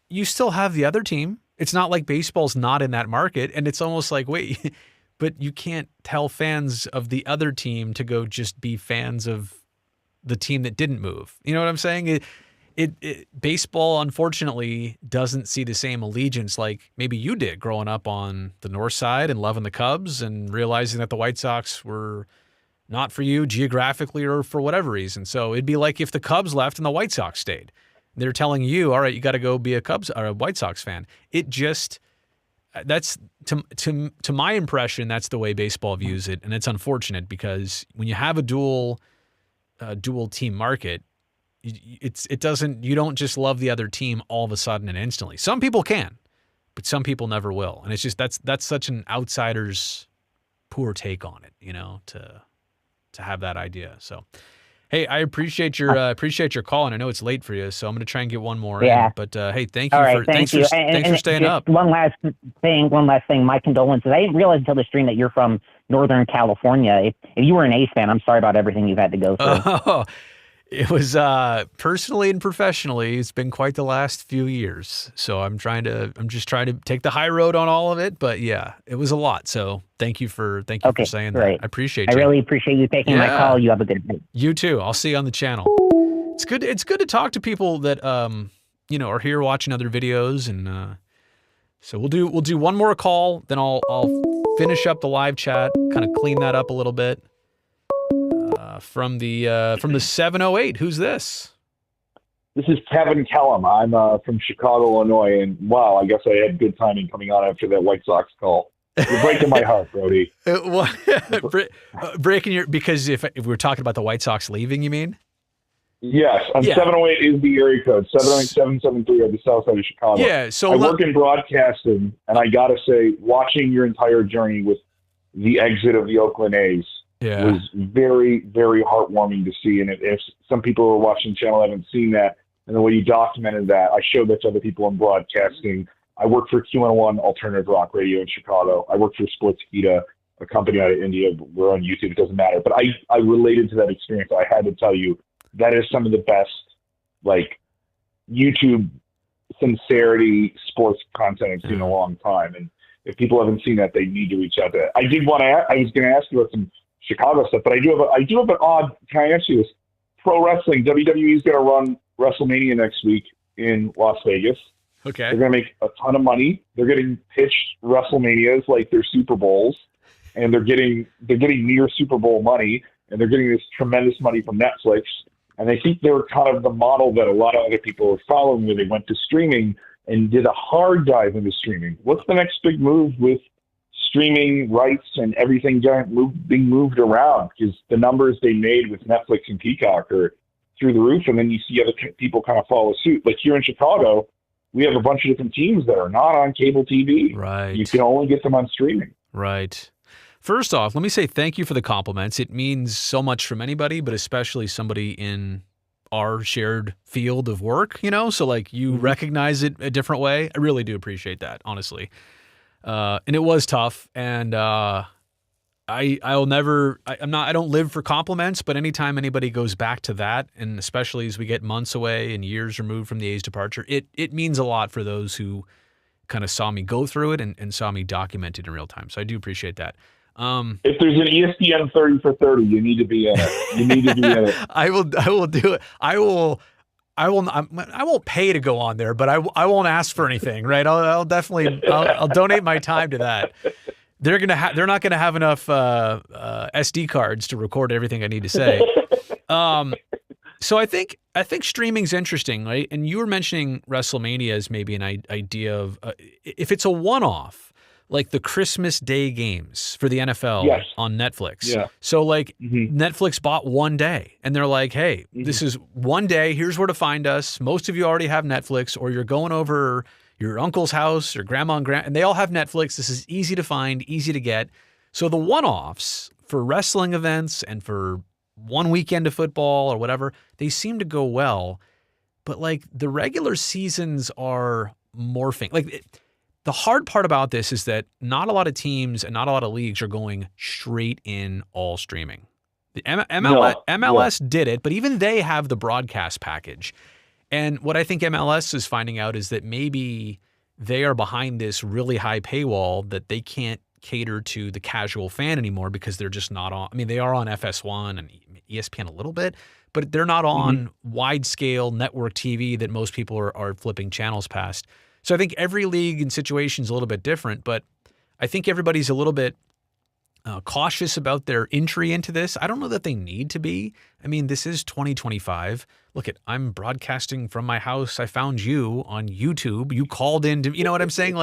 you still have the other team. It's not like baseball's not in that market, and it's almost like, wait, but you can't tell fans of the other team to go just be fans of the team that didn't move. You know what I'm saying? Baseball, unfortunately, doesn't see the same allegiance like maybe you did growing up on the north side and loving the Cubs and realizing that the White Sox were not for you geographically or for whatever reason. So it'd be like if the Cubs left and the White Sox stayed. They're telling you, all right, you got to go be a Cubs or a White Sox fan. That's to my impression, that's the way baseball views it, and it's unfortunate because when you have a dual team market, you don't just love the other team all of a sudden and instantly. Some people can, but some people never will, and it's just that's such an outsider's poor take on it, to have that idea. So, hey, I appreciate your call, and I know it's late for you, so I'm going to try and get one more in. But hey, thank you thanks for staying up. One last thing. My condolences. I didn't realize until the stream that you're from Northern California. If you were an A's fan, I'm sorry about everything you've had to go through. It was personally and professionally, it's been quite the last few years. So I'm just trying to take the high road on all of it. But yeah, it was a lot. So thank you for saying that. I appreciate you. I really appreciate you taking my call. You have a good day. You too. I'll see you on the channel. It's good to talk to people that are here watching other videos, and so we'll do one more call, then I'll finish up the live chat, kind of clean that up a little bit. From the 708, who's this? This is Kevin Kellum. I'm from Chicago, Illinois, and wow, I guess I had good timing coming on after that White Sox call. You're breaking my heart, Brody. Breaking because if we're talking about the White Sox leaving, you mean? Yes, 708 is the area code. 708-773 of the south side of Chicago. Yeah, so I work in broadcasting, and I got to say, watching your entire journey with the exit of the Oakland A's was very, very heartwarming to see. And if some people who are watching the channel haven't seen that, and the way you documented that, I showed that to other people in broadcasting. I work for QN1 Alternative Rock Radio in Chicago. I work for Sportskeeda, a company out of India. We're on YouTube. It doesn't matter. But I related to that experience. I had to tell you, that is some of the best, YouTube sincerity sports content I've seen in a long time. And if people haven't seen that, they need to reach out to that. I was going to ask you about some Chicago stuff, but I do have an odd, can I ask you this? Pro wrestling, WWE is going to run WrestleMania next week in Las Vegas. Okay. They're going to make a ton of money. They're getting pitched WrestleManias like they're Super Bowls, and they're getting near Super Bowl money, and they're getting this tremendous money from Netflix. And I think they were kind of the model that a lot of other people were following, where they went to streaming and did a hard dive into streaming. What's the next big move with streaming rights and everything being moved around? Because the numbers they made with Netflix and Peacock are through the roof, and then you see other people kind of follow suit. Like here in Chicago, we have a bunch of different teams that are not on cable TV. Right. You can only get them on streaming. Right. First off, let me say thank you for the compliments. It means so much from anybody, but especially somebody in our shared field of work, so you recognize it a different way. I really do appreciate that, honestly. And it was tough. And I don't live for compliments, but anytime anybody goes back to that, and especially as we get months away and years removed from the A's departure, it means a lot for those who kind of saw me go through it and saw me document it in real time. So I do appreciate that. If there's an ESPN 30 for 30, you need to be in it. You need to be in it. I will do it. I won't pay to go on there, but I won't ask for anything, right? I'll definitely I'll donate my time to that. They're not gonna have enough SD cards to record everything I need to say. So I think streaming's interesting, right? And you were mentioning WrestleMania as maybe an idea of if it's a one-off, like the Christmas Day games for the NFL on Netflix. Yeah. So Netflix bought one day, and they're like, hey, this is one day. Here's where to find us. Most of you already have Netflix, or you're going over your uncle's house or grandma and they all have Netflix. This is easy to find, easy to get. So the one-offs for wrestling events and for one weekend of football or whatever, they seem to go well. But the regular seasons are morphing. The hard part about this is that not a lot of teams and not a lot of leagues are going straight in all streaming. The MLS did it, but even they have the broadcast package. And what I think MLS is finding out is that maybe they are behind this really high paywall that they can't cater to the casual fan anymore because they're just not on. I mean, they are on FS1 and ESPN a little bit, but they're not on wide-scale network TV that most people are flipping channels past. So I think every league and situation is a little bit different, but I think everybody's a little bit cautious about their entry into this. I don't know that they need to be. I mean, this is 2025. Look, I'm broadcasting from my house. I found you on YouTube. You called in to, you know what I'm saying?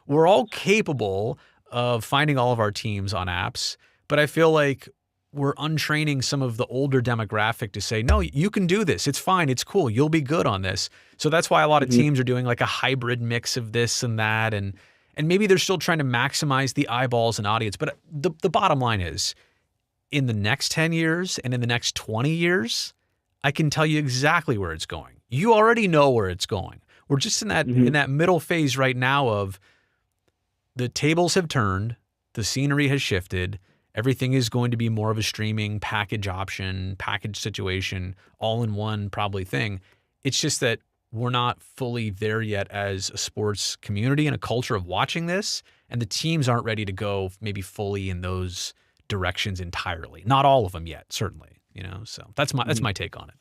We're all capable of finding all of our teams on apps, but I feel like we're untraining some of the older demographic to say, no, you can do this. It's fine. It's cool. You'll be good on this. So that's why a lot of teams are doing a hybrid mix of this and that. And maybe they're still trying to maximize the eyeballs and audience. But the bottom line is, in the next 10 years and in the next 20 years, I can tell you exactly where it's going. You already know where it's going. We're just in that middle phase right now of the tables have turned, the scenery has shifted, Everything is going to be more of a streaming package option, package situation, all in one probably thing. It's just that we're not fully there yet as a sports community and a culture of watching this, and the teams aren't ready to go maybe fully in those directions entirely. Not all of them yet, certainly. So that's my take on it.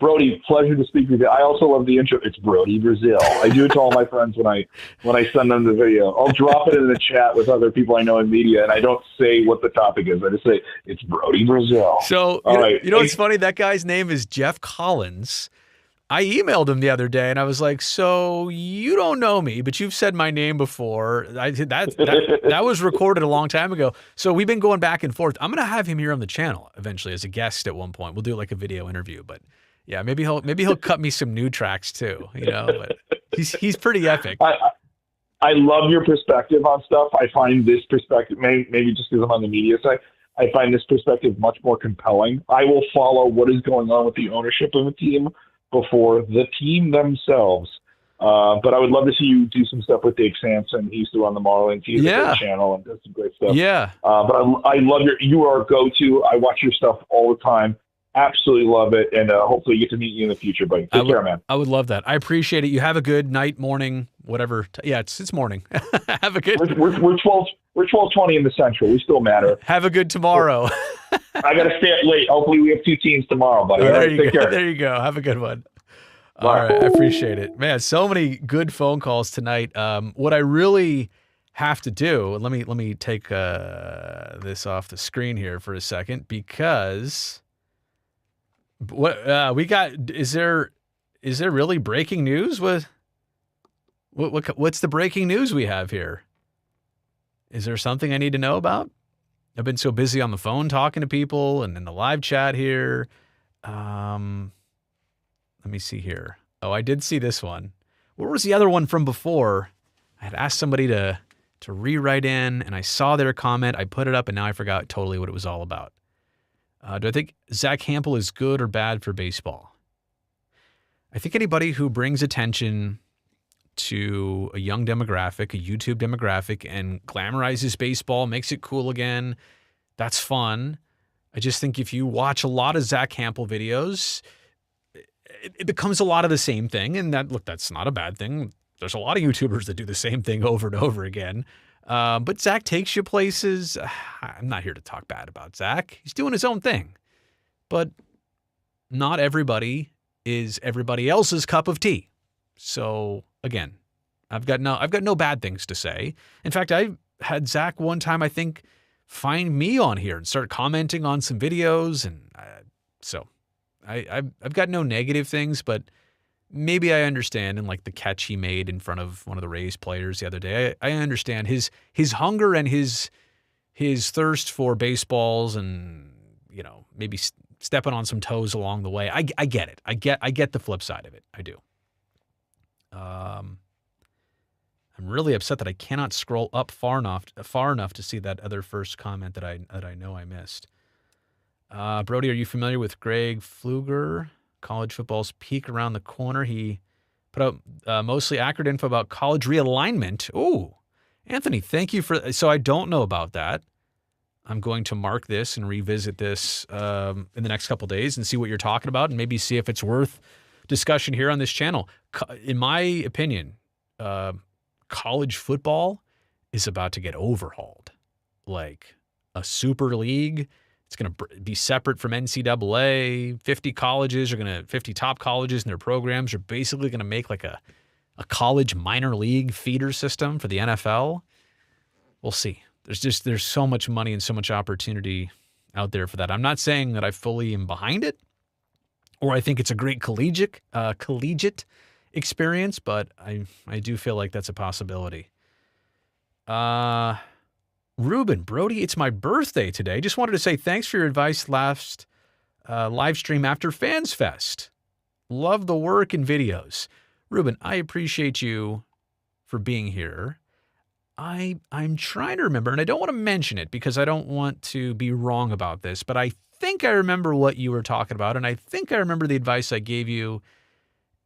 Brody, pleasure to speak with you. I also love the intro. It's Brody Brazil. I do it to all my friends when I send them the video. I'll drop it in the chat with other people I know in media, and I don't say what the topic is. I just say it's Brody Brazil. So you know what's funny? That guy's name is Jeff Collins. I emailed him the other day, and I was like, "So you don't know me, but you've said my name before." That was recorded a long time ago. So we've been going back and forth. I'm gonna have him here on the channel eventually as a guest at one point. We'll do like a video interview, but yeah, maybe he'll cut me some new tracks too. But he's pretty epic. I love your perspective on stuff. I find this perspective, maybe just because I'm on the media side, I find this perspective much more compelling. I will follow what is going on with the ownership of a team before the team themselves. But I would love to see you do some stuff with Dave Sampson. He used to run the Marlins. He has a great channel and does some great stuff. Yeah. But I love you are a go-to. I watch your stuff all the time. Absolutely love it. And hopefully get to meet you in the future, buddy. Take care, man. I would love that. I appreciate it. You have a good night, morning, whatever. Yeah, it's morning. Have a good. We're 12:20 in the Central. We still matter. Have a good tomorrow. I got to stay up late. Hopefully we have 2 teams tomorrow, buddy. There right, you take go. care. There you go. Have a good one. Bye. All right. I appreciate it. Man, so many good phone calls tonight. What I really have to do, let me take this off the screen here for a second, because what we got, is there really breaking news? What's the breaking news we have here? Is there something I need to know about? I've been so busy on the phone talking to people and in the live chat here. Let me see here. Oh, I did see this one. What was the other one from before? I had asked somebody to rewrite in, and I saw their comment. I put it up, and now I forgot totally what it was all about. Do I think Zach Hampel is good or bad for baseball? I think anybody who brings attention to a young demographic, a YouTube demographic, and glamorizes baseball, makes it cool again, that's fun. I just think if you watch a lot of Zach Hampel videos, it becomes a lot of the same thing. And that's not a bad thing. There's a lot of YouTubers that do the same thing over and over again. But Zach takes you places. I'm not here to talk bad about Zach. He's doing his own thing. But not everybody is everybody else's cup of tea. So again, I've got no bad things to say. In fact, I had Zach one time, I think, find me on here and start commenting on some videos, and so I've got no negative things, but maybe I understand, and like the catch he made in front of one of the Rays players the other day, I understand his hunger and his thirst for baseballs, and maybe stepping on some toes along the way. I get it. I get the flip side of it. I do. I'm really upset that I cannot scroll up far enough to see that other first comment that I know I missed. Brody, are you familiar with Greg Pfluger? College football's peak around the corner. He put out mostly accurate info about college realignment. Oh, Anthony, thank you for. So I don't know about that. I'm going to mark this and revisit this in the next couple of days and see what you're talking about, and maybe see if it's worth discussion here on this channel. In my opinion, college football is about to get overhauled. Like a super league. It's going to be separate from NCAA. 50 top colleges and their programs are basically going to make like a college minor league feeder system for the NFL. We'll see. There's so much money and so much opportunity out there for that. I'm not saying that I fully am behind it, or I think it's a great collegiate experience, but I do feel like that's a possibility. Ruben, Brody, it's my birthday today. Just wanted to say thanks for your advice last live stream after Fans Fest. Love the work and videos. Ruben, I appreciate you for being here. I'm trying to remember, and I don't want to mention it because I don't want to be wrong about this, but I think I remember what you were talking about, and I think I remember the advice I gave you.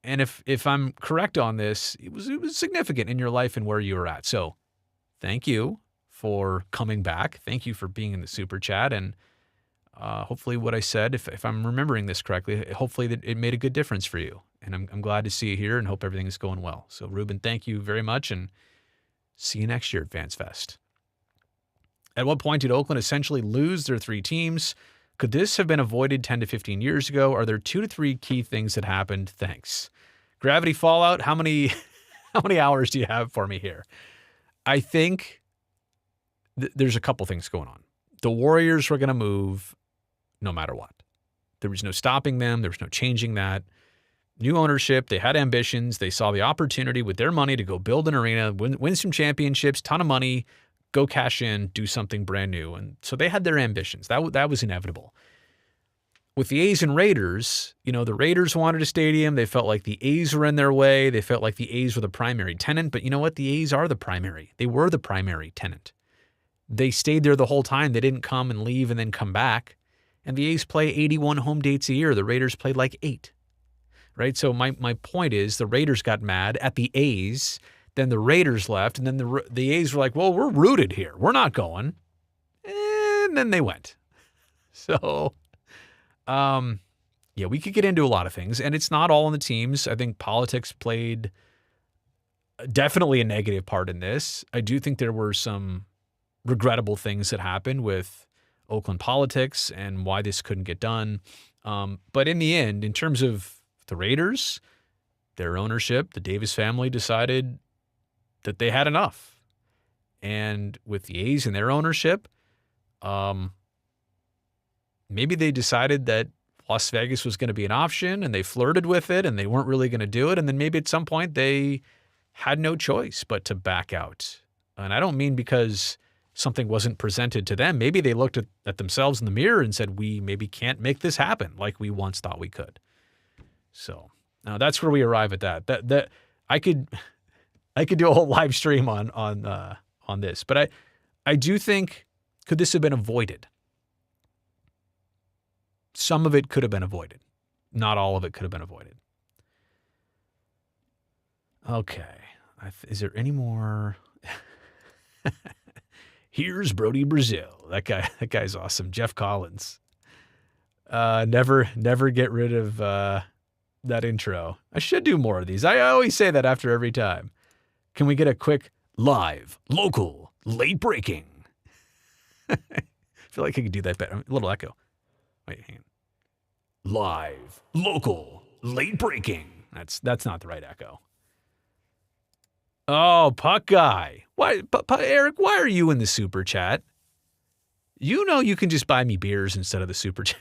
And if I'm correct on this, it was significant in your life and where you were at. So thank you for coming back. Thank you for being in the super chat. And hopefully what I said, if I'm remembering this correctly, hopefully that it made a good difference for you. And I'm glad to see you here and hope everything is going well. So Ruben, thank you very much, and see you next year at Vans Fest. At what point did Oakland essentially lose their 3 teams? Could this have been avoided 10 to 15 years ago? Are there 2 to 3 key things that happened? Thanks. Gravity fallout, how many hours do you have for me here? I think there's a couple things going on. The Warriors were going to move no matter what. There was no stopping them. There was no changing that. New ownership. They had ambitions. They saw the opportunity with their money to go build an arena, win some championships, ton of money, go cash in, do something brand new. And so they had their ambitions. That was inevitable. With the A's and Raiders, the Raiders wanted a stadium. They felt like the A's were in their way. They felt like the A's were the primary tenant. But you know what? The A's are the primary. They were the primary tenant. They stayed there the whole time. They didn't come and leave and then come back. And the A's play 81 home dates a year. The Raiders played like 8. Right? So my point is the Raiders got mad at the A's. Then the Raiders left. And then the A's were like, well, we're rooted here. We're not going. And then they went. So, we could get into a lot of things. And it's not all in the teams. I think politics played definitely a negative part in this. I do think there were some regrettable things that happened with Oakland politics and why this couldn't get done. But in the end, in terms of the Raiders, their ownership, the Davis family decided that they had enough. And with the A's and their ownership, maybe they decided that Las Vegas was going to be an option and they flirted with it and they weren't really going to do it. And then maybe at some point they had no choice but to back out. And I don't mean because something wasn't presented to them. Maybe they looked at themselves in the mirror and said, we maybe can't make this happen like we once thought we could. So now that's where we arrive at that I could do a whole live stream on this, but I do think, could this have been avoided? Some of it could have been avoided. Not all of it could have been avoided. Okay. Is there any more? Here's Brody Brazil. That guy's awesome. Jeff Collins. Never get rid of that intro. I should do more of these. I always say that after every time. Can we get a quick live, local, late breaking? I feel like I could do that better. A little echo. Wait, hang on. Live, local, late breaking. That's not the right echo. Oh, Puck Guy. Why, Eric, why are you in the super chat? You know you can just buy me beers instead of the super chat.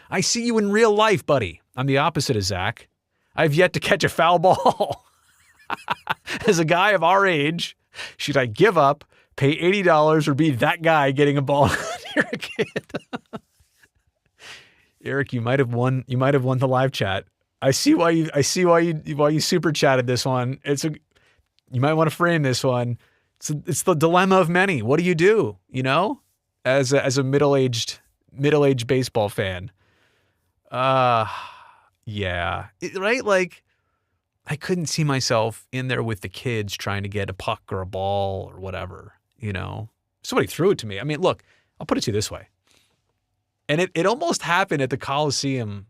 I see you in real life, buddy. I'm the opposite of Zach. I've yet to catch a foul ball. As a guy of our age, should I give up, pay $80, or be that guy getting a ball near a kid? Eric, you might have won the live chat. I see why you super chatted this one. You might want to frame this one. It's the dilemma of many. What do you do? As a middle-aged baseball fan. Yeah. Right? Like, I couldn't see myself in there with the kids trying to get a puck or a ball or whatever, Somebody threw it to me. I mean, look, I'll put it to you this way. And it almost happened at the Coliseum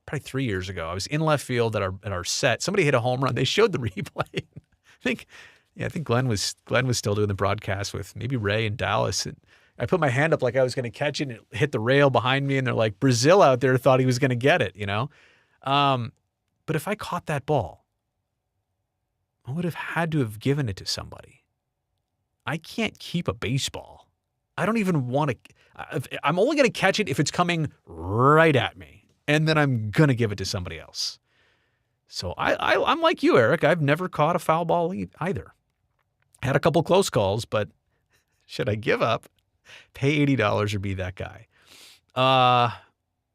probably 3 years ago. I was in left field at our set. Somebody hit a home run. They showed the replay. I think Glenn was still doing the broadcast with maybe Ray and Dallas. And I put my hand up like I was going to catch it, and it hit the rail behind me. And they're like, Brazil out there thought he was going to get it, But if I caught that ball, I would have had to have given it to somebody. I can't keep a baseball. I don't even want to. I'm only going to catch it if it's coming right at me. And then I'm going to give it to somebody else. So I'm like you, Eric. I've never caught a foul ball either. Had a couple close calls, but should I give up, pay $80 or be that guy?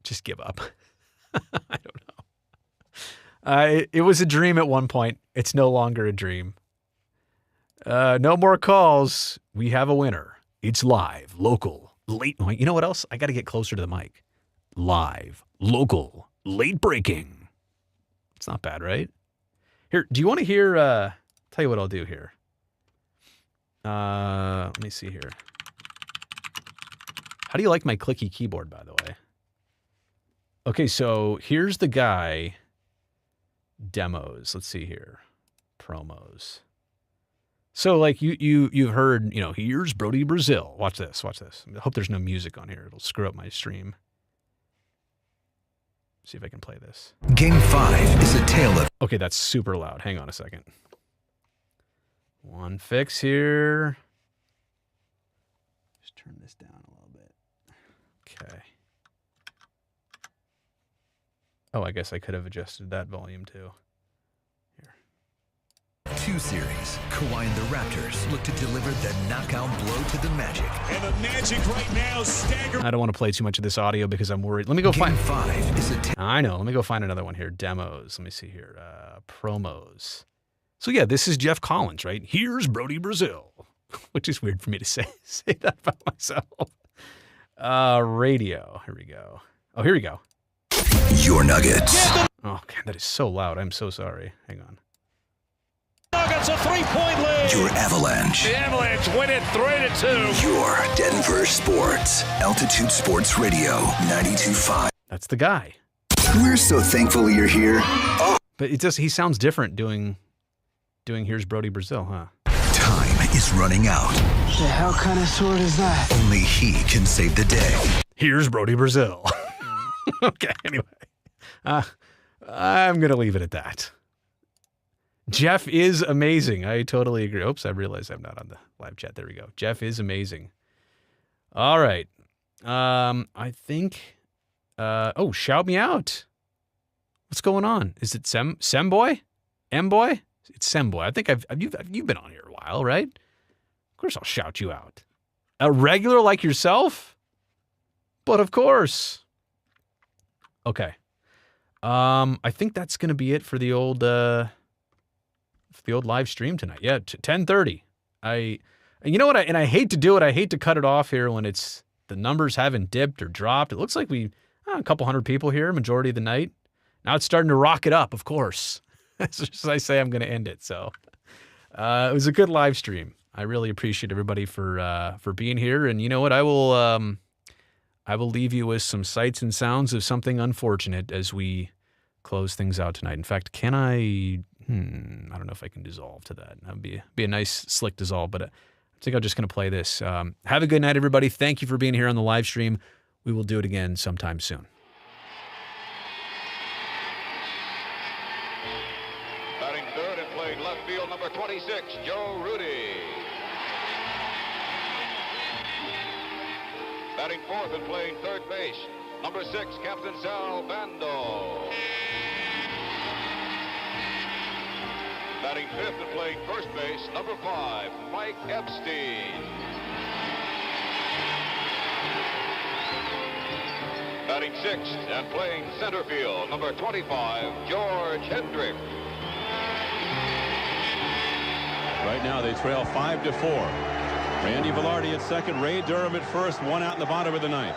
Just give up. I don't know. It was a dream at one point. It's no longer a dream. No more calls. We have a winner. It's live, local, late. You know what else? I got to get closer to the mic. Live, local, late breaking. It's not bad, right? Here, do you want to hear? Tell you what I'll do here. Let me see here. How do you like my clicky keyboard, by the way? Okay, so here's the guy. Demos. Let's see here. Promos. So like you've heard, you know, here's Brody Brazil. Watch this. Watch this. I hope there's no music on here. It'll screw up my stream. See if I can play this. Game 5 is a tale of... Okay, that's super loud. Hang on a second. One fix here. Just turn this down a little bit. Okay. Oh, I guess I could have adjusted that volume too. Here. 2 series. Kawhi and the Raptors look to deliver the knockout blow to the Magic. And the Magic right now stagger. I don't want to play too much of this audio because I'm worried. Let me go Game find... 5 is a... I know. Let me go find another one here. Demos. Let me see here. Promos. So yeah, this is Jeff Collins, right? Here's Brody Brazil, which is weird for me to say that about myself. Radio. Here we go. Oh, here we go. Your Nuggets. Oh, God, that is so loud. I'm so sorry. Hang on. Nuggets a 3-point lead. Your Avalanche. The Avalanche win it 3-2. Your Denver Sports. Altitude Sports Radio 92.5. That's the guy. We're so thankful you're here. Oh. But it just, he sounds different doing Here's Brody Brazil, huh? Time is running out. The hell kind of sword is that? Only he can save the day. Here's Brody Brazil. Okay, anyway. I'm going to leave it at that. Jeff is amazing. I totally agree. Oops, I realized I'm not on the live chat. There we go. Jeff is amazing. All right. I think... oh, shout me out. What's going on? Is it Semboy? M-Boy? It's Semboy. I think you've been on here a while, right? Of course I'll shout you out. A regular like yourself? But of course. Okay. I think that's going to be it for the old live stream tonight. Yeah, 10:30. You know what? I hate to do it. I hate to cut it off here when it's the numbers haven't dipped or dropped. It looks like a couple hundred people here, majority of the night. Now it's starting to rocket up, of course. As I say, I'm going to end it. So it was a good live stream. I really appreciate everybody for being here. And you know what? I will leave you with some sights and sounds of something unfortunate as we close things out tonight. In fact, can I? I don't know if I can dissolve to that. That would be a nice slick dissolve. But I think I'm just going to play this. Have a good night, everybody. Thank you for being here on the live stream. We will do it again sometime soon. Batting third and playing left field, number 26, Joe Rudy. Batting fourth and playing third base, number 6, Captain Sal Bando. Batting fifth and playing first base, number 5, Mike Epstein. Batting sixth and playing center field, number 25, George Hendrick. Right now they trail 5-4. Randy Velarde at second, Ray Durham at first, 1 out in the bottom of the ninth.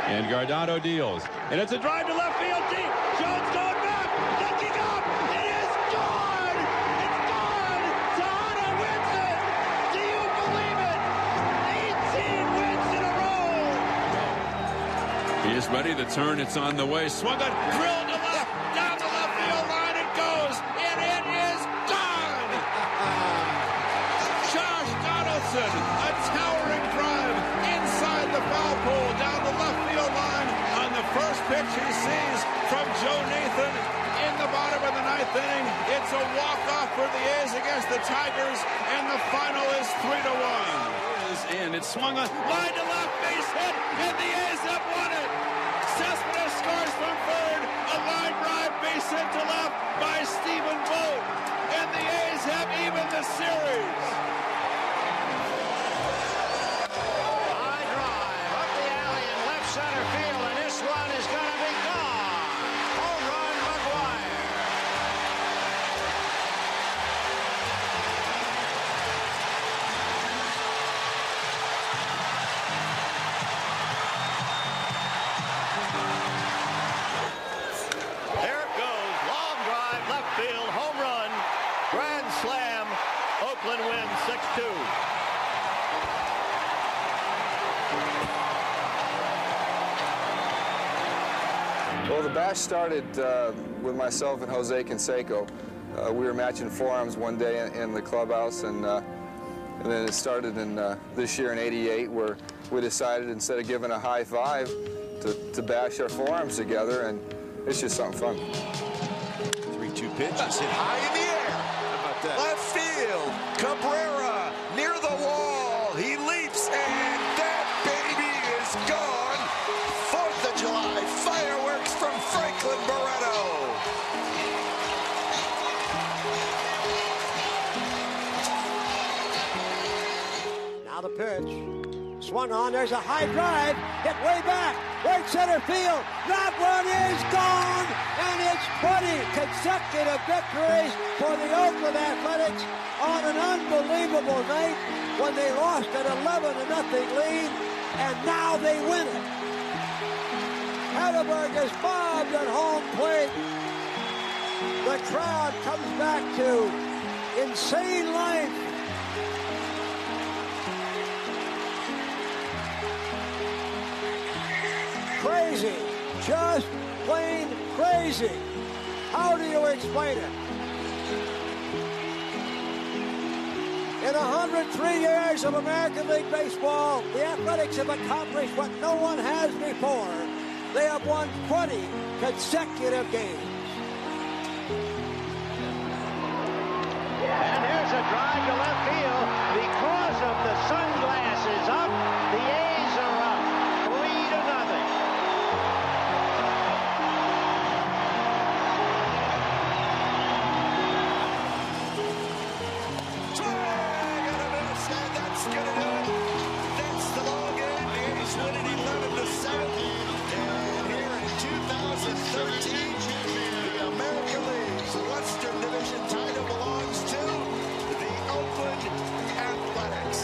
And Guardado deals. And it's a drive to left field deep. Jones going back, looking up. It is gone! It's gone! Tahana wins it! Do you believe it? 18 wins in a row! He is ready to turn. It's on the way. Swung on, drilled to left, down the left field line it goes. And it is gone! Josh Donaldson, a towering drive inside the foul pole, down the left field line on the first pitch he sees from Joe Nathan in the bottom of the ninth inning. It's a walk-off for the A's against the Tigers, and the final is 3-1. Is in. It's swung on, line to left, base hit, and the A's have won it. Cespedes scores from third, a line drive, base hit to left by Stephen Vogt, and the A's have evened the series. Center field, and this one is going to be gone. Home run, McGuire. There it goes. Long drive, left field, home run, grand slam. Oakland wins 6-2. Well, the bash started with myself and Jose Canseco. We were matching forearms one day in the clubhouse, and then it started in this year in '88, where we decided instead of giving a high five to bash our forearms together, and it's just something fun. 3-2 pitch is hit high in the air. How about that? Left field. Cabrera near the wall. He leaps, and that baby is gone. 4th of July fireworks from Franklin Barreto. Now the pitch. Swung on, there's a high drive, hit way back, right center field. That one is gone, and it's 20 consecutive victories for the Oakland Athletics on an unbelievable night when they lost an 11-0 lead, and now they win it. Hedberg is bobbed at home plate. The crowd comes back to insane life. Crazy, just plain crazy. How do you explain it? In 103 years of American League Baseball, the Athletics have accomplished what no one has before. They have won 20 consecutive games. And here's a drive to left field. Because of the sunglasses up, the A's are up 3-0. The American League's Western Division title belongs to the Oakland Athletics.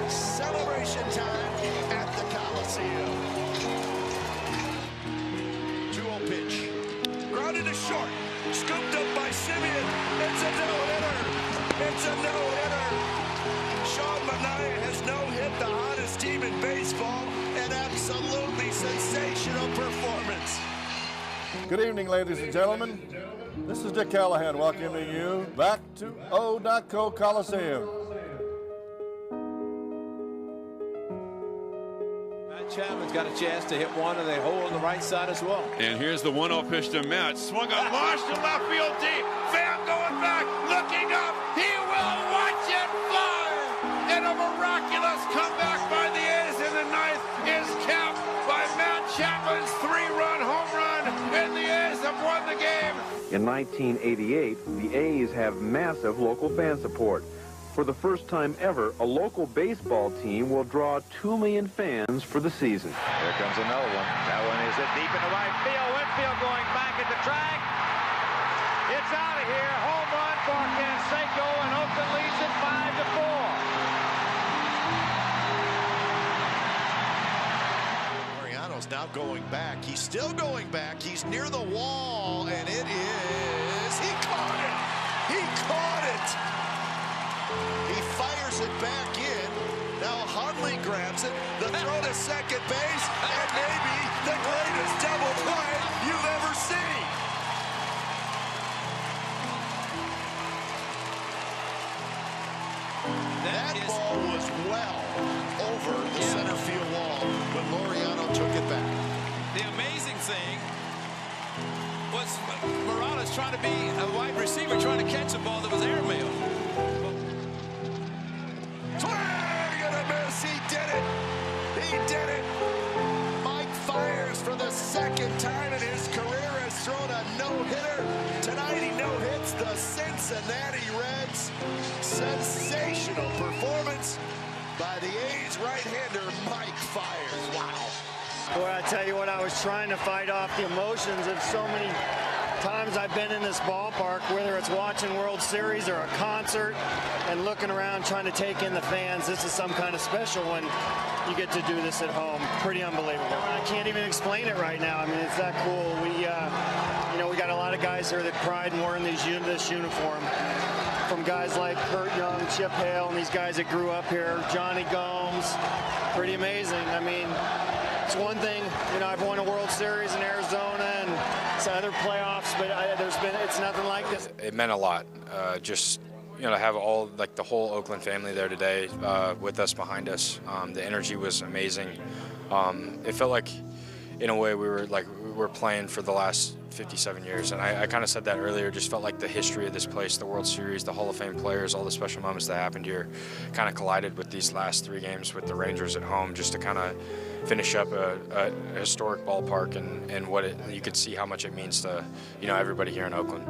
Celebration time at the Coliseum. 2-0 pitch. Grounded to short. Scooped up by Simeon. It's a no-hitter. It's a no-hitter. Sean Manaea has no-hit the hottest team in baseball. An absolutely sensational performance. Good evening, ladies and gentlemen. This is Dick Callahan welcoming you back to O.co Coliseum. Matt Chapman's got a chance to hit one, and they hold on the right side as well. And here's the 1-0 pitch to Matt. Swung on, launched to left field deep. Pham going back, looking up. He will watch it fly. And a miraculous comeback by the A's in the ninth is capped by Matt Chapman's 3-run home run, and the A's have won the game. In 1988, the A's have massive local fan support. For the first time ever, a local baseball team will draw 2 million fans for the season. Here comes another one. That one is hit deep into right field. Whitfield going back at the track. It's out of here. Home run for Canseco, and Oakland leads it 5-4. Now going back. He's still going back. He's near the wall, and it is. He caught it. He caught it. He fires it back in. Now Hundley grabs it. The throw to second base, and maybe the greatest double play you've ever seen. That ball was well over the center field wall, but Laureano took it back. The amazing thing was Morales trying to be a wide receiver, trying to catch a ball that was airmail. Swing and a miss. He did it. He did it. Mike fires for the second time in his career, has thrown a no-hitter. Tonight he no-hits the Cincinnati Reds. Sensational performance by the A's right-hander Mike Fiers. Wow. Boy, I tell you what, I was trying to fight off the emotions of so many times I've been in this ballpark, whether it's watching World Series or a concert, and looking around trying to take in the fans. This is some kind of special when you get to do this at home. Pretty unbelievable. I can't even explain it right now. I mean, it's that cool. We got a lot of guys here that pride in wearing this uniform. From guys like Kurt Young, Chip Hale, and these guys that grew up here, Johnny Gomes. Pretty amazing. I mean, It's one thing, you know, I've won a World Series in Arizona and some other playoffs, but it's nothing like this. It meant a lot. Just, you know, to have the whole Oakland family there today with us, behind us. The energy was amazing. It felt like, in a way, we were playing for the last 57 years. And I kind of said that earlier, just felt like the history of this place, the World Series, the Hall of Fame players, all the special moments that happened here kind of collided with these last 3 games with the Rangers at home, just to kind of finish up a historic ballpark and what you could see how much it means to, you know, everybody here in Oakland.